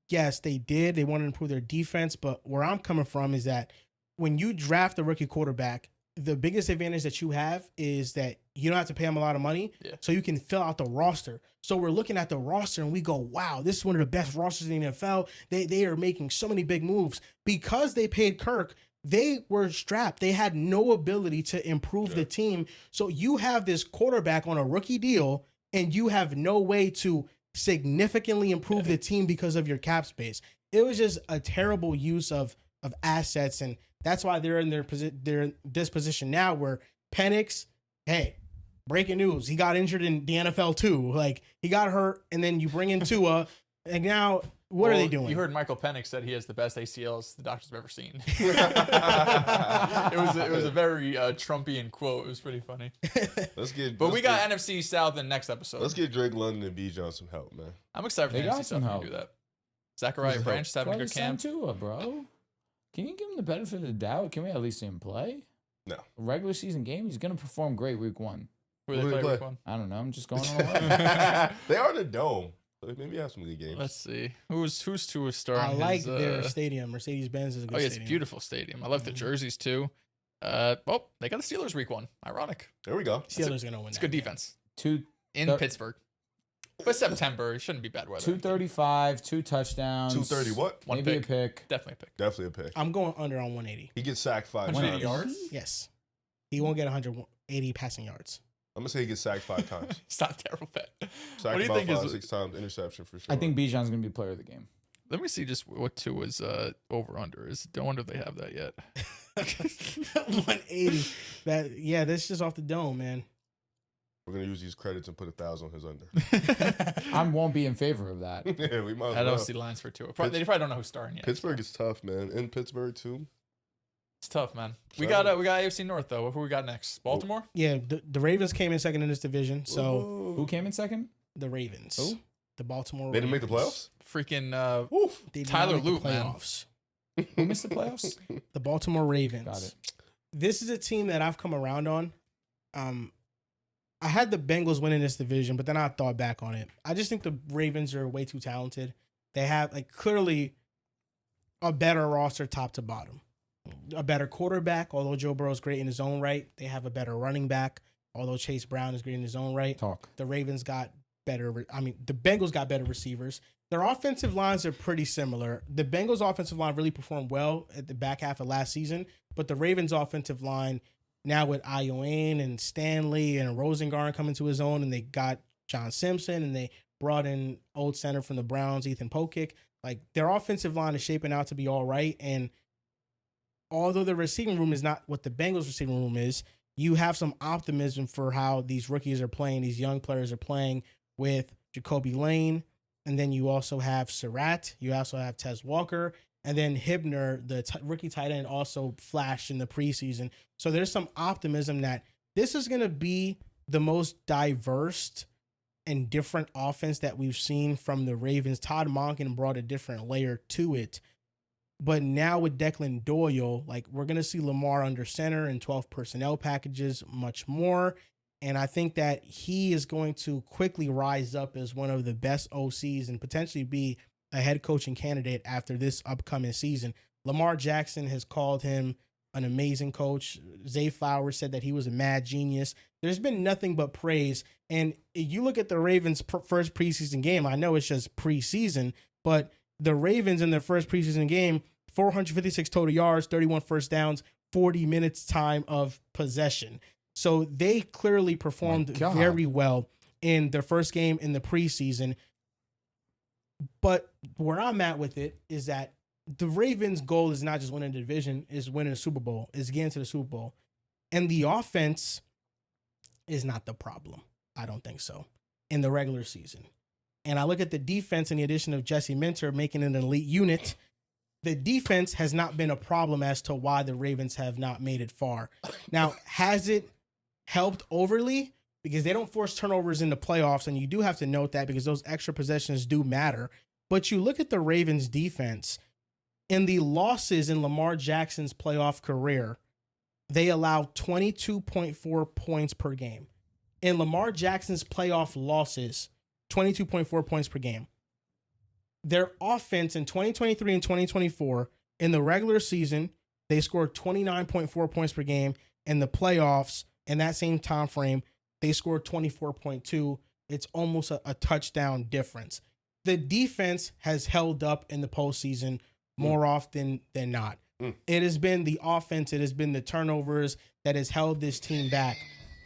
Yes, they did. They wanted to improve their defense, but where I'm coming from is that when you draft a rookie quarterback, the biggest advantage that you have is that you don't have to pay him a lot of money, so you can fill out the roster. So we're looking at the roster and we go, wow, this is one of the best rosters in the NFL. They are making so many big moves. Because they paid Kirk, they were strapped. They had no ability to improve the team. So you have this quarterback on a rookie deal, and you have no way to significantly improve the team because of your cap space. It was just a terrible use of assets, and that's why they're in they're in this position now where Penix, hey, breaking news, he got injured in the NFL too. Like he got hurt, and then you bring in Tua, and now what are they doing? You heard Michael Penix said he has the best ACLs the doctors have ever seen. it was a very Trumpian quote. It was pretty funny. We got NFC South in next episode. Let's get Drake London and Bijan some help, man. I'm excited for the NFC South to do that. Zachariah Branch is having a good camp. Tua, bro. Can you give him the benefit of the doubt? Can we at least see him play? No. A regular season game, he's going to perform great week 1. Who do they play week 1? I don't know. I'm just going on a line. They are in the dome. So maybe have some good games. Let's see. Who's Tua starting? I like their stadium. Mercedes-Benz is a good stadium. It's a beautiful stadium. I love the jerseys too. They got the Steelers week 1. Ironic. There we go. Steelers going to win. It's good defense. In Pittsburgh. But September, it shouldn't be bad weather. 235, 2 touchdowns. 230 what? Maybe a pick. Definitely a pick. Definitely a pick. I'm going under on 180. He gets sacked 5 180 times. yards? Yes. He won't get 180 passing yards. I'm going to say he gets sacked 5 times. It's not a terrible bet. Sacked What do you about think 5, 6 times. Interception for sure. I think Bijan's going to be player of the game. Let me see just what Tua's over-under is. Don't wonder if they have that yet. 180. That's just off the dome, man. We're going to use these credits and put 1,000 on his under. I won't be in favor of that. Yeah, we might I as don't well. see lines for Tua. They probably don't know who's starting yet. Pittsburgh is tough, man. In Pittsburgh, too. It's tough, man. We got AFC North, though. Who we got next? Baltimore? Yeah, the Ravens came in second in this division. So Whoa. Who came in second? the Ravens. Who? The Baltimore They didn't make the Ravens. playoffs? Freaking They did Tyler not make the Luke, man. playoffs. Who missed the playoffs? The Baltimore Ravens. Got it. This is a team that I've come around on. I had the Bengals winning this division, but then I thought back on it. I just think the Ravens are way too talented. They have clearly a better roster top to bottom. A better quarterback, although Joe Burrow is great in his own right. They have a better running back, although Chase Brown is great in his own right. The Ravens got better. The Bengals got better receivers. Their offensive lines are pretty similar. The Bengals' offensive line really performed well at the back half of last season, but the Ravens' offensive line, now with Ioane and Stanley and Rosengarten coming to his own, and they got John Simpson, and they brought in old center from the Browns, Ethan Pokic. Their offensive line is shaping out to be all right, and although the receiving room is not what the Bengals' receiving room is, you have some optimism for how these rookies are playing, these young players are playing with Jacoby Lane. And then you also have Surratt. You also have Tez Walker. And then Hibner, the rookie tight end, also flashed in the preseason. So there's some optimism that this is going to be the most diverse and different offense that we've seen from the Ravens. Todd Monken brought a different layer to it. But now with Declan Doyle, like, we're going to see Lamar under center and 12 personnel packages, much more. And I think that he is going to quickly rise up as one of the best OCs and potentially be a head coaching candidate after this upcoming season. Lamar Jackson has called him an amazing coach. Zay Flowers said that he was a mad genius. There's been nothing but praise. And you look at the Ravens' first preseason game, I know it's just preseason, but the Ravens in their first preseason game, 456 total yards, 31 first downs, 40 minutes time of possession. So they clearly performed very well in their first game in the preseason. But where I'm at with it is that the Ravens' goal is not just winning the division, is winning a Super Bowl, is getting to the Super Bowl. And the offense is not the problem. I don't think so in the regular season. And I look at the defense and the addition of Jesse Minter making an elite unit. The defense has not been a problem as to why the Ravens have not made it far. Now, has it helped overly? Because they don't force turnovers in the playoffs, and you do have to note that because those extra possessions do matter. But you look at the Ravens defense, in the losses in Lamar Jackson's playoff career, they allowed 22.4 points per game. In Lamar Jackson's playoff losses, 22.4 points per game. Their offense in 2023 and 2024, in the regular season, they scored 29.4 points per game. In the playoffs, in that same time frame, they scored 24.2. It's almost a touchdown difference. The defense has held up in the postseason more often than not. It has been the offense, it has been the turnovers that has held this team back.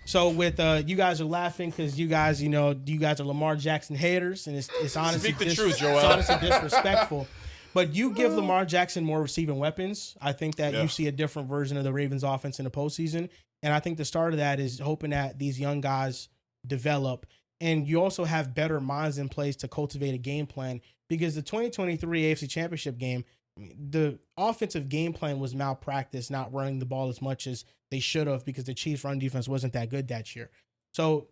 So with you guys are laughing because you guys are Lamar Jackson haters, and it's honestly Speak the truth, Joel. It's honestly disrespectful. But you give Lamar Jackson more receiving weapons. I think that you see a different version of the Ravens offense in the postseason. And I think the start of that is hoping that these young guys develop. And you also have better minds in place to cultivate a game plan, because the 2023 AFC Championship game, the offensive game plan was malpractice, not running the ball as much as they should have because the Chiefs' run defense wasn't that good that year. So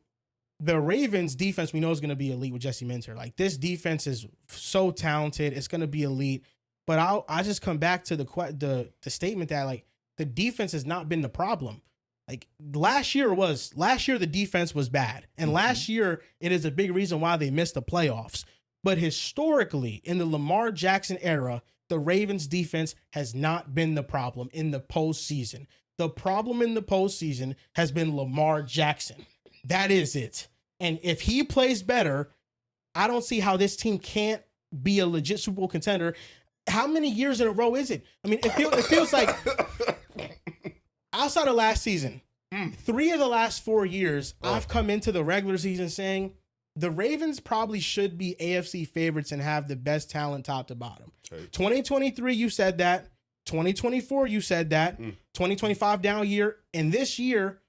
the Ravens' defense we know is going to be elite with Jesse Minter. Like, this defense is so talented. It's going to be elite. But I just come back to the statement that, like, the defense has not been the problem. Like, last year the defense was bad. And last year it is a big reason why they missed the playoffs. But historically, in the Lamar Jackson era, the Ravens defense has not been the problem in the postseason. The problem in the postseason has been Lamar Jackson. That is it. And if he plays better, I don't see how this team can't be a legit Super Bowl contender. How many years in a row is it? I mean, it feels like outside of last season, 3 of the last 4 years, I've come into the regular season saying the Ravens probably should be AFC favorites and have the best talent top to bottom. Okay. 2023, you said that. 2024, you said that. 2025 down year. And this year,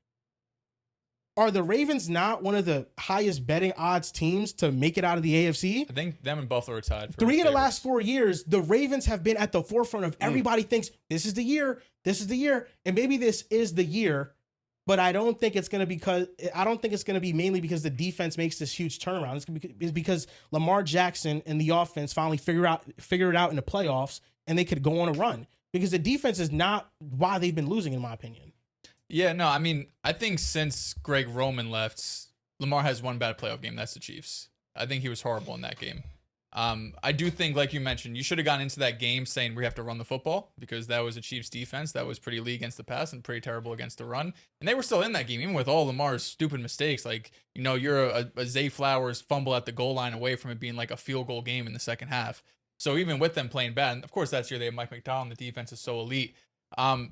are the Ravens not one of the highest betting odds teams to make it out of the AFC? I think them and Buffalo are tied for 3 of the last 4 years, the Ravens have been at the forefront of everybody thinks this is the year. This is the year. And maybe this is the year. But I don't think it's going to be mainly because the defense makes this huge turnaround. It's because Lamar Jackson and the offense finally figure it out in the playoffs, and they could go on a run. Because the defense is not why they've been losing, in my opinion. Yeah, no, I mean, I think since Greg Roman left, Lamar has one bad playoff game. That's the Chiefs. I think he was horrible in that game. I do think, like you mentioned, you should have gone into that game saying we have to run the football, because that was a Chiefs defense that was pretty elite against the pass and pretty terrible against the run. And they were still in that game, even with all Lamar's stupid mistakes. Like, you're a Zay Flowers fumble at the goal line away from it being like a field goal game in the second half. So even with them playing bad, and of course that's year they have Mike McDonald, and the defense is so elite.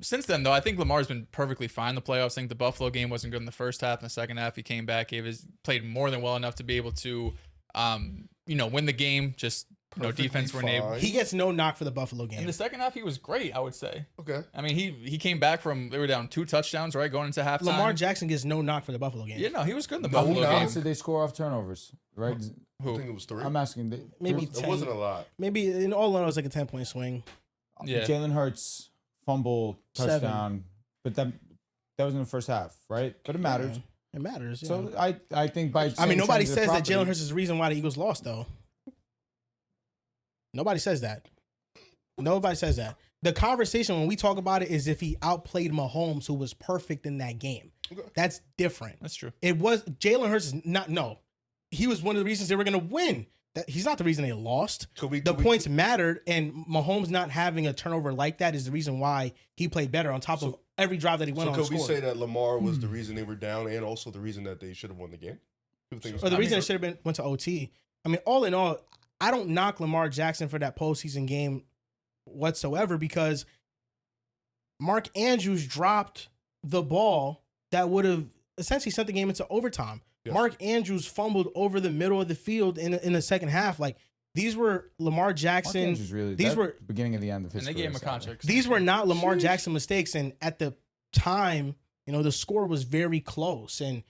Since then, though, I think Lamar's been perfectly fine in the playoffs. I think the Buffalo game wasn't good in the first half. In the second half, he came back, played more than well enough to be able to, win the game. Just defense were named. fine. He gets no knock for the Buffalo game. In the second half, he was great, I would say. Okay. I mean, he came back from, they were down 2 touchdowns, right, going into halftime. Lamar Jackson gets no knock for the Buffalo game. Yeah, no, he was good in the No Buffalo knock. How game. much did they score off turnovers? Right? I think it was 3. I'm asking. Maybe It 10. wasn't a lot. Maybe in all in all, it was like a 10-point swing. Yeah. Jalen Hurts fumble 7. touchdown, but that was in the first half, right? But it matters. It matters. Yeah. So I think by I mean, nobody says that property, Jalen Hurts is the reason why the Eagles lost, though. Nobody says that. Nobody says that. The conversation when we talk about it is if he outplayed Mahomes, who was perfect in that game. Okay. That's different. That's true. It was Jalen Hurts is not. No, he was one of the reasons they were going to win. He's not the reason they lost. The points mattered, and Mahomes not having a turnover like that is the reason why he played better. On top of every drive that he went on. So could we scored. say that Lamar was the reason they were down, and also the reason that they should have won the game? Or the reason it should have went to OT. I mean, all in all, I don't knock Lamar Jackson for that postseason game whatsoever because Mark Andrews dropped the ball that would have essentially sent the game into overtime. Yes. Mark Andrews fumbled over the middle of the field in the second half. Like these were Lamar Jackson. These were beginning of the end of his. And they career, gave him a contract. These were not Lamar Jackson mistakes. And at the time, the score was very close. And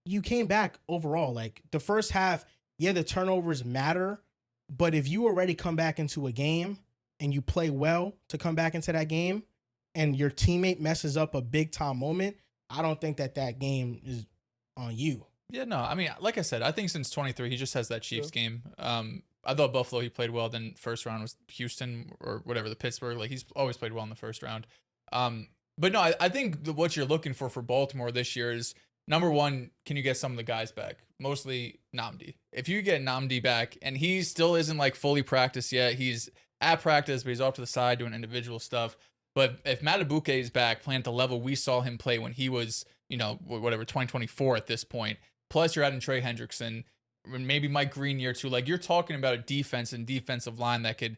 you came back overall. Like the first half, yeah, the turnovers matter. But if you already come back into a game and you play well to come back into that game and your teammate messes up a big time moment, I don't think that game is on you. Yeah, no, I mean, like I said, I think since 23, he just has that Chiefs game. I thought Buffalo, he played well. Then first round was Houston or whatever, the Pittsburgh. Like he's always played well in the first round. But no, I think what you're looking for Baltimore this year is, number one, can you get some of the guys back? Mostly Nnamdi. If you get Nnamdi back, and he still isn't like fully practiced yet, he's at practice, but he's off to the side doing individual stuff. But if Matabuke is back playing at the level we saw him play when he was, 2024 at this point, plus you're adding Trey Hendrickson, maybe Mike Green year two, like you're talking about a defense and defensive line that could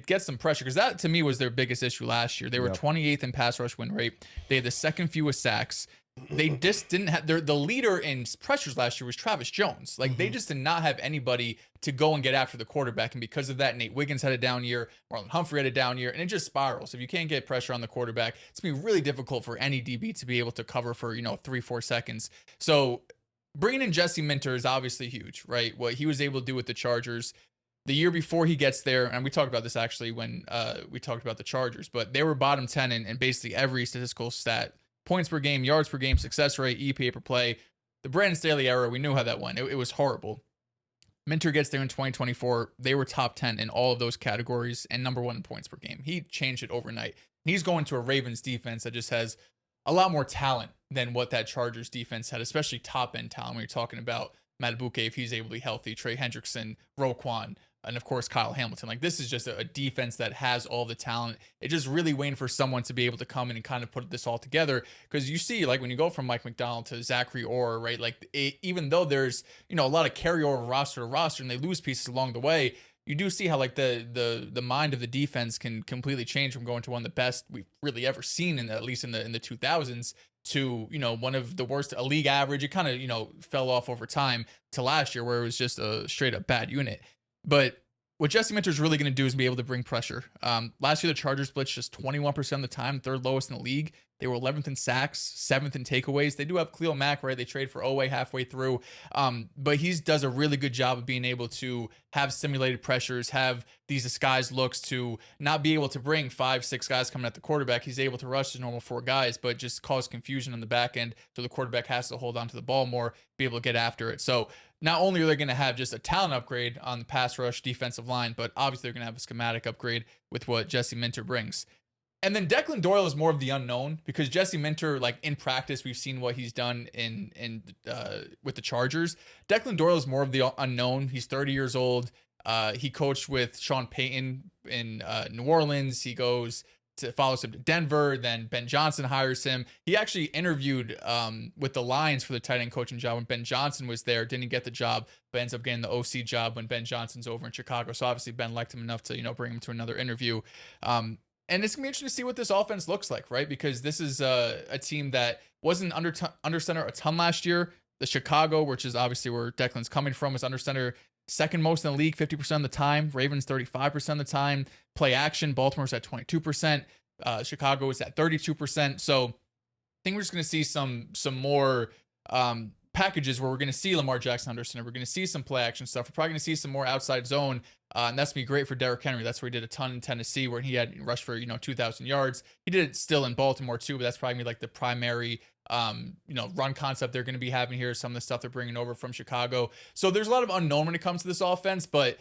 get some pressure, because that to me was their biggest issue last year. They were 28th in pass rush win rate. They had the second fewest sacks. They just didn't have the leader in pressures last year was Travis Jones. Like they just did not have anybody to go and get after the quarterback. And because of that, Nate Wiggins had a down year, Marlon Humphrey had a down year, and it just spirals. If you can't get pressure on the quarterback, it's gonna be really difficult for any DB to be able to cover for 3-4 seconds. So bringing in Jesse Minter is obviously huge, right? What he was able to do with the Chargers the year before he gets there, and we talked about this actually when we talked about the Chargers, but they were bottom 10 in basically every statistical stat. Points per game, yards per game, success rate, EPA per play. The Brandon Staley era, we knew how that went. It was horrible. Minter gets there in 2024. They were top 10 in all of those categories and number 1 in points per game. He changed it overnight. He's going to a Ravens defense that just has a lot more talent than what that Chargers defense had, especially top-end talent when you're talking about Matabuke, if he's able to be healthy, Trey Hendrickson, Roquan, and of course Kyle Hamilton. Like this is just a defense that has all the talent. It's just really waiting for someone to be able to come in and kind of put this all together, because you see, like when you go from Mike McDonald to Zachary Orr, right, like even though there's a lot of carryover roster to roster and they lose pieces along the way, you do see how like the mind of the defense can completely change from going to one of the best we've really ever seen at least in the 2000s to one of the worst, a league average. It kind of fell off over time to last year where it was just a straight up bad unit. But what Jesse Minter is really going to do is be able to bring pressure. Last year, the Chargers blitzed just 21% of the time, third lowest in the league. They were 11th in sacks, 7th in takeaways. They do have Khalil Mack, right? They trade for Oweh halfway through. But he does a really good job of being able to have simulated pressures, have these disguised looks to not be able to bring 5-6 guys coming at the quarterback. He's able to rush his normal 4 guys, but just cause confusion on the back end. So the quarterback has to hold on to the ball more, be able to get after it. So not only are they going to have just a talent upgrade on the pass rush defensive line, but obviously they're going to have a schematic upgrade with what Jesse Minter brings. And then Declan Doyle is more of the unknown, because Jesse Minter, like in practice, we've seen what he's done with the Chargers. Declan Doyle is more of the unknown. He's 30 years old. He coached with Sean Payton in New Orleans. He follows him to Denver. Then Ben Johnson hires him. He actually interviewed with the Lions for the tight end coaching job when Ben Johnson was there. Didn't get the job, but ends up getting the OC job when Ben Johnson's over in Chicago. So obviously Ben liked him enough to bring him to another interview. And it's going to be interesting to see what this offense looks like, right? Because this is a team that wasn't under center a ton last year. The Chicago, which is obviously where Declan's coming from, was under center second most in the league 50% of the time. Ravens 35% of the time. Play action, Baltimore's at 22%. Chicago is at 32%. So I think we're just going to see some more packages where we're going to see Lamar Jackson under center. We're going to see some play action stuff. We're probably going to see some more outside zone. And that's going to be great for Derrick Henry. That's where he did a ton in Tennessee, where he had rushed for, 2,000 yards. He did it still in Baltimore too, but that's probably gonna be like the primary, run concept they're going to be having here. Some of the stuff they're bringing over from Chicago. So there's a lot of unknown when it comes to this offense, but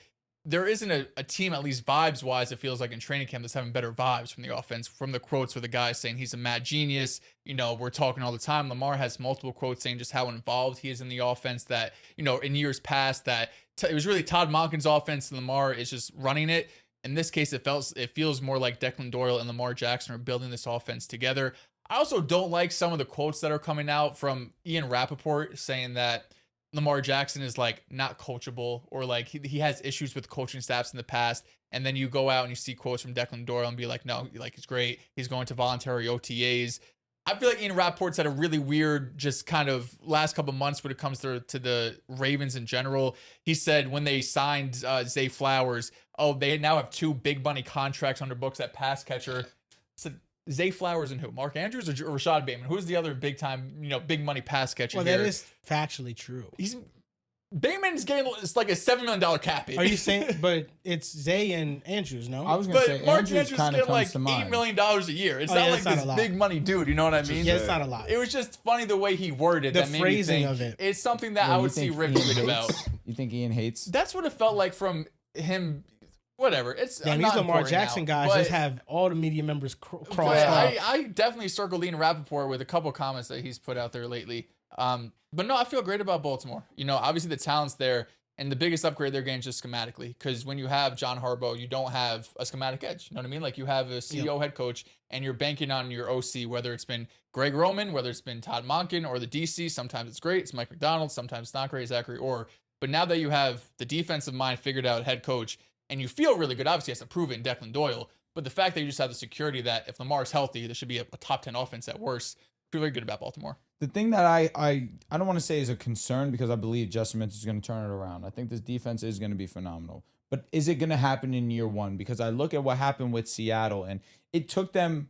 there isn't a team, at least vibes wise, it feels like in training camp, that's having better vibes from the offense, from the quotes where the guy saying he's a mad genius. We're talking all the time. Lamar has multiple quotes saying just how involved he is in the offense, that, in years past that it was really Todd Monken's offense and Lamar is just running it. In this case, it feels more like Declan Doyle and Lamar Jackson are building this offense together. I also don't like some of the quotes that are coming out from Ian Rappaport saying that Lamar Jackson is like not coachable, or like he has issues with coaching staffs in the past. And then you go out and you see quotes from Declan Doyle and be like, no, like he's great. He's going to voluntary OTAs. I feel like Ian Rappaport's had a really weird, just kind of last couple months when it comes to the Ravens in general. He said when they signed Zay Flowers, they now have 2 big money contracts under books at pass catcher. So Zay Flowers and who? Mark Andrews or Rashad Bateman? Who's the other big time, big money pass catcher? Well, here? that is factually true. Bateman's getting, it's like a $7 million cap hit. Are you saying? But it's Zay and Andrews, no? I was going to say Mark Andrews kind of getting like comes to mind. $8 million a year. It's not like this big money dude. You know what I mean? Yeah, it's not a lot. It was just funny the way he worded The that made phrasing me think of it. it's something that I would see Rick tweet about. You think Ian hates? That's what it felt like from him. Whatever. It's Damn, not these Lamar important Jackson now, guys but- just have all the media members crossed but off. I definitely circled Ian Rappaport with a couple comments that he's put out there lately. But no, I feel great about Baltimore. Obviously the talent's there, and the biggest upgrade they're getting is just schematically. Because when you have John Harbaugh, you don't have a schematic edge. You know what I mean? Like you have a CEO head coach, and you're banking on your OC, whether it's been Greg Roman, whether it's been Todd Monken, or the DC. Sometimes it's great. It's Mike McDonald. Sometimes it's not great. Zachary Orr. But now that you have the defensive mind figured out, head coach, and you feel really good, obviously he has to prove it in Declan Doyle. But the fact that you just have the security that if Lamar's healthy, there should be a top 10 offense at worst. I feel very good about Baltimore. The thing that I don't want to say is a concern, because I believe Justin Mints is going to turn it around. I think this defense is going to be phenomenal. But is it going to happen in year one? Because I look at what happened with Seattle, and it took them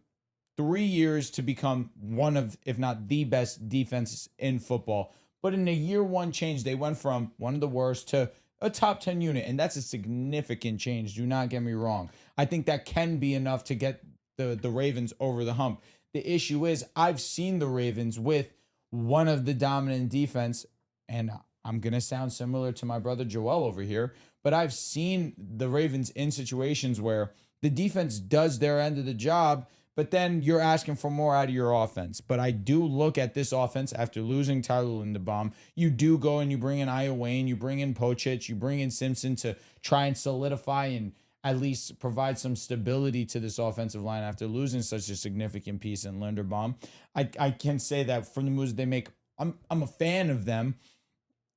3 years to become one of, if not the best defenses in football. But in a year one change, they went from one of the worst to a top 10 unit. And that's a significant change. Do not get me wrong. I think that can be enough to get the Ravens over the hump. The issue is I've seen the Ravens with one of the dominant defense, and I'm going to sound similar to my brother Joel over here, but I've seen the Ravens in situations where the defense does their end of the job, but then you're asking for more out of your offense. But I do look at this offense after losing Tyler Linderbaum. You do go and you bring in Io Wayne, you bring in Pochich, you bring in Simpson to try and solidify and at least provide some stability to this offensive line after losing such a significant piece in Linderbaum. I can say that from the moves they make, I'm a fan of them,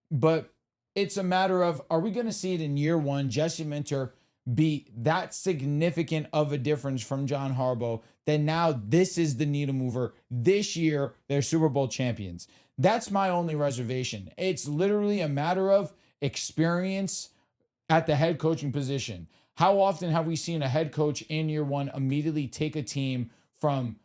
but it's a matter of, are we going to see it in year one, Jesse Minter be that significant of a difference from John Harbaugh, then now this is the needle mover. This year, they're Super Bowl champions. That's my only reservation. It's literally a matter of experience at the head coaching position. How often have we seen a head coach in year one immediately take a team from,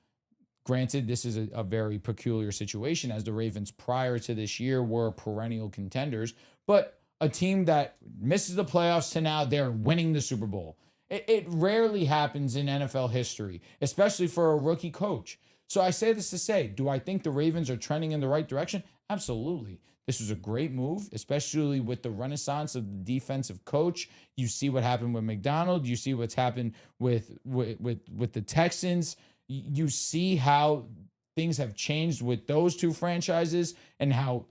granted, this is a very peculiar situation as the Ravens prior to this year were perennial contenders, but a team that misses the playoffs to now they're winning the Super Bowl. It rarely happens in NFL history, especially for a rookie coach. So I say this to say, do I think the Ravens are trending in the right direction? Absolutely. This was a great move, especially with the renaissance of the defensive coach. You see what happened with McDonald. You see what's happened with the Texans. You see how things have changed with those two franchises and how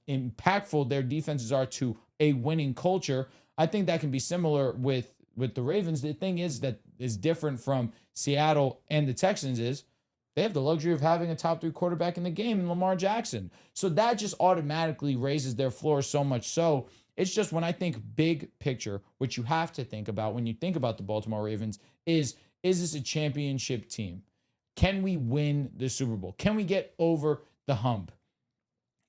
impactful their defenses are to a winning culture. I think that can be similar with the Ravens. The thing is that is different from Seattle and the Texans is they have the luxury of having a top 3 quarterback in the game in Lamar Jackson. So that just automatically raises their floor so much so. It's just when I think big picture, what you have to think about when you think about the Baltimore Ravens is this a championship team? Can we win the Super Bowl? Can we get over the hump?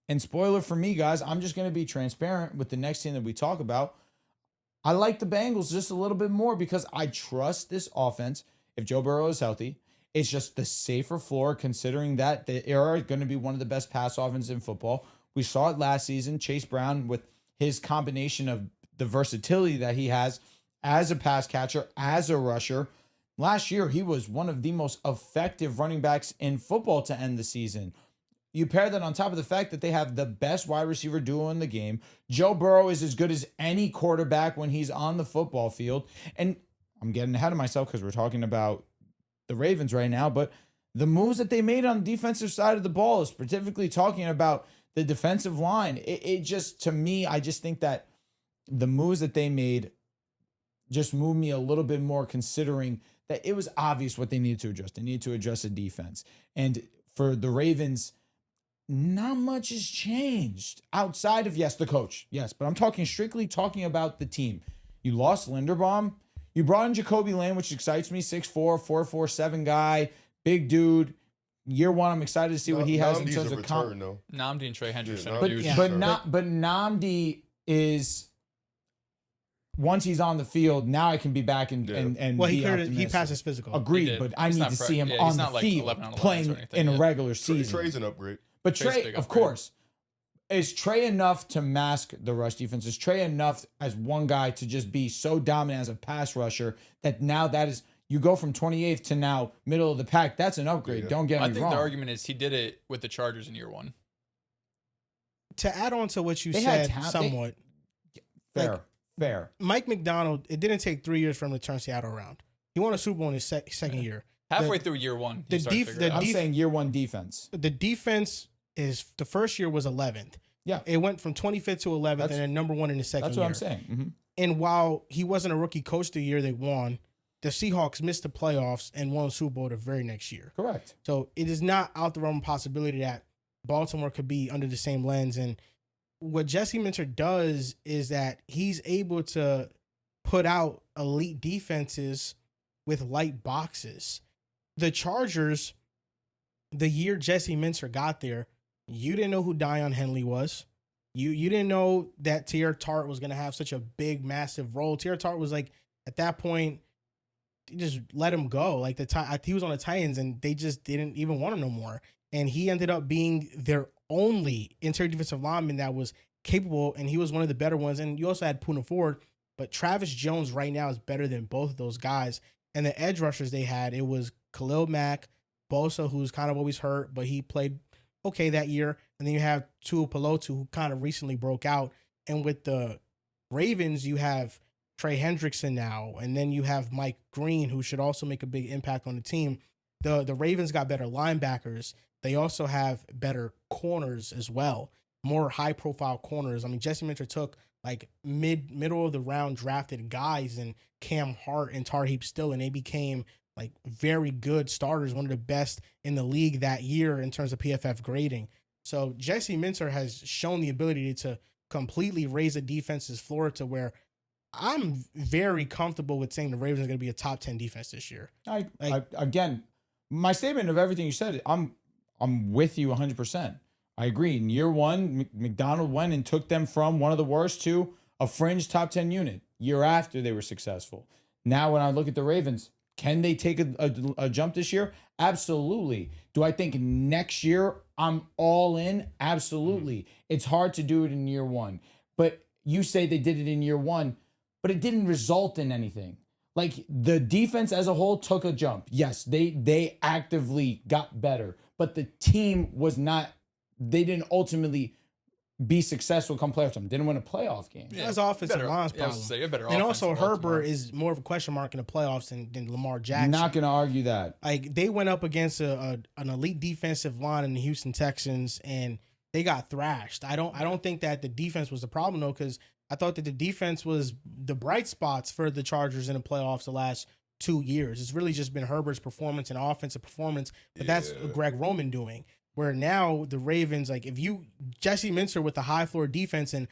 And spoiler for me, guys, I'm just going to be transparent with the next team that we talk about. I like the Bengals just a little bit more because I trust this offense. If Joe Burrow is healthy, it's just the safer floor considering that they are going to be one of the best pass offenses in football. We saw it last season. Chase Brown, with his combination of the versatility that he has as a pass catcher, as a rusher. Last year, he was one of the most effective running backs in football to end the season. You pair that on top of the fact that they have the best wide receiver duo in the game. Joe Burrow is as good as any quarterback when he's on the football field. And I'm getting ahead of myself because we're talking about the Ravens right now, but the moves that they made on the defensive side of the ball, specifically talking about the defensive line, it just, to me, I just think that the moves that they made just moved me a little bit more, considering that it was obvious what they needed to adjust. They needed to adjust the defense. And for the Ravens, not much has changed outside of, yes, the coach. Yes, but I'm strictly talking about the team. You lost Linderbaum. You brought in Jacoby Lane, which excites me. 6'4", 447 guy, big dude. Year one, I'm excited to see what he has in terms of return, though. Namdi and Trey Hendrickson. Yeah, but Namdi is, once he's on the field, now I can be back and well, be he optimistic. passed his physical. Agreed, but I need to see him on the field playing in a regular season. Trey's an upgrade. But Trey, of course, is Trey enough to mask the rush defense? Is Trey enough as one guy to just be so dominant as a pass rusher that now that is, you go from 28th to now middle of the pack? That's an upgrade. Yeah. Don't get me wrong. I think the argument is he did it with the Chargers in year one. To add on to what you said somewhat. Fair. Mike McDonald, it didn't take 3 years for him to turn Seattle around. He won a Super Bowl in his second year. Halfway through year one, I'm saying year one defense. The defense is, the first year was 11th. Yeah. It went from 25th to 11th and then number one in the second year. That's what I'm saying. Mm-hmm. And while he wasn't a rookie coach the year they won, the Seahawks missed the playoffs and won the Super Bowl the very next year. Correct. So it is not out the realm of possibility that Baltimore could be under the same lens. And what Jesse Minter does is that he's able to put out elite defenses with light boxes. The Chargers, the year Jesse Minter got there, you didn't know who Dion Henley was. You didn't know that Teair Tart was going to have such a big, massive role. Teair Tart was like, at that point, they just let him go. Like he was on the Titans, and they just didn't even want him no more. And he ended up being their only interior defensive lineman that was capable, and he was one of the better ones. And you also had Poona Ford, but Travis Jones right now is better than both of those guys. And the edge rushers they had, it was Khalil Mack, Bosa, who's kind of always hurt, but he played okay that year. And then you have Tua Pelotu, who kind of recently broke out. And with the Ravens, you have Trey Hendrickson now, and then you have Mike Green, who should also make a big impact on the team. The Ravens got better linebackers. They also have better corners as well, more high-profile corners. I mean, Jesse Minter took like middle of the round drafted guys and Cam Hart and Tarheeb Still, and they became like very good starters, one of the best in the league that year in terms of PFF grading. So Jesse Minter has shown the ability to completely raise a defense's floor to where I'm very comfortable with saying the Ravens are going to be a top 10 defense this year. Again, my statement of everything you said, I'm with you 100%. I agree. In year one, McDonald went and took them from one of the worst to a fringe top 10 unit. Year after, they were successful. Now, when I look at the Ravens, can they take a jump this year? Absolutely. Do I think next year I'm all in? Absolutely. It's hard to do it in year one. But you say they did it in year one, but it didn't result in anything. Like, the defense as a whole took a jump. Yes, they actively got better, but the team was not, they didn't ultimately be successful come playoff time. Didn't win a playoff game. Yeah, that's offensive line's problem. And also Herbert is more of a question mark in the playoffs than Lamar Jackson. Not going to argue that. Like, they went up against an elite defensive line in the Houston Texans, and they got thrashed. I don't think that the defense was the problem, though, because I thought that the defense was the bright spots for the Chargers in the playoffs the last 2 years. It's really just been Herbert's performance and offensive performance, but that's Greg Roman doing. Where now the Ravens, like, if you, Jesse Minter with the high floor defense, and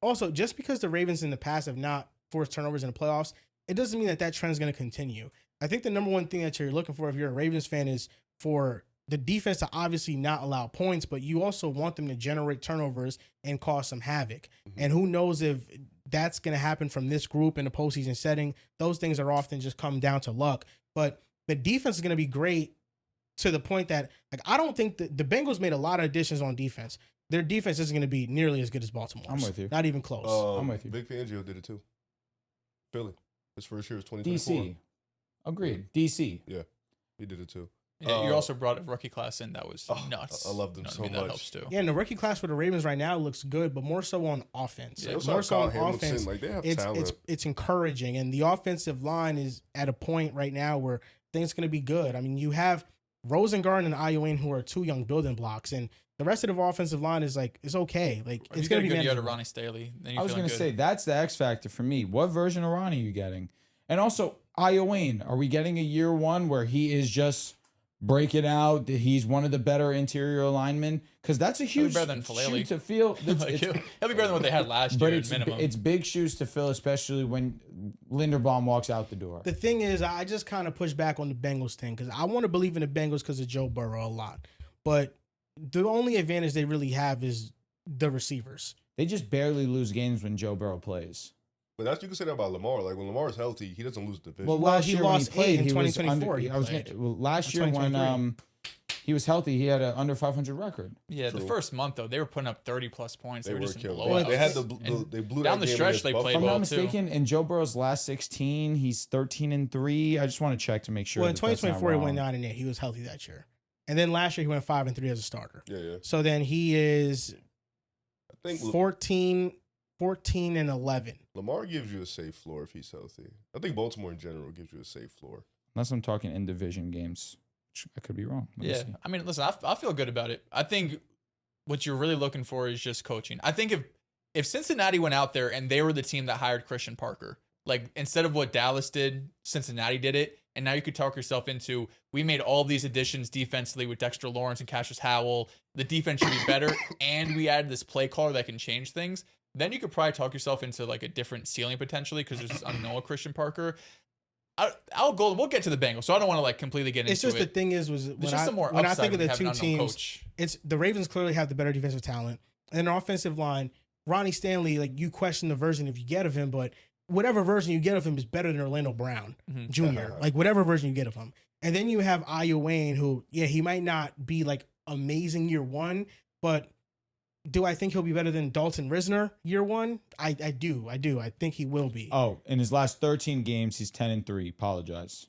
also just because the Ravens in the past have not forced turnovers in the playoffs, it doesn't mean that trend is going to continue. I think the number one thing that you're looking for if you're a Ravens fan is for the defense to obviously not allow points, but you also want them to generate turnovers and cause some havoc. Mm-hmm. And who knows if that's going to happen from this group in a postseason setting. Those things are often just come down to luck. But the defense is going to be great to the point that, like, I don't think the Bengals made a lot of additions on defense. Their defense isn't going to be nearly as good as Baltimore's. I'm with you. Not even close. I'm with you. Big Fangio did it too. Philly. His first year was 2024. DC. Agreed. DC. Yeah, he did it too. Yeah, you also brought a rookie class in that was nuts. I love them so That much. helps too. Yeah, and the rookie class for the Ravens right now looks good, but more so on offense. Yeah, Like, more so on offense. Like, they have It's talent. it's encouraging, and the offensive line is at a point right now where things going to be good. I mean, you have Rosengarten and Ioane who are two young building blocks, and the rest of the offensive line is like it's okay. Like If it's you going get to a be good year to manageable. Ronnie Staley, then I you're was feeling going to good. say that's the X factor for me. What version of Ronnie are you getting? And also, Ioane, are we getting a year one where he is just breaking out? That he's one of the better interior linemen? Because that's a He'll be huge better than shoe Falele. to fill. Like, he'll be better than what they had last But year at minimum. it's big shoes to fill, especially when Linderbaum walks out the door. The thing is, I just kind of push back on the Bengals thing because I want to believe in the Bengals because of Joe Burrow a lot, but the only advantage they really have is the receivers. They just barely lose games when Joe Burrow plays. But that's you can say that about Lamar. Like when Lamar is healthy, he doesn't lose the division. Well, Well, last he year when lost he played, 8 in he was 2024 under. he I was played. last year when 2023. he was healthy, he had an under 500 record. Yeah, the True. first month though, they were putting up 30+ points. They were just in killing. blowouts. They had And they blew down that the game stretch, against they Buffalo. played If I'm well, not too. mistaken, in Joe Burrow's last 16, he's 13-3. I just want to check to make sure. Well, in that that's not 2024 he went wrong. 9-8. He was healthy that year, and then last year he went 5-3 as a starter. Yeah. So then he is I think 14-11. Lamar gives you a safe floor if he's healthy. I think Baltimore in general gives you a safe floor. Unless I'm talking in division games. I could be wrong. Let me Yeah, see. I mean, listen, I feel good about it. I think what you're really looking for is just coaching. I think if Cincinnati went out there and they were the team that hired Christian Parker, like instead of what Dallas did, Cincinnati did it, and now you could talk yourself into we made all these additions defensively with Dexter Lawrence and Cassius Howell. The defense should be better, and we added this play caller that can change things. Then you could probably talk yourself into like a different ceiling potentially because there's this unknown Christian Parker. I'll go. We'll get to the Bengals, so I don't want to like completely get into it. It's just the thing is There's when just some more I upside think of when the you have two an unknown teams, coach. it's the Ravens clearly have the better defensive talent, and their offensive line. Ronnie Stanley, like you question the version if you get of him, but whatever version you get of him is better than Orlando Brown Mhm. Jr. Like whatever version you get of him, and then you have Ioane, who he might not be like amazing year one, but do I think he'll be better than Dalton Risner year one? I do. I think he will be. Oh, in his last 13 games, he's 10-3. Apologize.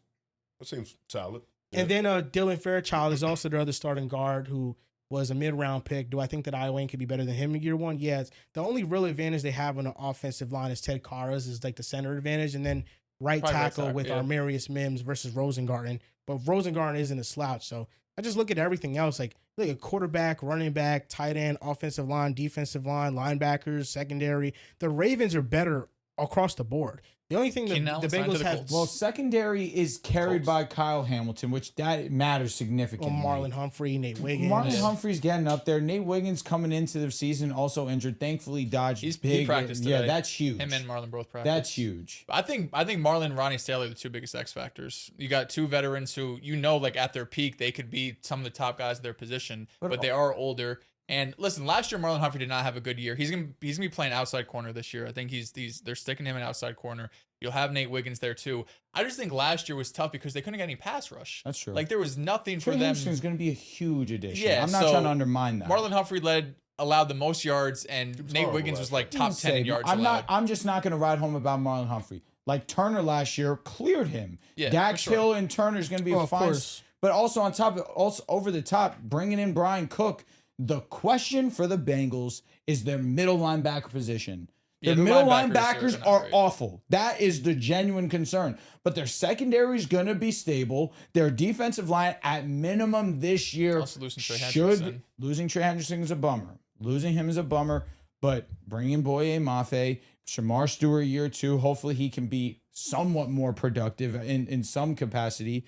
That seems solid. And then Dylan Fairchild is also their other starting guard who was a mid-round pick. Do I think that Ioane could be better than him in year one? Yes. The only real advantage they have on the offensive line is Ted Karras is like the center advantage, and then right Probably right tackle tackle, with yeah. Armarius Mims versus Rosengarten. But Rosengarten isn't a slouch, so I just look at everything else like a quarterback, running back, tight end, offensive line, defensive line, linebackers, secondary. The Ravens are better across the board. The only thing that Keenan Allen the signed to Bengals the have, Colts. Well, secondary is carried Colts. by Kyle Hamilton, which that matters significantly. Marlon Humphrey, Nate Wiggins. Marlon Yeah. Humphrey's getting up there. Nate Wiggins coming into the season also injured. Thankfully, dodged He big. practiced Yeah, today. that's huge. Him and Marlon both practiced. That's huge. I think Marlon and Ronnie Stanley are the two biggest X factors. You got two veterans who like at their peak they could be some of the top guys of their position, but they are older. And listen, last year Marlon Humphrey did not have a good year. He's gonna be playing outside corner this year. I think they're sticking him in outside corner. You'll have Nate Wiggins there too. I just think last year was tough because they couldn't get any pass rush. That's true. Like there was nothing for Trey them. Hendrickson's going to be a huge addition. Yeah, I'm not so trying to undermine that. Marlon Humphrey allowed the most yards, and was Nate horrible Wiggins was last like I top didn't 10 in say- yards I'm allowed. not. I'm just not going to ride home about Marlon Humphrey. Like Turner last year cleared him. Yeah, Dax for sure. Hill and Turner's going to be Oh, a of fine. course. But also on top, also over the top, bringing in Brian Cook. The question for the Bengals is their middle linebacker position. Yeah, Their the middle linebackers linebackers are not are great. awful. That is the genuine concern. But their secondary is going to be stable. Their defensive line, at minimum this year, Also losing Trey should Hendrickson. losing Trey Hendrickson is a bummer. Losing him is a bummer. But bringing Boye Mafe, Shamar Stewart year two, hopefully he can be somewhat more productive in some capacity.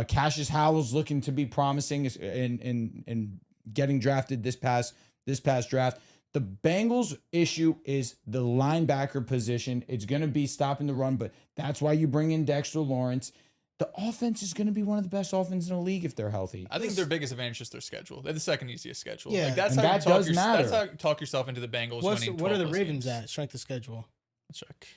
Cassius Howell's looking to be promising in getting drafted this past draft. The Bengals' issue is the linebacker position. It's going to be stopping the run, but that's why you bring in Dexter Lawrence. The offense is going to be one of the best offenses in the league if they're healthy. I think their biggest advantage is their schedule. They're the second easiest schedule. Yeah. Like that's And how that does matter. That's how you talk yourself into the Bengals winning. What are the 12 Ravens games. at strength of schedule? Let's check.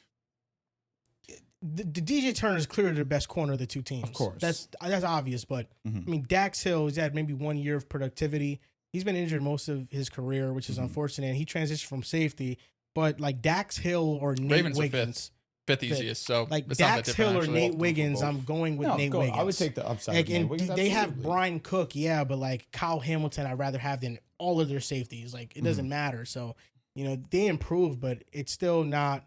The DJ Turner is clearly the best corner of the two teams. Of course. That's obvious, but I mean, Dax Hill has had maybe 1 year of productivity. He's been injured most of his career, which is unfortunate. And he transitioned from safety, but like Dax Hill or Nate Ravens Wiggins, fifth easiest. So like it's not that Dax Hill different, or actually. Nate Wiggins, I'm going with Nate Wiggins. I would take the upside. Like, of Nate and Wiggins, they have absolutely. Brian Cook, yeah, but like Kyle Hamilton, I'd rather have than all of their safeties. Like it doesn't matter. So they improved, but it's still not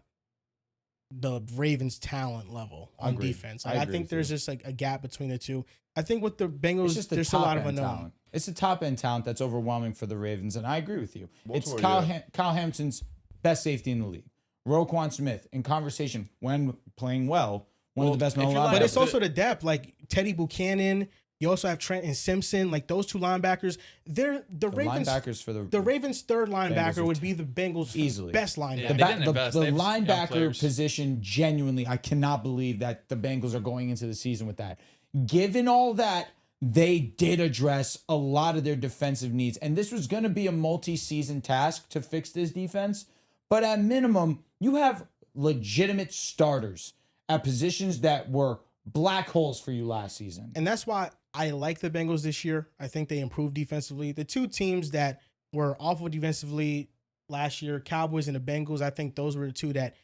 the Ravens' talent level on Agreed. defense. I Like, I agree think with there's you. just like a gap between the two. I think with the It's Bengals, just the there's still a lot of top-end unknown. talent. It's the top end talent that's overwhelming for the Ravens, and I agree with you. Baltimore, It's Kyle, yeah. Kyle Hamilton's best safety in the league. Roquan Smith, in conversation when playing well, one of the best if middle you line linebackers. But it's Yeah, also the depth, like Teddy Buchanan. You also have Trent and Simpson, like those two linebackers. They're the Ravens. linebackers for The Ravens' third linebacker are would be the Bengals' easily. best Yeah, linebacker. they didn't invest. the They have young linebacker players. position, genuinely, I cannot believe that the Bengals are going into the season with that. Given all that, they did address a lot of their defensive needs. And this was going to be a multi-season task to fix this defense. But at minimum, you have legitimate starters at positions that were black holes for you last season. And that's why I like the Bengals this year. I think they improved defensively. The two teams that were awful defensively last year, Cowboys and the Bengals, I think those were the two that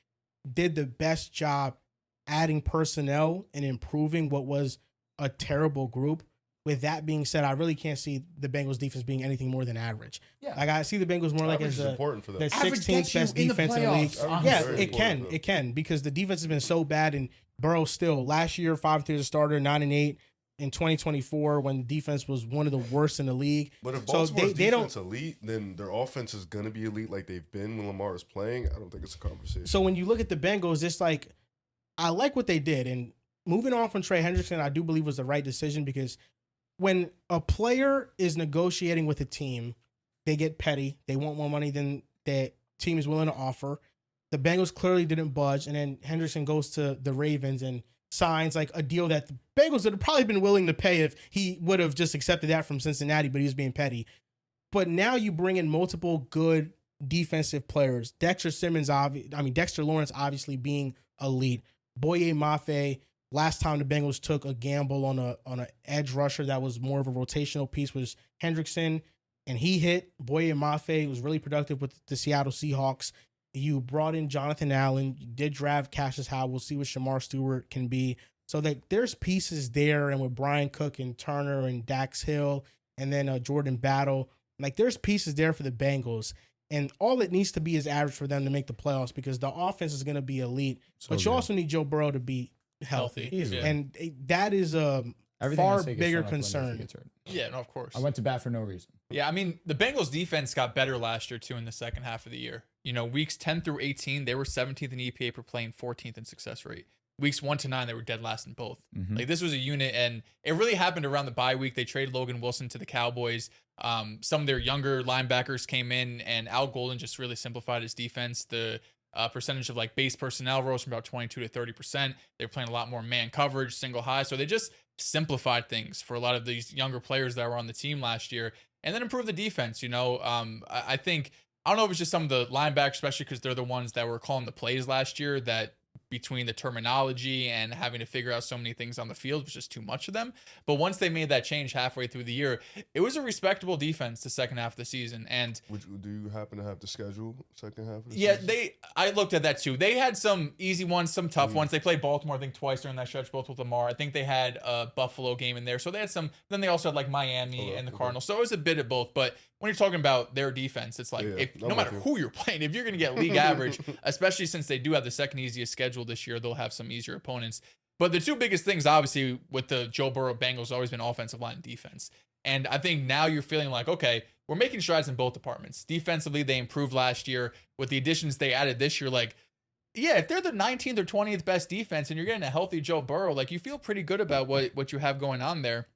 did the best job adding personnel and improving what was a terrible group. With that being said, I really can't see the Bengals defense being anything more than average. Yeah. Like I see the Bengals more like Average as is the important for them. 16th best in the defense in the league. playoffs, Yeah, honestly. Yeah, very it can. important, though. It can because the defense has been so bad and Burrow still last year 5-3 as a starter, 9-8 in 2024 when defense was one of the worst in the league. But if So Baltimore's they don't. defense elite, then their offense is going to be elite like they've been when Lamar is playing. I don't think it's a conversation. So when you look at the Bengals, it's like I like what they did, and moving on from Trey Hendrickson, I do believe was the right decision because when a player is negotiating with a team, they get petty. They want more money than the team is willing to offer. The Bengals clearly didn't budge, and then Hendrickson goes to the Ravens and signs like a deal that the Bengals would have probably been willing to pay if he would have just accepted that from Cincinnati, but he was being petty. But now you bring in multiple good defensive players. Dexter Lawrence obviously being elite. Boye Mafe, last time the Bengals took a gamble on a edge rusher that was more of a rotational piece was Hendrickson, and he hit. Boye Mafe was really productive with the Seattle Seahawks. You brought in Jonathan Allen. You did draft Cassius Howell. We'll see what Shamar Stewart can be. So that there's pieces there, and with Brian Cook and Turner and Dax Hill, and then Jordan Battle, like there's pieces there for the Bengals. And all it needs to be is average for them to make the playoffs because the offense is going to be elite. But you also need Joe Burrow to be healthy. Easily. And that is a Everything I far say gets bigger thrown out the window if he concern. gets hurt. Yeah, no, of course. I went to bat for no reason. Yeah, I mean, the Bengals defense got better last year, too, in the second half of the year. You know, weeks 10 through 18, they were 17th in EPA per play and 14th in success rate. Weeks 1 to 9, they were dead last in both. Like, this was a unit, and it really happened around the bye week. They traded Logan Wilson to the Cowboys. Some of their younger linebackers came in, and Al Golden just really simplified his defense. The percentage of, like, base personnel rose from about 22 to 30%. They were playing a lot more man coverage, single high. So they just simplified things for a lot of these younger players that were on the team last year, and then improved the defense. You know, I think, I don't know if it's just some of the linebackers, especially because they're the ones that were calling the plays last year, that between the terminology and having to figure out so many things on the field was just too much of them. But once they made that change halfway through the year, it was a respectable defense the second half of the season. And Do you happen to have the schedule second half of the yeah, season? I looked at that too. They had some easy ones, some tough ones. They played Baltimore, I think, twice during that stretch, both with Lamar. I think they had a Buffalo game in there. So they had some, then they also had like Miami and the Cardinals. So it was a bit of both. But when you're talking about their defense, it's like, no matter who you're playing, if you're going to get league average, especially since they do have the second easiest schedule this year, they'll have some easier opponents. But the two biggest things, obviously, with the Joe Burrow Bengals, always been offensive line and defense. And I think now you're feeling like, okay, we're making strides in both departments. Defensively, they improved last year. With the additions they added this year, like, yeah, if they're the 19th or 20th best defense and you're getting a healthy Joe Burrow, like, you feel pretty good about what you have going on there.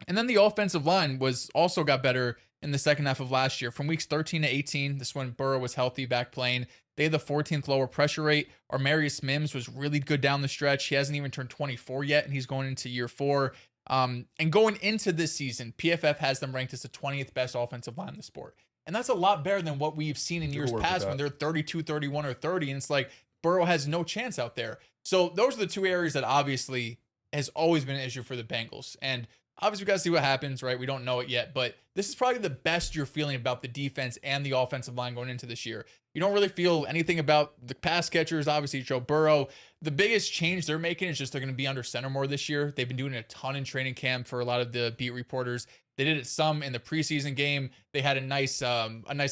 And then the offensive line was also got better in the second half of last year. From weeks 13 to 18, this when Burrow was healthy back playing, they had the 14th lower pressure rate. Armarius Mims was really good down the stretch. He hasn't even turned 24 yet, and he's going into year 4. And going into this season, PFF has them ranked as the 20th best offensive line in the sport. And that's a lot better than what we've seen in years past when they're 32, 31, or 30. And it's like, Burrow has no chance out there. So those are the two areas that obviously has always been an issue for the Bengals. And obviously we got to see what happens, right? We don't know it yet, but this is probably the best you're feeling about the defense and the offensive line going into this year. You don't really feel anything about the pass catchers, obviously Joe Burrow. The biggest change they're making is just they're going to be under center more this year. They've been doing a ton in training camp for a lot of the beat reporters. They did it some in the preseason game. They had a nice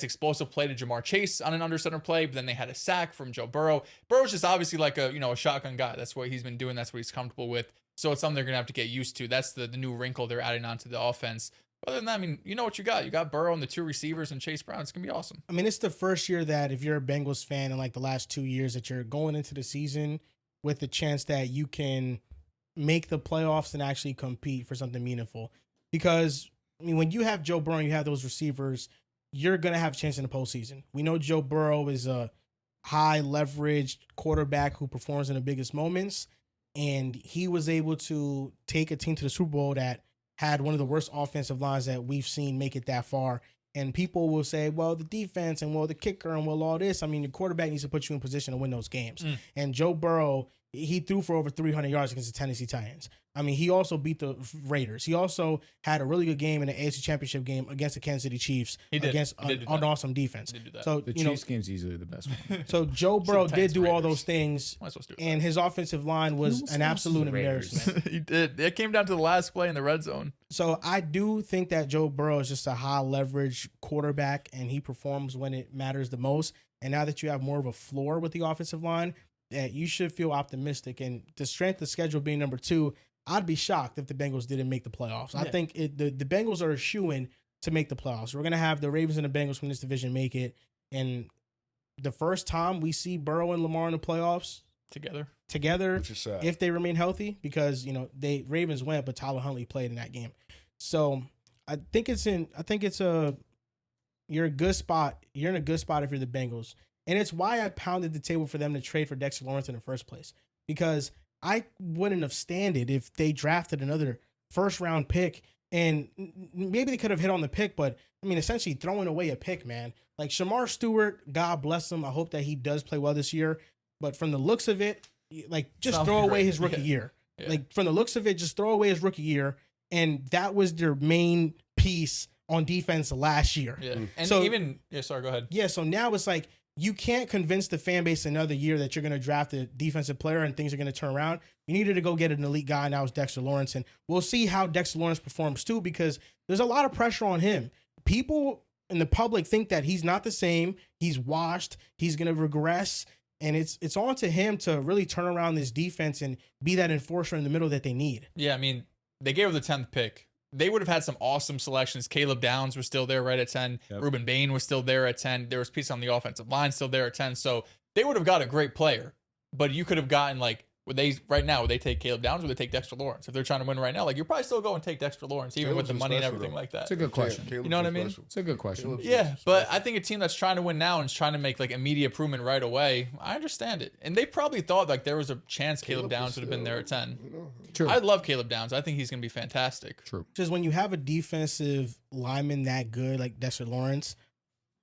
explosive play to Jamar Chase on an under center play, but then they had a sack from Joe Burrow. Burrow's just obviously like a shotgun guy. That's what he's been doing. That's what he's comfortable with. So it's something they're going to have to get used to. That's the new wrinkle they're adding onto the offense. Other than that, I mean, you know what you got. You got Burrow and the two receivers and Chase Brown. It's going to be awesome. I mean, it's the first year that if you're a Bengals fan in like the last 2 years that you're going into the season with the chance that you can make the playoffs and actually compete for something meaningful. Because, I mean, when you have Joe Burrow and you have those receivers, you're going to have a chance in the postseason. We know Joe Burrow is a high leveraged quarterback who performs in the biggest moments. And he was able to take a team to the Super Bowl that had one of the worst offensive lines that we've seen make it that far. And people will say, well, the defense and well, the kicker and well, all this. I mean, the quarterback needs to put you in position to win those games. And Joe Burrow, he threw for over 300 yards against the Tennessee Titans. I mean, he also beat the Raiders. He also had a really good game in the AFC Championship game against the Kansas City Chiefs against an awesome defense. So The Chiefs game's easily the best one. So Joe Burrow did do all those things, Might as well do it. and his offensive line was an absolute embarrassment. He did. It came down to the last play in the red zone. So I do think that Joe Burrow is just a high leverage quarterback, and he performs when it matters the most. And now that you have more of a floor with the offensive line, that you should feel optimistic. And the strength of schedule being number 2, I'd be shocked if the Bengals didn't make the playoffs. I think the Bengals are a shoo-in to make the playoffs. We're going to have the Ravens and the Bengals from this division make it. And the first time we see Burrow and Lamar in the playoffs Together, Which is sad. if they remain healthy, because Ravens went, but Tyler Huntley played in that game. So I think you're a good spot. You're in a good spot if you're the Bengals. And it's why I pounded the table for them to trade for Dexter Lawrence in the first place, because I wouldn't have standed if they drafted another first-round pick, and maybe they could have hit on the pick, but, I mean, essentially throwing away a pick, man. Like, Shamar Stewart, God bless him. I hope that he does play well this year. But from the looks of it, like, just throw away his rookie year. Yeah. Like, from the looks of it, just throw away his rookie year, and that was their main piece on defense last year. Yeah. And So- sorry, go ahead. Yeah, so now it's like, you can't convince the fan base another year that you're going to draft a defensive player and things are going to turn around. You needed to go get an elite guy, and that was Dexter Lawrence. And we'll see how Dexter Lawrence performs too, because there's a lot of pressure on him. People in the public think that he's not the same. He's washed. He's going to regress. And it's on to him to really turn around this defense and be that enforcer in the middle that they need. Yeah, I mean, they gave her the 10th pick. They would have had some awesome selections. Caleb Downs was still there right at 10. Yep. Ruben Bain was still there at 10. There was pieces on the offensive line still there at 10. So they would have got a great player. But you could have gotten, like, would they take Caleb Downs or would they take Dexter Lawrence? If they're trying to win right now, like, you're probably still going to take Dexter Lawrence, even with the money and everything like that. It's a good question. Caleb's You know what I so mean? special. It's a good question. Caleb's Yeah, so but special. I think a team that's trying to win now and is trying to make like immediate improvement right away, I understand it. And they probably thought like there was a chance Caleb Downs would have been there at 10. True. I love Caleb Downs. I think he's going to be fantastic. True. Just when you have a defensive lineman that good, like Dexter Lawrence,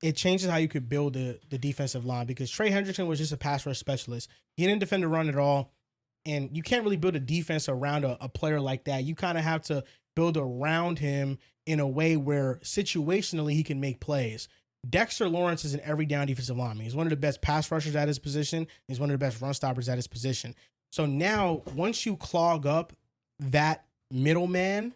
it changes how you could build the defensive line, because Trey Hendrickson was just a pass rush specialist. He didn't defend the run at all. And you can't really build a defense around a player like that. You kind of have to build around him in a way where situationally he can make plays. Dexter Lawrence is an every down defensive lineman. He's one of the best pass rushers at his position. He's one of the best run stoppers at his position. So now, once you clog up that middleman,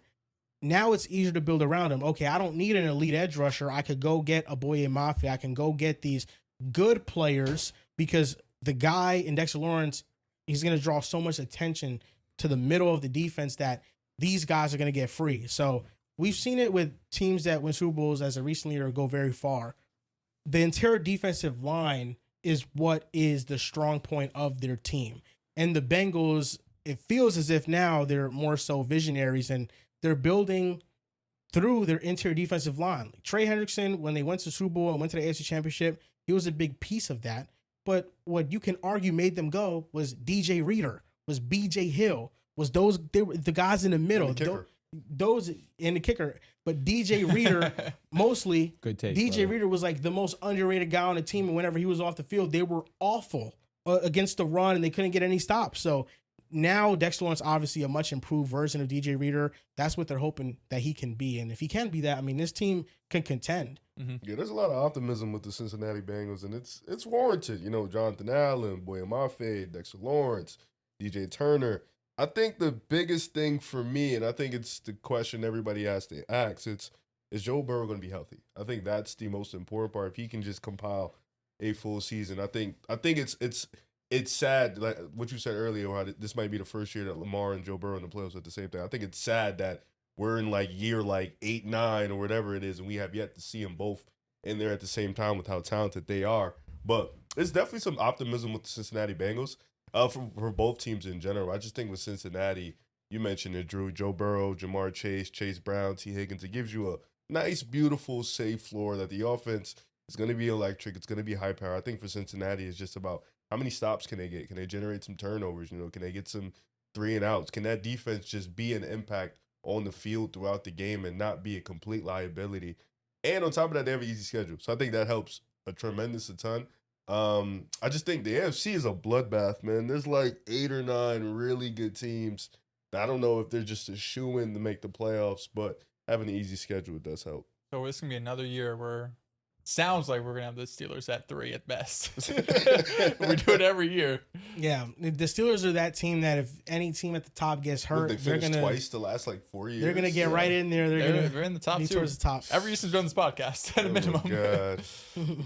now it's easier to build around him. Okay, I don't need an elite edge rusher. I could go get a Boye Mafia. I can go get these good players, because the guy in Dexter Lawrence, he's going to draw so much attention to the middle of the defense that these guys are going to get free. So we've seen it with teams that win Super Bowls as of recently or go very far. The interior defensive line is what is the strong point of their team. And the Bengals, it feels as if now they're more so visionaries and they're building through their interior defensive line. Like Trey Hendrickson, when they went to the Super Bowl and went to the AFC Championship, he was a big piece of that. But what you can argue made them go was DJ Reader, was BJ Hill, was they were the guys in the middle. And the kicker. Those in the kicker. But DJ Reader, mostly, Good take. DJ brother. Reader was like the most underrated guy on the team. And whenever he was off the field, they were awful. against the run, and they couldn't get any stops. So now Dexter Lawrence, obviously a much improved version of DJ Reader. That's what they're hoping that he can be. And if he can be that, I mean, this team can contend. Yeah, there's a lot of optimism with the Cincinnati Bengals, and it's warranted. You know, Jonathan Allen, Boye Mafe, Dexter Lawrence, DJ Turner. I think the biggest thing for me, and I think it's the question everybody has to ask, is Joe Burrow going to be healthy? I think that's the most important part. If he can just compile a full season, I think it's sad, like what you said earlier, how this might be the first year that Lamar and Joe Burrow in the playoffs at the same time. I think it's sad that we're in like year like 8, 9 or whatever it is, and we have yet to see them both in there at the same time with how talented they are. But there's definitely some optimism with the Cincinnati Bengals for both teams in general. I just think with Cincinnati, you mentioned it, Drew, Joe Burrow, Jamar Chase, Chase Brown, T. Higgins. It gives you a nice, beautiful, safe floor that the offense is going to be electric. It's going to be high power. I think for Cincinnati, it's just about how many stops can they get? Can they generate some turnovers? You know, can they get some 3 and outs? Can that defense just be an impact on the field throughout the game and not be a complete liability? And on top of that, they have an easy schedule. So I think that helps a ton. I just think the AFC is a bloodbath, man. There's like 8 or 9 really good teams. I don't know if they're just a shoo-in to make the playoffs, but having an easy schedule does help. So this is going to be another year where sounds like we're going to have the Steelers at 3 at best. We do it every year. Yeah, the Steelers are that team that if any team at the top gets hurt, They they're finished going to twice the last like 4 years. They're going to get right in there. They're in the top be 2. towards the top. Every year since doing this podcast, at a minimum. God.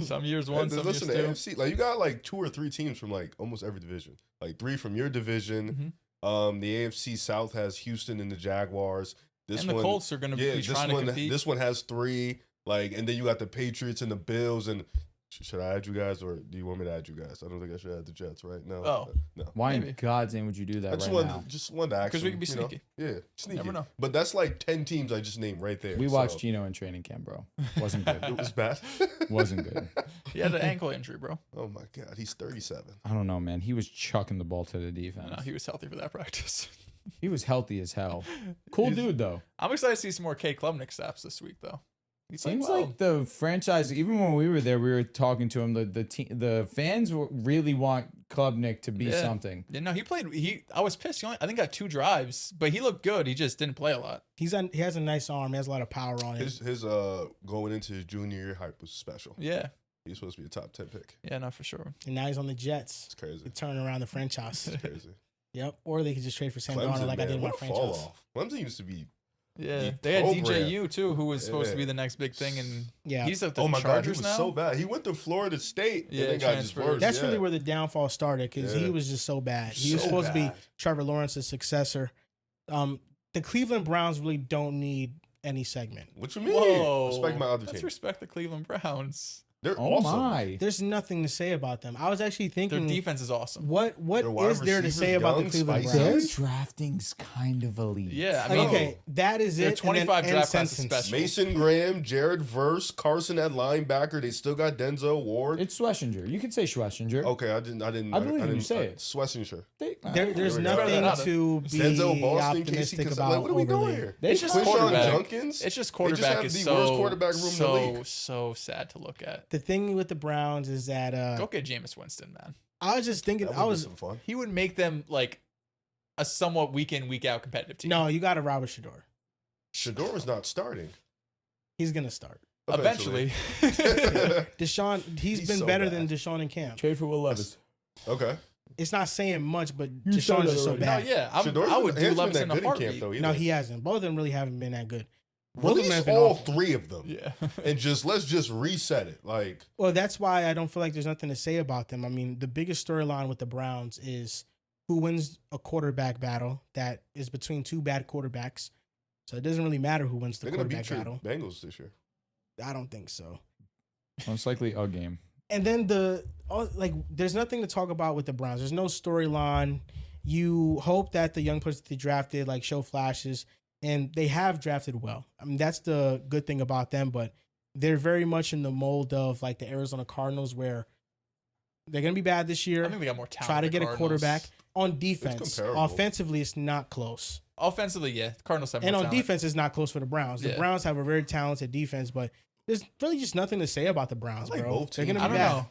Some years 1, some listen, years 2. AFC, like you got like 2 or 3 teams from like almost every division. Like 3 from your division. The AFC South has Houston and the Jaguars. And the Colts are going to be trying to compete. This one has 3. Like, and then you got the Patriots and the Bills. And should I add you guys, or do you want me to add you guys? I don't think I should add the Jets, right? No. Oh. No. Why Maybe. in God's name would you do that Just wanted to ask. Because we can be sneaky. Yeah, sneaky. Never know. But that's like 10 teams I just named right there. We watched Gino in training camp, bro. Wasn't good. It was bad. Wasn't good. He had an ankle injury, bro. Oh my God, he's 37. I don't know, man. He was chucking the ball to the defense. No, he was healthy for that practice. He was healthy as hell. Cool dude, though. I'm excited to see some more K Klubnik snaps this week, though. He played Seems well. like the franchise, even when we were there, we were talking to him. The fans really want Klubnik to be something. Yeah, no, he played. I was pissed. He only got 2 drives, but he looked good. He just didn't play a lot. He has a nice arm. He has a lot of power on him. His going into his junior year hype was special. Yeah. He's supposed to be a top 10 pick. Yeah, no, for sure. And now he's on the Jets. It's crazy. They turn around the franchise. It's crazy. Yep. Or they could just trade for Sam Clemson, Darnold like I did in my what a fall franchise. off. Clemson used to be. Yeah, The they had program. DJU too, who was supposed to be the next big thing, and he's at the Oh my God, he Chargers was now. so bad. He went to Florida State. Yeah, and then got just transferred. worse. That's really where the downfall started because Yeah. he was just so bad. He was So supposed to be bad. Trevor Lawrence's successor. The Cleveland Browns really don't need any segment. What you mean? Whoa! Respect my other Let's team. respect the Cleveland Browns. They're Oh awesome. my! There's nothing to say about them. I was actually Their thinking, defense is awesome. what Their wide is there to say receivers, about the young, Cleveland spicy. Their Browns? drafting's kind of elite. Yeah, I mean, Okay, that is Their it. and then 25 end draft class is sentence. special. Mason Graham, Jared Verse, Carson at linebacker. They still got Denzel Ward. It's Schlesinger. You could say Schlesinger. Okay, I didn't. I believe when you say it. Schlesinger. There's we go. nothing Better to be Denzel Boston, Casey optimistic Casella. about. Like, what are we doing overly. here? They It's just Quinshawn quarterback. Junkins. It's just They quarterback have is the so worst quarterback room in the league. so sad to look at. The thing with the Browns is that Go get Jameis Winston, man. I was just thinking. That I would be was some fun. He would make them like a somewhat week in, week out competitive team. no. You got a Robert Shador. Shador is not starting. He's gonna start. Eventually. Deshaun. He's He's been so better bad. than Deshaun and Cam. Trade for Will Levis. Okay. It's not saying much, but You said Deshaun is that just so already. no, bad. yeah. Shador's I would do hasn't Levis been in that a good in camp, heartbeat. though, either. No, he hasn't. Both of them really haven't been that good. Both of them Release have been all awful. 3 of them. Yeah. And let's just reset it. Like, Well, that's why I don't feel like there's nothing to say about them. I mean, the biggest storyline with the Browns is who wins a quarterback battle that is between 2 bad quarterbacks. So it doesn't really matter who wins the they're gonna quarterback beat your battle. Bengals this year. I don't think so. Most likely a game. And then there's nothing to talk about with the Browns. There's no storyline. You hope that the young players that they drafted like show flashes, and they have drafted well. I mean, that's the good thing about them, but they're very much in the mold of like the Arizona Cardinals where they're going to be bad this year. I think they got more talent. Try to than get a Cardinals. quarterback on defense. comparable. Offensively, it's not close. Offensively, yeah. Cardinals have more And on talent. defense, it's not close for the Browns. The Yeah. Browns have a very talented defense, but there's really just nothing to say about the Browns, I like bro. both They're gonna teams. be I don't bad.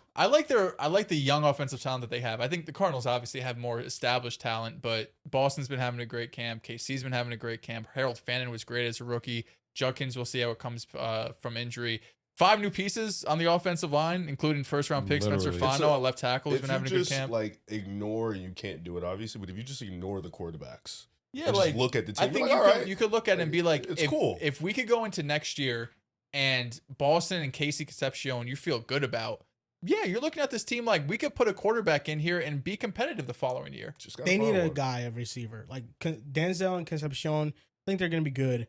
know. I like the young offensive talent that they have. I think the Cardinals obviously have more established talent, but Boston's been having a great camp. KC's been having a great camp. Harold Fannin was great as a rookie. Judkins, we'll see how it comes from injury. 5 new pieces on the offensive line, including first-round pick Spencer Literally. It's Fano a- at left tackle, who's If been you having a good just camp. like ignore, you can't do it obviously, but if you just ignore the quarterbacks, Yeah, and like just look at the team, I think you're like, all right, you could look at it and be like, it's if, cool. if we could go into next year and Boston and Casey Concepcion, you feel good about. Yeah, you're looking at this team like we could put a quarterback in here and be competitive the following year. Just gotta They need follow a it. guy at receiver. Like Denzel and Concepcion, I think they're gonna be good.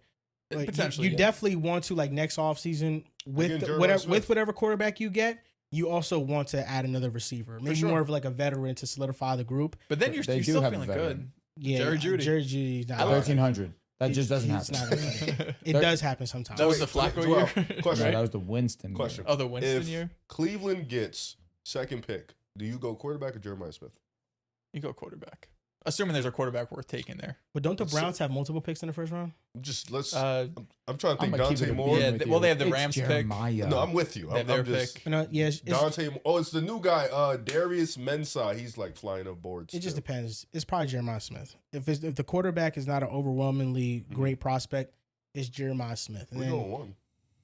Like, Potentially, you yeah. definitely want to, like, next offseason with Again, Jeremiah whatever Smith. whatever quarterback you get, you also want to add another receiver, maybe sure. more of like a veteran to solidify the group. But then you're They do still have a feeling veteran. good. Yeah, Jerry Jeudy. Jerry Judy's not. I like 1,300. That just doesn't He's happen. not gonna cut it. It They're- does happen sometimes. That was Wait, the Flacco Joel, year. question. No, that was the Winston. Question. Oh, the Winston If year. Cleveland gets second pick, do you go quarterback or Jeremiah Smith? You go quarterback. Assuming there's a quarterback worth taking there. But don't the Let's- Browns have multiple picks in the first round? Just let's. Uh, I'm trying to think. I'ma keep Dante it a Moore. Yeah, with well, you. they have the It's Rams pick. Jeremiah. No, I'm with you. They have I'm their just pick. You know, yeah, it's, Dante. Oh, it's the new guy, Darius Mensah. He's like flying up boards. it just too. depends. It's probably Jeremiah Smith. If the quarterback is not an overwhelmingly great prospect, it's Jeremiah Smith. And We're then going one.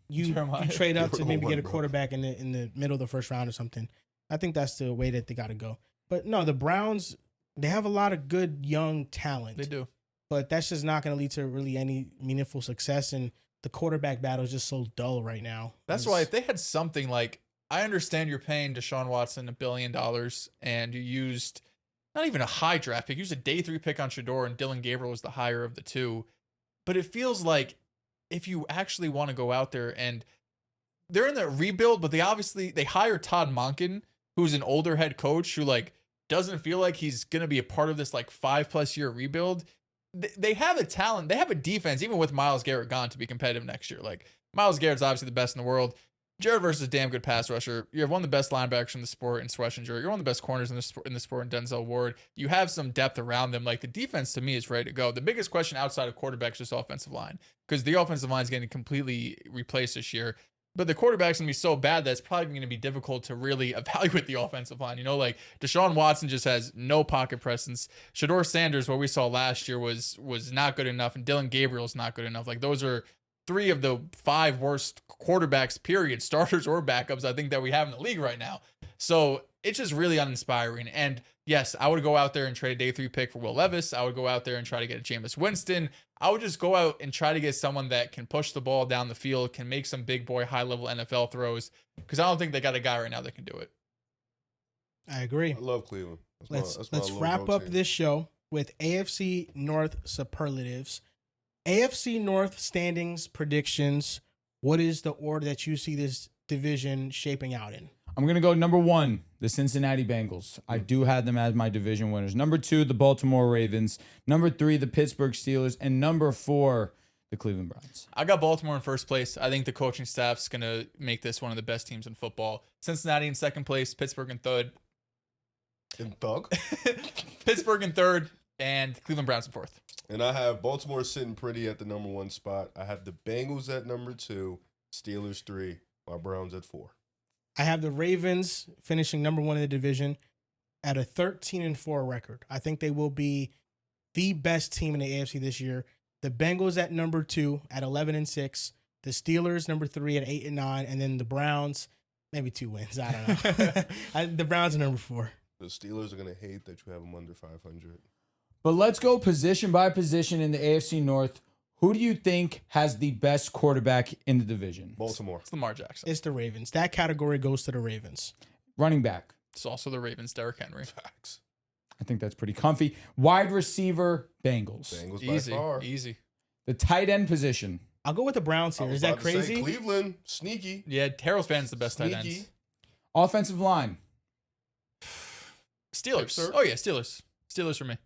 you Jeremiah. trade up We're to going maybe one, get a bro. quarterback in the middle of the first round or something. I think that's the way that they got to go. But no, the Browns, they have a lot of good young talent. They do. But that's just not going to lead to really any meaningful success. And the quarterback battle is just so dull right now. That's It's- why if they had something like, I understand you're paying Deshaun Watson $1 billion and you used not even a high draft pick, you used a day 3 pick on Shador and Dylan Gabriel was the higher of the two. But it feels like if you actually want to go out there and they're in the rebuild, but they hire Todd Monken, who's an older head coach who like doesn't feel like he's going to be a part of this like 5+ year rebuild. They have a talent. They have a defense, even with Myles Garrett gone, to be competitive next year. Like Myles Garrett's obviously the best in the world. Jared Verse is a damn good pass rusher. You have one of the best linebackers in the sport in Schlesinger. You're one of the best corners in the sport in Denzel Ward. You have some depth around them. Like the defense to me is ready to go. The biggest question outside of quarterbacks is offensive line because the offensive line is getting completely replaced this year. But the quarterback's going to be so bad that it's probably going to be difficult to really evaluate the offensive line. You know, like Deshaun Watson just has no pocket presence. Shador Sanders, what we saw last year, was not good enough. And Dylan Gabriel's not good enough. Like those are 3 of the 5 worst quarterbacks, period, starters or backups, I think that we have in the league right now. So it's just really uninspiring. And yes, I would go out there and trade a day 3 pick for Will Levis. I would go out there and try to get a Jameis Winston. I would just go out and try to get someone that can push the ball down the field, can make some big boy, high level NFL throws. Because I don't think they got a guy right now that can do it. I agree. I love Cleveland. That's my Let's low wrap vote up team. this show with AFC North superlatives. AFC North standings predictions. What is the order that you see this division shaping out in? I'm going to go number 1, the Cincinnati Bengals. I do have them as my division winners. Number 2, the Baltimore Ravens. Number 3, the Pittsburgh Steelers. And number 4, the Cleveland Browns. I got Baltimore in first place. I think the coaching staff's going to make this one of the best teams in football. Cincinnati in second place, Pittsburgh in third. And Thug. Pittsburgh in third, and Cleveland Browns in fourth. And I have Baltimore sitting pretty at the number 1 spot. I have the Bengals at number 2, Steelers 3, my Browns at 4. I have the Ravens finishing number 1 in the division at a 13-4 record. I think they will be the best team in the AFC this year. The Bengals at number 2 at 11-6. The Steelers number 3 at 8-9, and then the Browns maybe 2 wins. I don't know. The Browns are number 4. The Steelers are going to hate that you have them under 500. But let's go position by position in the AFC North. Who do you think has the best quarterback in the division? Baltimore. It's Lamar Jackson. It's the Ravens. That category goes to the Ravens. Running back. It's also the Ravens, Derrick Henry. Facts. I think that's pretty comfy. Wide receiver, Bengals. Bengals by Easy, far. easy. The tight end position. I'll go with the Browns I here. was Is that about to say, crazy? Cleveland, sneaky. Yeah, Harold Fan's the best tight Sneaky. ends. Offensive line. Steelers. Yes, sir. Oh, yeah, Steelers. Steelers for me.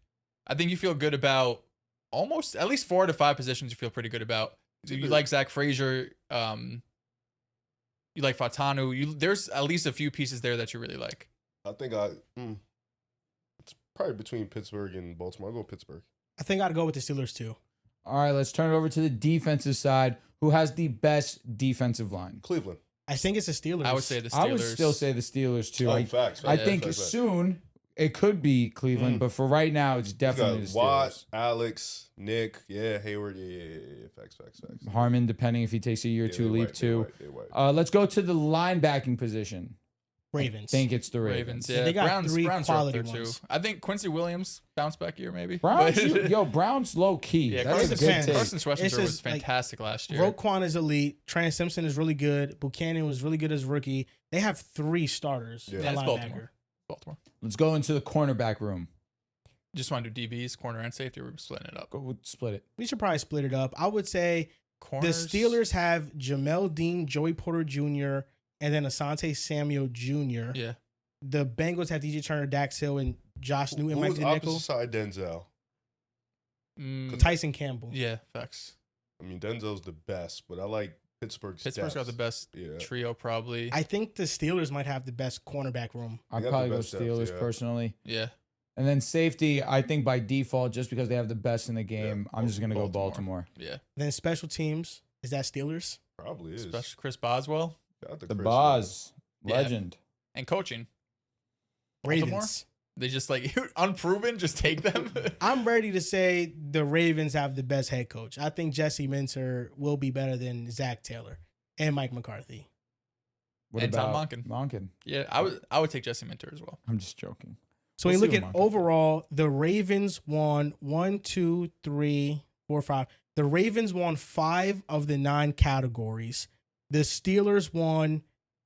I think you feel good about almost at least 4 to 5 positions you feel pretty good about. You like Zach Frazier. You like Fatanu. There's at least a few pieces there that you really like. I think it's probably between Pittsburgh and Baltimore. I'll go Pittsburgh. I think I'd go with the Steelers too. All right, let's turn it over to the defensive side. Who has the best defensive line? Cleveland. I think it's the Steelers. I would say the Steelers. I would still say the Steelers too. Oh, facts. I facts, think facts, facts. soon it could be Cleveland, but for right now, it's You definitely got the Watt, Steelers. Alex, Nick, Hayward, Facts. Harmon, depending if he takes a year or Yeah, two, they leave white, too. they white. Let's go to the linebacking position. Ravens. I think it's the Ravens. Yeah, They got three Browns are up quality there too. ones. I think Quincy Williams bounce back year maybe. Browns, But- Browns low key. yeah, That's a Carson good Wentz. take. Carson It's Schwarzenegger was just, like, fantastic last year. Roquan is elite. Trent Simpson is really good. Buchanan was really good as rookie. They have 3 starters. Yeah. at Yeah, it's linebacker. Baltimore. Baltimore. Let's go into the cornerback room. Just want to do DBs, corner and safety. We're splitting it up. Go split it. We should probably split it up. I would say Corners. the Steelers have Jamel Dean, Joey Porter Jr., and then Asante Samuel Jr. Yeah. The Bengals have DJ Turner, Dax Hill, and Josh Newton Who might was be the nickel. opposite side Denzel? Tyson Campbell. Yeah. Facts. I mean, Denzel's the best, but I like Pittsburgh's Pittsburgh's got depth. the best Yeah. trio probably. I think the Steelers might have the best cornerback room. I'd got the probably go best depth, Steelers yeah. personally. yeah. And then safety, I think by default, just because they have the best in the game, I'm just going to go Baltimore. Baltimore. Yeah. Then special teams, is that Steelers? Probably is. Especially Chris Boswell Got The Chris Boz, Yeah. legend. and coaching. Ravens. Baltimore? They just like unproven, just take them. I'm ready to say the Ravens have the best head coach. I think Jesse Minter will be better than Zach Taylor and Mike McCarthy. What And Tom about Monken. Monken? Yeah, I would take Jesse Minter as well. I'm just joking. So We'll when you see look what at Monken overall, the Ravens won 1, 2, 3, 4, 5. The Ravens won 5 of the 9 categories. The Steelers won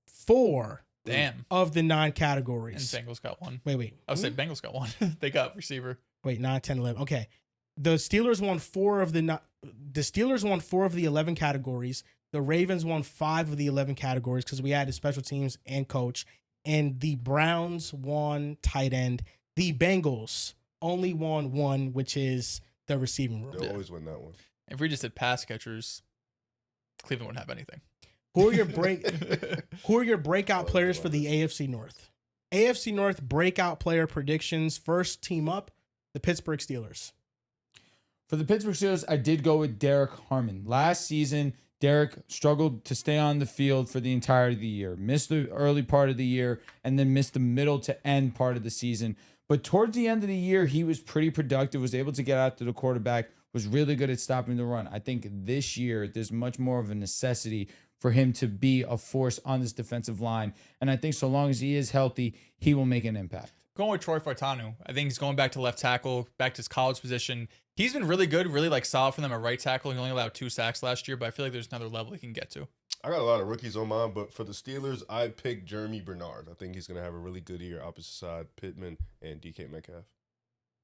4 Damn. of the 9 And categories. Bengals got one. Wait. I would say Bengals got one. They got receiver. Wait, 9, 10, 11. Okay. The Steelers won 4 of the the Steelers won 4 of the 11 categories. The Ravens won 5 of the 11 categories because we added special teams and coach. And the Browns won tight end. The Bengals only won 1, which is the receiving room. They'll always win that one. If we just did pass catchers, Cleveland wouldn't have anything. Who are your breakout players for the AFC North? AFC North breakout player predictions. First team up, the Pittsburgh Steelers. For the Pittsburgh Steelers, I did go with Derek Harmon. Last season, Derek struggled to stay on the field for the entirety of the year. Missed the early part of the year and then missed the middle to end part of the season. But towards the end of the year, he was pretty productive, was able to get out to the quarterback, was really good at stopping the run. I think this year, there's much more of a necessity for him to be a force on this defensive line. And I think so long as he is healthy, he will make an impact. Going with Troy Fautanu. I think he's going back to left tackle, back to his college position. He's been really good, really like solid for them at right tackle. He only allowed 2 sacks last year, but I feel like there's another level he can get to. I got a lot of rookies on mine, but for the Steelers, I picked Jeremy Bernard. I think he's going to have a really good year opposite side, Pittman and DK Metcalf.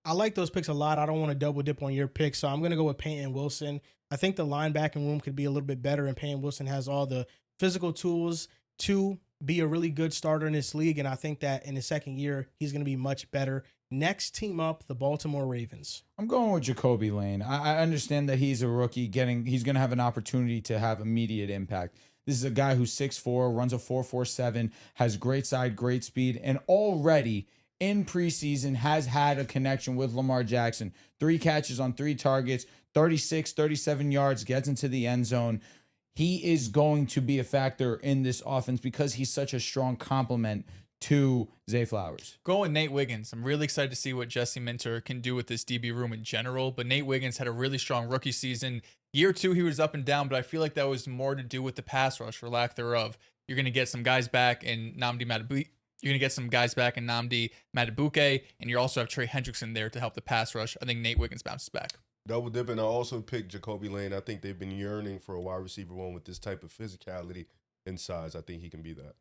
I like those picks a lot. I don't want to double dip on your pick, so I'm going to go with Peyton Wilson. I think the linebacking room could be a little bit better, and Peyton Wilson has all the physical tools to be a really good starter in this league, and I think that in his second year, he's going to be much better. Next team up, the Baltimore Ravens. I'm going with Jacoby Lane. I understand that he's a rookie. He's going to have an opportunity to have immediate impact. This is a guy who's 6'4", runs a 4.47, has great side, great speed, and already in preseason has had a connection with Lamar Jackson. 3 catches on 3 targets, 36, 37 yards, gets into the end zone. He is going to be a factor in this offense because he's such a strong complement to Zay Flowers. Going with Nate Wiggins. I'm really excited to see what Jesse Minter can do with this DB room in general, but Nate Wiggins had a really strong rookie season. Year 2, he was up and down, but I feel like that was more to do with the pass rush or lack thereof. You're going to get some guys back in Nnamdi Madubuike, and you also have Trey Hendrickson there to help the pass rush. I think Nate Wiggins bounces back. Double dipping. I also picked Jacoby Lane. I think they've been yearning for a wide receiver one with this type of physicality and size. I think he can be that.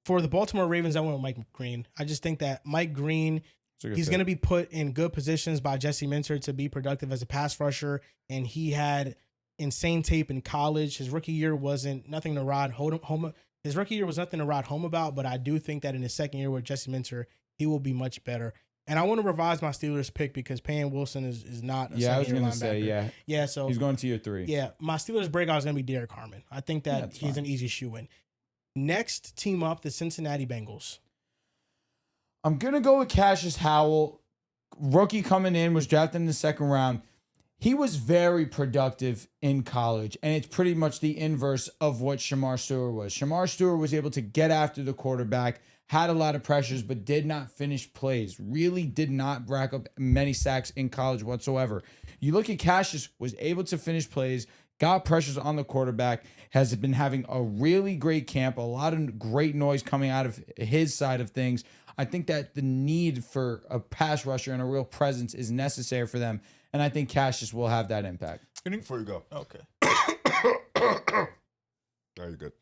For the Baltimore Ravens, I went with Mike Green. I just think that Mike Green, he's going to be put in good positions by Jesse Minter to be productive as a pass rusher, and he had insane tape in college. His rookie year wasn't nothing to ride home. His rookie year was nothing to ride home about, but I do think that in his second year with Jesse Minter, he will be much better. And I want to revise my Steelers pick because Peyton Wilson is not a I was going to say, Yeah, so he's going to year 3. Yeah, my Steelers breakout is going to be Derek Harmon. I think that he's an easy shoe-in. Next team up, the Cincinnati Bengals. I'm going to go with Cassius Howell. Rookie coming in, was drafted in the second round. He was very productive in college, and it's pretty much the inverse of what Shamar Stewart was. Shamar Stewart was able to get after the quarterback, had a lot of pressures, but did not finish plays, really did not rack up many sacks in college whatsoever. You look at Cassius, was able to finish plays, got pressures on the quarterback, has been having a really great camp, a lot of great noise coming out of his side of things. I think that the need for a pass rusher and a real presence is necessary for them. And I think Cassius will have that impact. Before you go. Okay. No, you're good.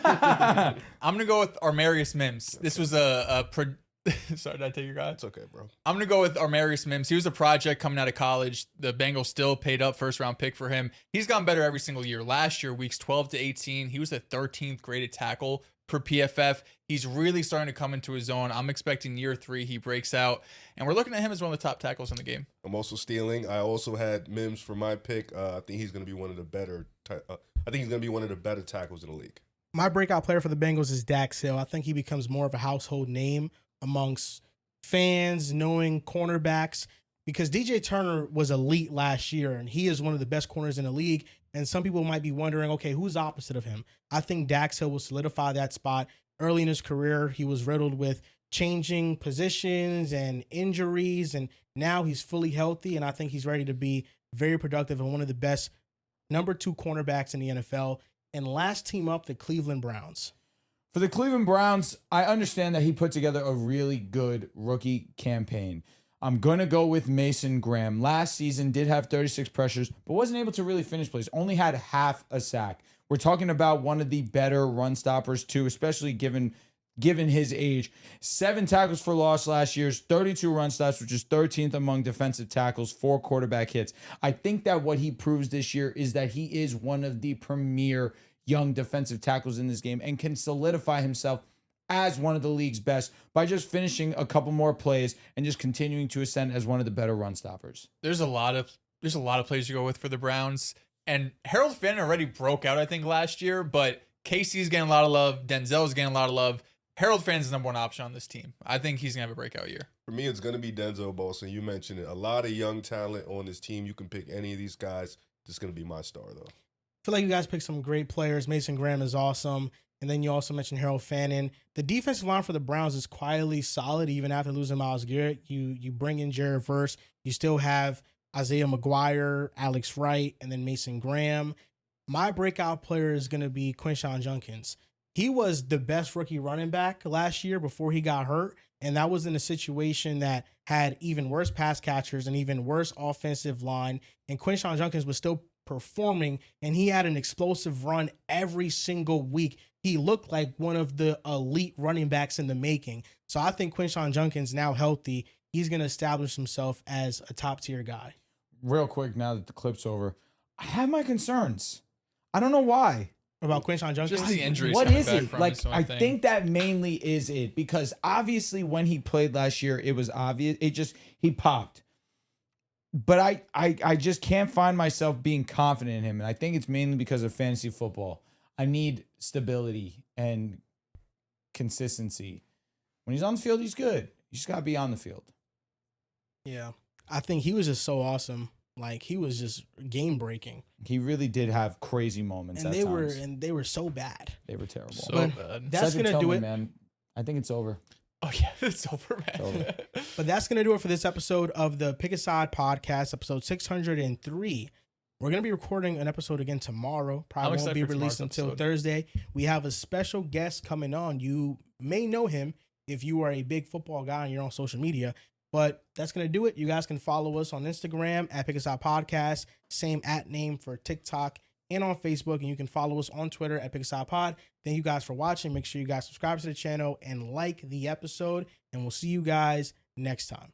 I'm gonna go with Armarius Mims. This was sorry, did I take your guy? It's okay, bro. I'm gonna go with Armarius Mims. He was a project coming out of college. The Bengals still paid up first round pick for him. He's gotten better every single year. Last year, weeks 12 to 18, he was the 13th graded tackle per PFF. He's really starting to come into his own. I'm expecting year 3 he breaks out, and we're looking at him as one of the top tackles in the game. I'm also stealing. I also had Mims for my pick. I think he's going to be one of the better. I think he's going to be one of the better tackles in the league. My breakout player for the Bengals is Dax Hill. I think he becomes more of a household name amongst fans, knowing cornerbacks, because DJ Turner was elite last year, and he is one of the best corners in the league. And some people might be wondering, okay, who's opposite of him? I think Dax Hill will solidify that spot. Early in his career, he was riddled with changing positions and injuries, and now he's fully healthy, and I think he's ready to be very productive and one of the best number 2 cornerbacks in the NFL. And last team up, the Cleveland Browns. For the Cleveland Browns, I understand that he put together a really good rookie campaign. I'm going to go with Mason Graham. Last season did have 36 pressures, but wasn't able to really finish plays. Only had half a sack. We're talking about one of the better run stoppers too, especially given his age. 7 tackles for loss last year, 32 run stops, which is 13th among defensive tackles, 4 quarterback hits. I think that what he proves this year is that he is one of the premier young defensive tackles in this game and can solidify himself as one of the league's best by just finishing a couple more plays and just continuing to ascend as one of the better run stoppers. There's a lot of plays to go with for the Browns, and Harold Finn already broke out, I think, last year, but Casey's getting a lot of love. Denzel's getting a lot of love. Harold Finn's the number 1 option on this team. I think he's gonna have a breakout year. For me, it's going to be Denzel Bolson. You mentioned it. A lot of young talent on this team. You can pick any of these guys. This is going to be my star, though. I feel like you guys picked some great players. Mason Graham is awesome. And then you also mentioned Harold Fannin. The defensive line for the Browns is quietly solid even after losing Myles Garrett. You bring in Jared Verse. You still have Isaiah McGuire, Alex Wright, and then Mason Graham. My breakout player is going to be Quinshon Judkins. He was the best rookie running back last year before he got hurt, and that was in a situation that had even worse pass catchers and even worse offensive line, and Quinshon Judkins was still performing, and he had an explosive run every single week. He looked like one of the elite running backs in the making. So I think Quinshon Judkins, now healthy, he's going to establish himself as a top-tier guy. Real quick, now that the clip's over, I have my concerns. I don't know why. About Quinshon Judkins? Just the injuries. What is it? From Like, is the I only thing. think that mainly is it, because obviously when he played last year, it was obvious. He popped. But I just can't find myself being confident in him. And I think it's mainly because of fantasy football. I need stability and consistency. When he's on the field, he's good. You just got to be on the field. Yeah. I think he was just so awesome. Like, he was just game breaking. He really did have crazy moments. And at times. they were so bad. They were terrible. So But bad. that's Cedric going to do Tillman, it. man. I think it's over. Oh yeah, it's over, man. It's over. But that's going to do it for this episode of the Pick a Side podcast, episode 603. We're going to be recording an episode again tomorrow. Probably won't be released until Thursday. We have a special guest coming on. You may know him if you are a big football guy and you're on social media. But that's going to do it. You guys can follow us on Instagram at Pick a Side Podcast. Same @name for TikTok and on Facebook. And you can follow us on Twitter at Pick a Side Pod. Thank you guys for watching. Make sure you guys subscribe to the channel and like the episode. And we'll see you guys next time.